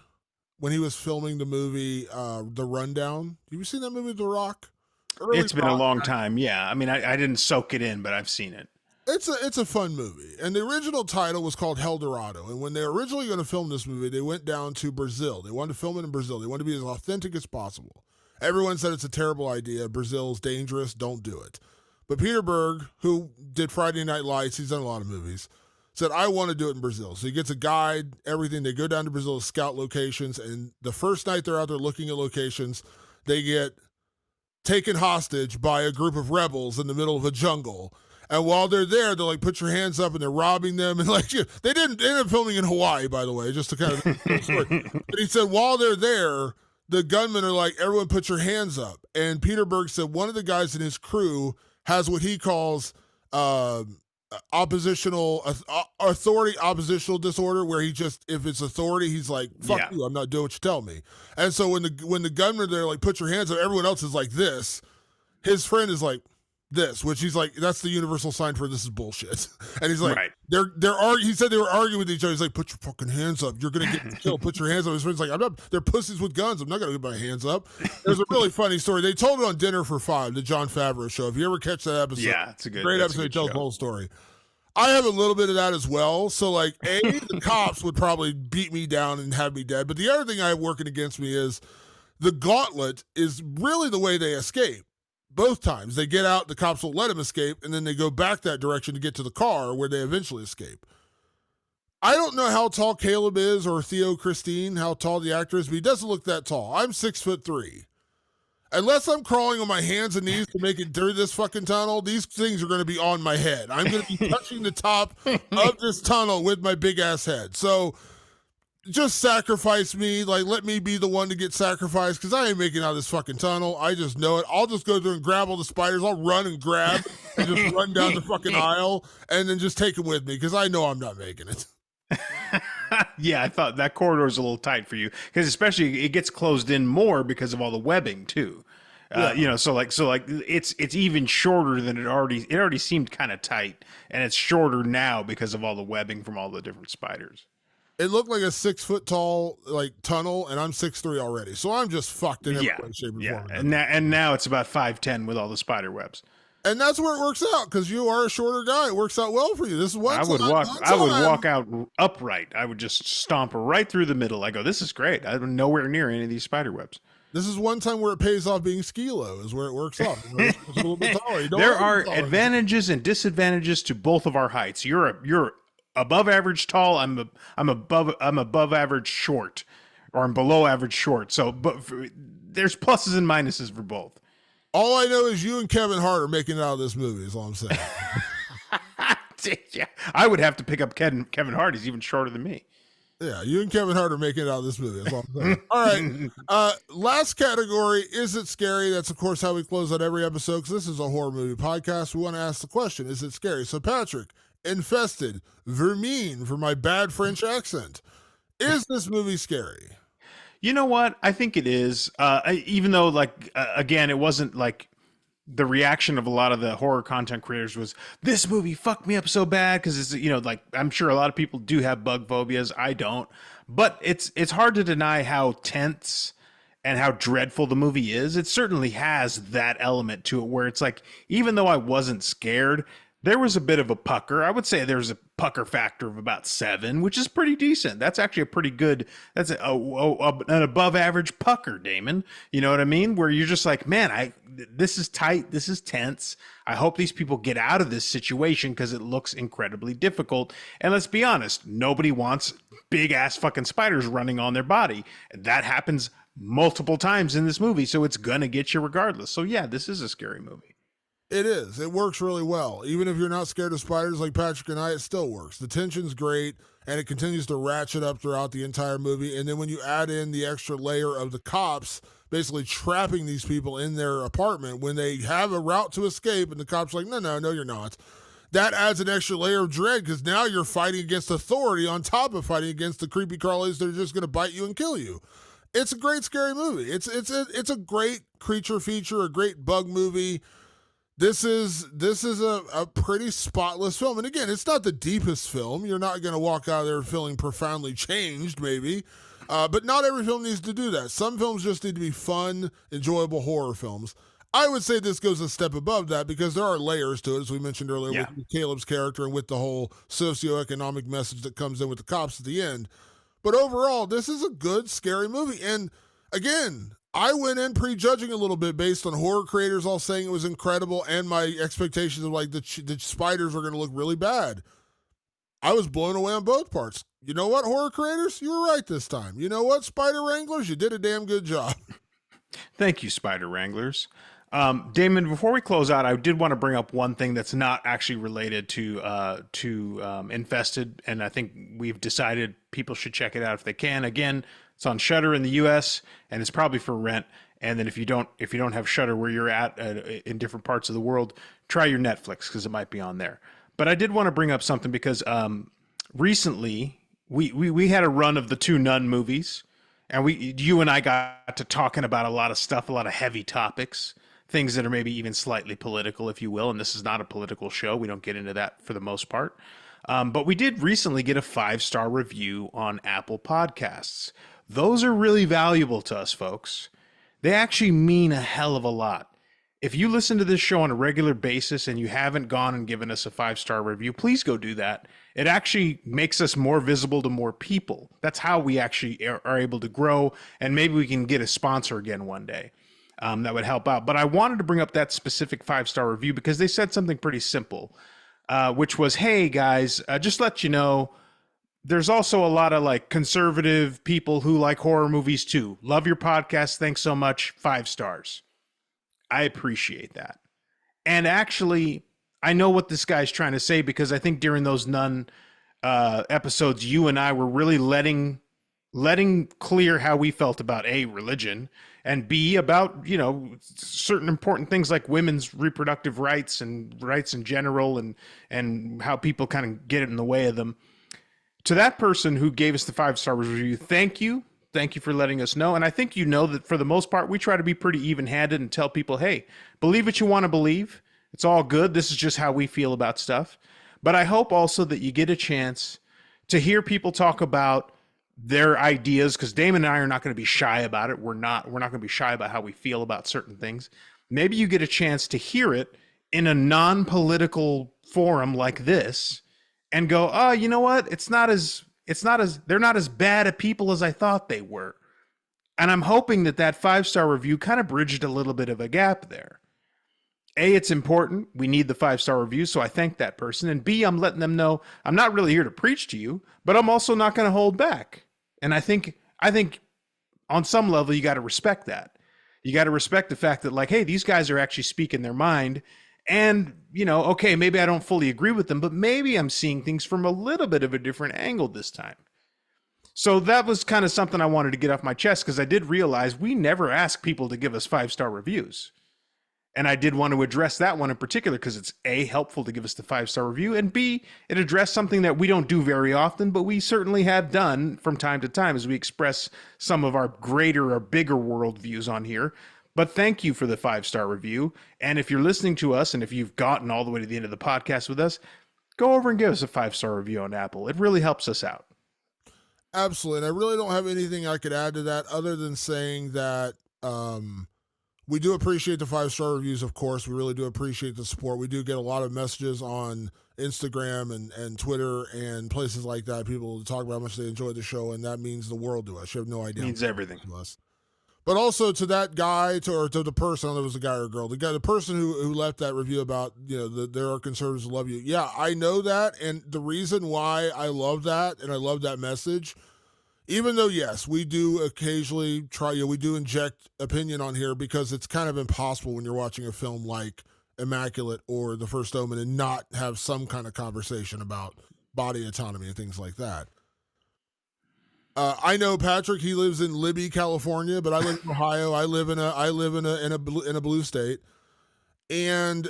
when he was filming the movie The Rundown. Have you seen that movie, The Rock? It's been a long time. Yeah, I mean, I didn't soak it in, but I've seen it. It's a fun movie, and the original title was called Hell Dorado. And when they were originally going to film this movie, they went down to Brazil. They wanted to film it in Brazil. They wanted to be as authentic as possible. Everyone said it's a terrible idea. Brazil's dangerous. Don't do it. But Peter Berg, who did Friday Night Lights, he's done a lot of movies, said, I want to do it in Brazil. So he gets a guide, everything. They go down to Brazil to scout locations. And the first night they're out there looking at locations, they get taken hostage by a group of rebels in the middle of a jungle. And while they're there, they're like, put your hands up, and they're robbing them. And like, they ended up filming in Hawaii, by the way, just to kind of story. But he said, while they're there, the gunmen are like, everyone put your hands up. And Peter Berg said one of the guys in his crew has what he calls authority oppositional disorder, where he just, if it's authority, he's like, fuck you, I'm not doing what you tell me. And so when the gunmen, they're like, put your hands up, everyone else is like this. His friend is like this, which he's like, that's the universal sign for this is bullshit. And he's like, he said they were arguing with each other. He's like, put your fucking hands up, you're gonna get killed, put your hands up. His friend's like, they're pussies with guns, I'm not gonna get my hands up. There's a really funny story. They told it on Dinner for Five, the Jon Favreau show. If you ever catch that episode, it's a great episode. It tells the whole story. I have a little bit of that as well. So like, the cops would probably beat me down and have me dead. But the other thing I have working against me is the gauntlet is really the way they escape. Both times they get out, the cops will let them escape, and then they go back that direction to get to the car where they eventually escape. I don't know how tall Caleb is, or Theo Christine, how tall the actor is, but he doesn't look that tall. I'm 6'3". Unless I'm crawling on my hands and knees to make it through this fucking tunnel, these things are going to be on my head. I'm going to be touching the top of this tunnel with my big ass head. So just sacrifice me. Like, let me be the one to get sacrificed, because I ain't making out of this fucking tunnel. I just know it. I'll just go through and grab all the spiders. I'll run and grab and just run down the fucking aisle and then just take them with me, because I know I'm not making it. Yeah, I thought that corridor is a little tight for you, because especially it gets closed in more because of all the webbing too. So it's even shorter than it already seemed kind of tight, and it's shorter now because of all the webbing from all the different spiders. It looked like a 6 foot tall like tunnel, and I'm 6'3" already, so I'm just fucked in every way, shape, and form. And now it's about 5'10" with all the spider webs. And that's where it works out, because you are a shorter guy. It works out well for you. This is what I would walk out upright. I would just stomp right through the middle. I go, this is great. I'm nowhere near any of these spider webs. This is one time where it pays off being skilo, is where it works out. It's a little bit taller. There are advantages and disadvantages to both of our heights. You're above average tall. I'm above average short, or I'm below average short. So, there's pluses and minuses for both. All I know is you and Kevin Hart are making it out of this movie, is all I'm saying. Yeah, I would have to pick up Kevin Hart. He's even shorter than me. Yeah, you and Kevin Hart are making it out of this movie. That's all I'm saying. All right. Last category, is it scary? That's, of course, how we close out every episode, because this is a horror movie podcast. We want to ask the question, is it scary? So, Patrick, Infested, Vermine for my bad French accent. Is this movie scary? You know what? I think it is. Even though, again, it wasn't like the reaction of a lot of the horror content creators was, this movie fucked me up so bad, because it's, I'm sure a lot of people do have bug phobias. I don't. But it's hard to deny how tense and how dreadful the movie is. It certainly has that element to it where it's like, even though I wasn't scared, There was a bit of a pucker. I would say there's a pucker factor of about 7, which is pretty decent. That's actually a pretty good. That's an above average pucker, Damon. You know what I mean? Where you're just like, man, this is tight. This is tense. I hope these people get out of this situation because it looks incredibly difficult. And let's be honest, nobody wants big ass fucking spiders running on their body. That happens multiple times in this movie, so it's gonna get you regardless. So yeah, this is a scary movie. It is. It works really well. Even if you're not scared of spiders like Patrick and I, it still works. The tension's great, and it continues to ratchet up throughout the entire movie. And then when you add in the extra layer of the cops basically trapping these people in their apartment when they have a route to escape, and the cops are like, no, you're not. That adds an extra layer of dread because now you're fighting against authority on top of fighting against the creepy crawlies that are just going to bite you and kill you. It's a great scary movie. It's a great creature feature, a great bug movie. This is a pretty spotless film. And again, it's not the deepest film. You're not going to walk out of there feeling profoundly changed, maybe. But not every film needs to do that. Some films just need to be fun, enjoyable horror films. I would say this goes a step above that because there are layers to it, as we mentioned earlier, with Caleb's character and with the whole socioeconomic message that comes in with the cops at the end. But overall, this is a good, scary movie. And again, I went in prejudging a little bit based on horror creators all saying it was incredible and my expectations of like the spiders are going to look really bad. I was blown away on both parts. You know what, horror creators? You were right this time. You know what, Spider Wranglers? You did a damn good job. Thank you, Spider Wranglers. Damon, before we close out, I did want to bring up one thing that's not actually related to Infested, and I think we've decided people should check it out if they can. Again, it's on Shudder in the U.S. and it's probably for rent. And then if you don't have Shudder where you're at in different parts of the world, try your Netflix because it might be on there. But I did want to bring up something because recently we had a run of the 2 Nun movies, and you and I got to talking about a lot of stuff, a lot of heavy topics, things that are maybe even slightly political, if you will. And this is not a political show. We don't get into that for the most part. But we did recently get a 5-star review on Apple Podcasts. Those are really valuable to us, folks. They actually mean a hell of a lot. If you listen to this show on a regular basis and you haven't gone and given us a 5-star review, please go do that. It actually makes us more visible to more people. That's how we actually are able to grow, and maybe we can get a sponsor again one day. That would help out. But I wanted to bring up that specific 5-star review because they said something pretty simple, which was, hey guys, just let you know, there's also a lot of like conservative people who like horror movies too. Love your podcast. Thanks so much. 5 stars. I appreciate that. And actually, I know what this guy's trying to say because I think during those Nun episodes, you and I were really letting clear how we felt about A, religion, and B, about, certain important things like women's reproductive rights and rights in general, and how people kind of get in the way of them. To that person who gave us the 5-star review, thank you. Thank you for letting us know. And I think you know that for the most part, we try to be pretty even-handed and tell people, hey, believe what you want to believe. It's all good. This is just how we feel about stuff. But I hope also that you get a chance to hear people talk about their ideas, because Damon and I are not going to be shy about it. We're not going to be shy about how we feel about certain things. Maybe you get a chance to hear it in a non-political forum like this and go, oh, you know what? They're not as bad at people as I thought they were. And I'm hoping that 5-star review kind of bridged a little bit of a gap there. A, it's important. We need the 5-star review, so I thank that person. And B, I'm letting them know I'm not really here to preach to you, but I'm also not going to hold back. And I think on some level, you got to respect that. You got to respect the fact that, like, hey, these guys are actually speaking their mind. And, okay, maybe I don't fully agree with them, but maybe I'm seeing things from a little bit of a different angle this time. So that was kind of something I wanted to get off my chest, because I did realize we never ask people to give us 5-star reviews. And I did want to address that one in particular because it's A, helpful to give us the 5-star review, and B, it addressed something that we don't do very often, but we certainly have done from time to time as we express some of our greater or bigger worldviews on here. But thank you for the 5-star review. And if you're listening to us and if you've gotten all the way to the end of the podcast with us, go over and give us a 5-star review on Apple. It really helps us out. Absolutely. And I really don't have anything I could add to that other than saying that We do appreciate the 5-star reviews, of course. We really do appreciate the support. We do get a lot of messages on Instagram and Twitter and places like that. People talk about how much they enjoy the show, and that means the world to us. You have no idea. It means everything to us. But also to that guy, to the person, I don't know if it was a guy or a girl, the person who left that review about, there are conservatives who love you. Yeah, I know that. And the reason why I love that and I love that message, even though, yes, we do occasionally we do inject opinion on here because it's kind of impossible when you're watching a film like Immaculate or The First Omen and not have some kind of conversation about body autonomy and things like that. I know Patrick. He lives in Libby, California, but I live in Ohio. I live in a blue state. And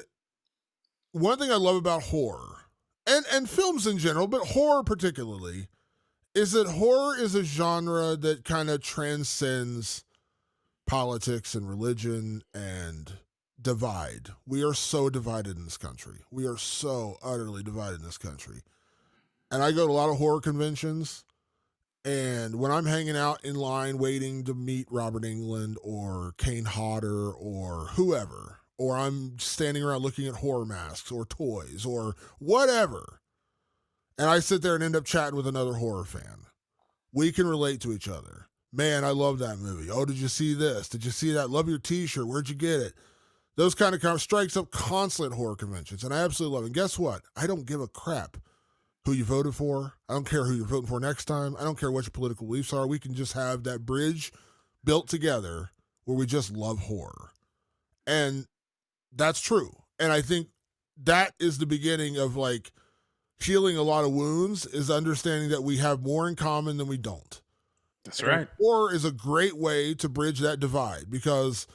one thing I love about horror and films in general, but horror particularly, is that horror is a genre that kind of transcends politics and religion and divide. We are so divided in this country. We are so utterly divided in this country. And I go to a lot of horror conventions. And when I'm hanging out in line waiting to meet Robert Englund or Kane Hodder or whoever, or I'm standing around looking at horror masks or toys or whatever, and I sit there and end up chatting with another horror fan, we can relate to each other. Man, I love that movie. Oh, did you see this? Did you see that? Love your t-shirt. Where'd you get it? Those kind of strikes up constantly at horror conventions, and I absolutely love it. And guess what? I don't give a crap who you voted for. I don't care who you're voting for next time. I don't care what your political beliefs are. We can just have that bridge built together where we just love horror. And that's true. And I think that is the beginning of like healing a lot of wounds, is understanding that we have more in common than we don't. That's right. Horror is a great way to bridge that divide because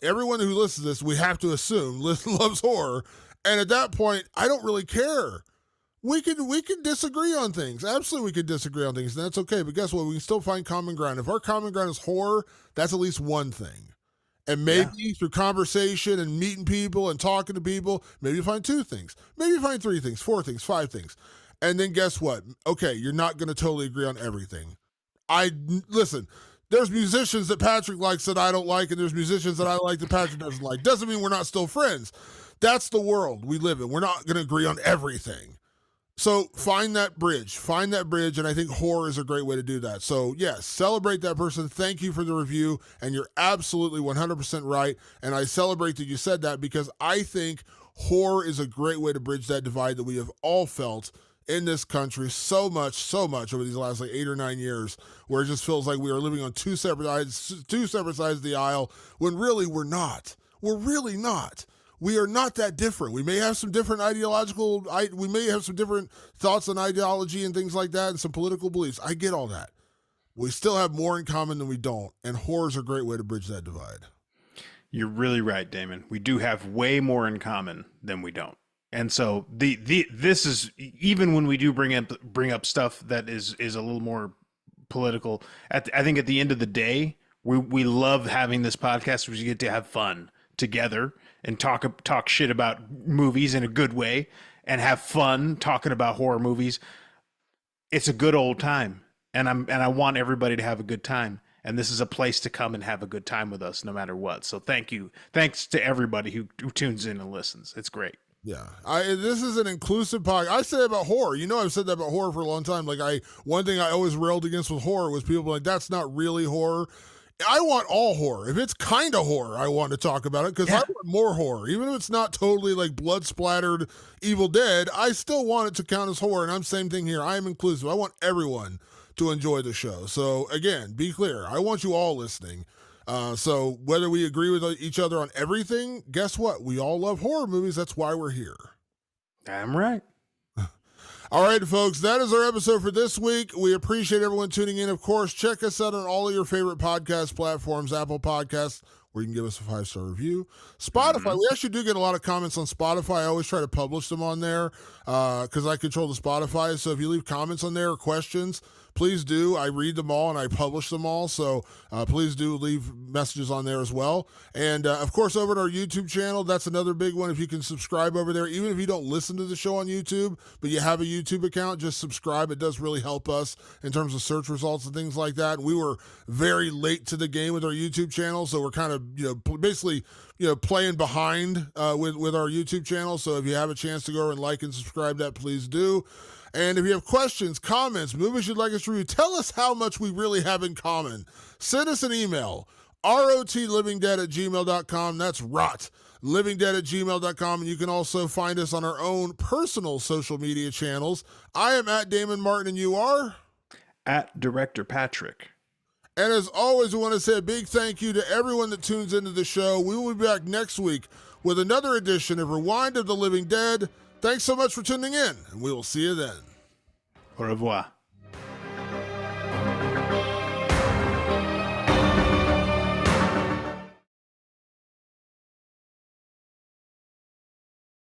everyone who listens to this, we have to assume loves horror. And at that point, I don't really care. We can disagree on things. Absolutely, we can disagree on things, and that's okay. But guess what? We can still find common ground. If our common ground is horror, that's at least one thing. And maybe through conversation and meeting people and talking to people, maybe you find 2 things. Maybe you find 3 things, 4 things, 5 things. And then guess what? Okay, you're not going to totally agree on everything. Listen, there's musicians that Patrick likes that I don't like, and there's musicians that I like that Patrick doesn't like. Doesn't mean we're not still friends. That's the world we live in. We're not going to agree on everything. So find that bridge, and I think horror is a great way to do that. So yes, celebrate that person. Thank you for the review, and you're absolutely 100% right, and I celebrate that you said that because I think horror is a great way to bridge that divide that we have all felt in this country so much over these last 8 or 9 years, where it just feels like we are living on two separate sides of the aisle, when really we're not. We're really not. We are not that different. We may have some different we may have some different thoughts on ideology and things like that and some political beliefs. I get all that. We still have more in common than we don't, and horror is a great way to bridge that divide. You're really right, Damon. We do have way more in common than we don't. And so this is, even when we do bring up stuff that is a little more political, I think at the end of the day, we love having this podcast because you get to have fun together and talk shit about movies in a good way and have fun talking about horror movies. It's a good old time, and I want everybody to have a good time. And this is a place to come and have a good time with us no matter what. So thank you. Thanks to everybody who tunes in and listens. It's great. Yeah, this is an inclusive podcast. I say about horror. I've said that about horror for a long time. One thing I always railed against with horror was people like, that's not really horror. I want all horror. If it's kind of horror, I want to talk about it because I want more horror. Even if it's not totally like blood splattered Evil Dead, I still want it to count as horror. And I'm same thing here. I am inclusive. I want everyone to enjoy the show. So again, be clear. I want you all listening. So whether we agree with each other on everything, guess what? We all love horror movies. That's why we're here. I'm right. All right, folks, that is our episode for this week. We appreciate everyone tuning in. Of course, check us out on all of your favorite podcast platforms, Apple Podcasts, where you can give us a 5-star review. Spotify, we actually do get a lot of comments on Spotify. I always try to publish them on there because I control the Spotify. So if you leave comments on there or questions, please do. I read them all and I publish them all. So please do leave messages on there as well. And of course, over at our YouTube channel, that's another big one. If you can subscribe over there, even if you don't listen to the show on YouTube, but you have a YouTube account, just subscribe. It does really help us in terms of search results and things like that. We were very late to the game with our YouTube channel, so we're kind of, basically, playing behind with our YouTube channel. So if you have a chance to go over and like and subscribe, that please do. And if you have questions, comments, movies you'd like us to review, tell us how much we really have in common. Send us an email, rotlivingdead@gmail.com. That's rotlivingdead@gmail.com. And you can also find us on our own personal social media channels. I am at Damon Martin, and you are? At Director Patrick. And as always, we want to say a big thank you to everyone that tunes into the show. We will be back next week with another edition of Rewind of the Living Dead. Thanks so much for tuning in, and we will see you then. Au revoir.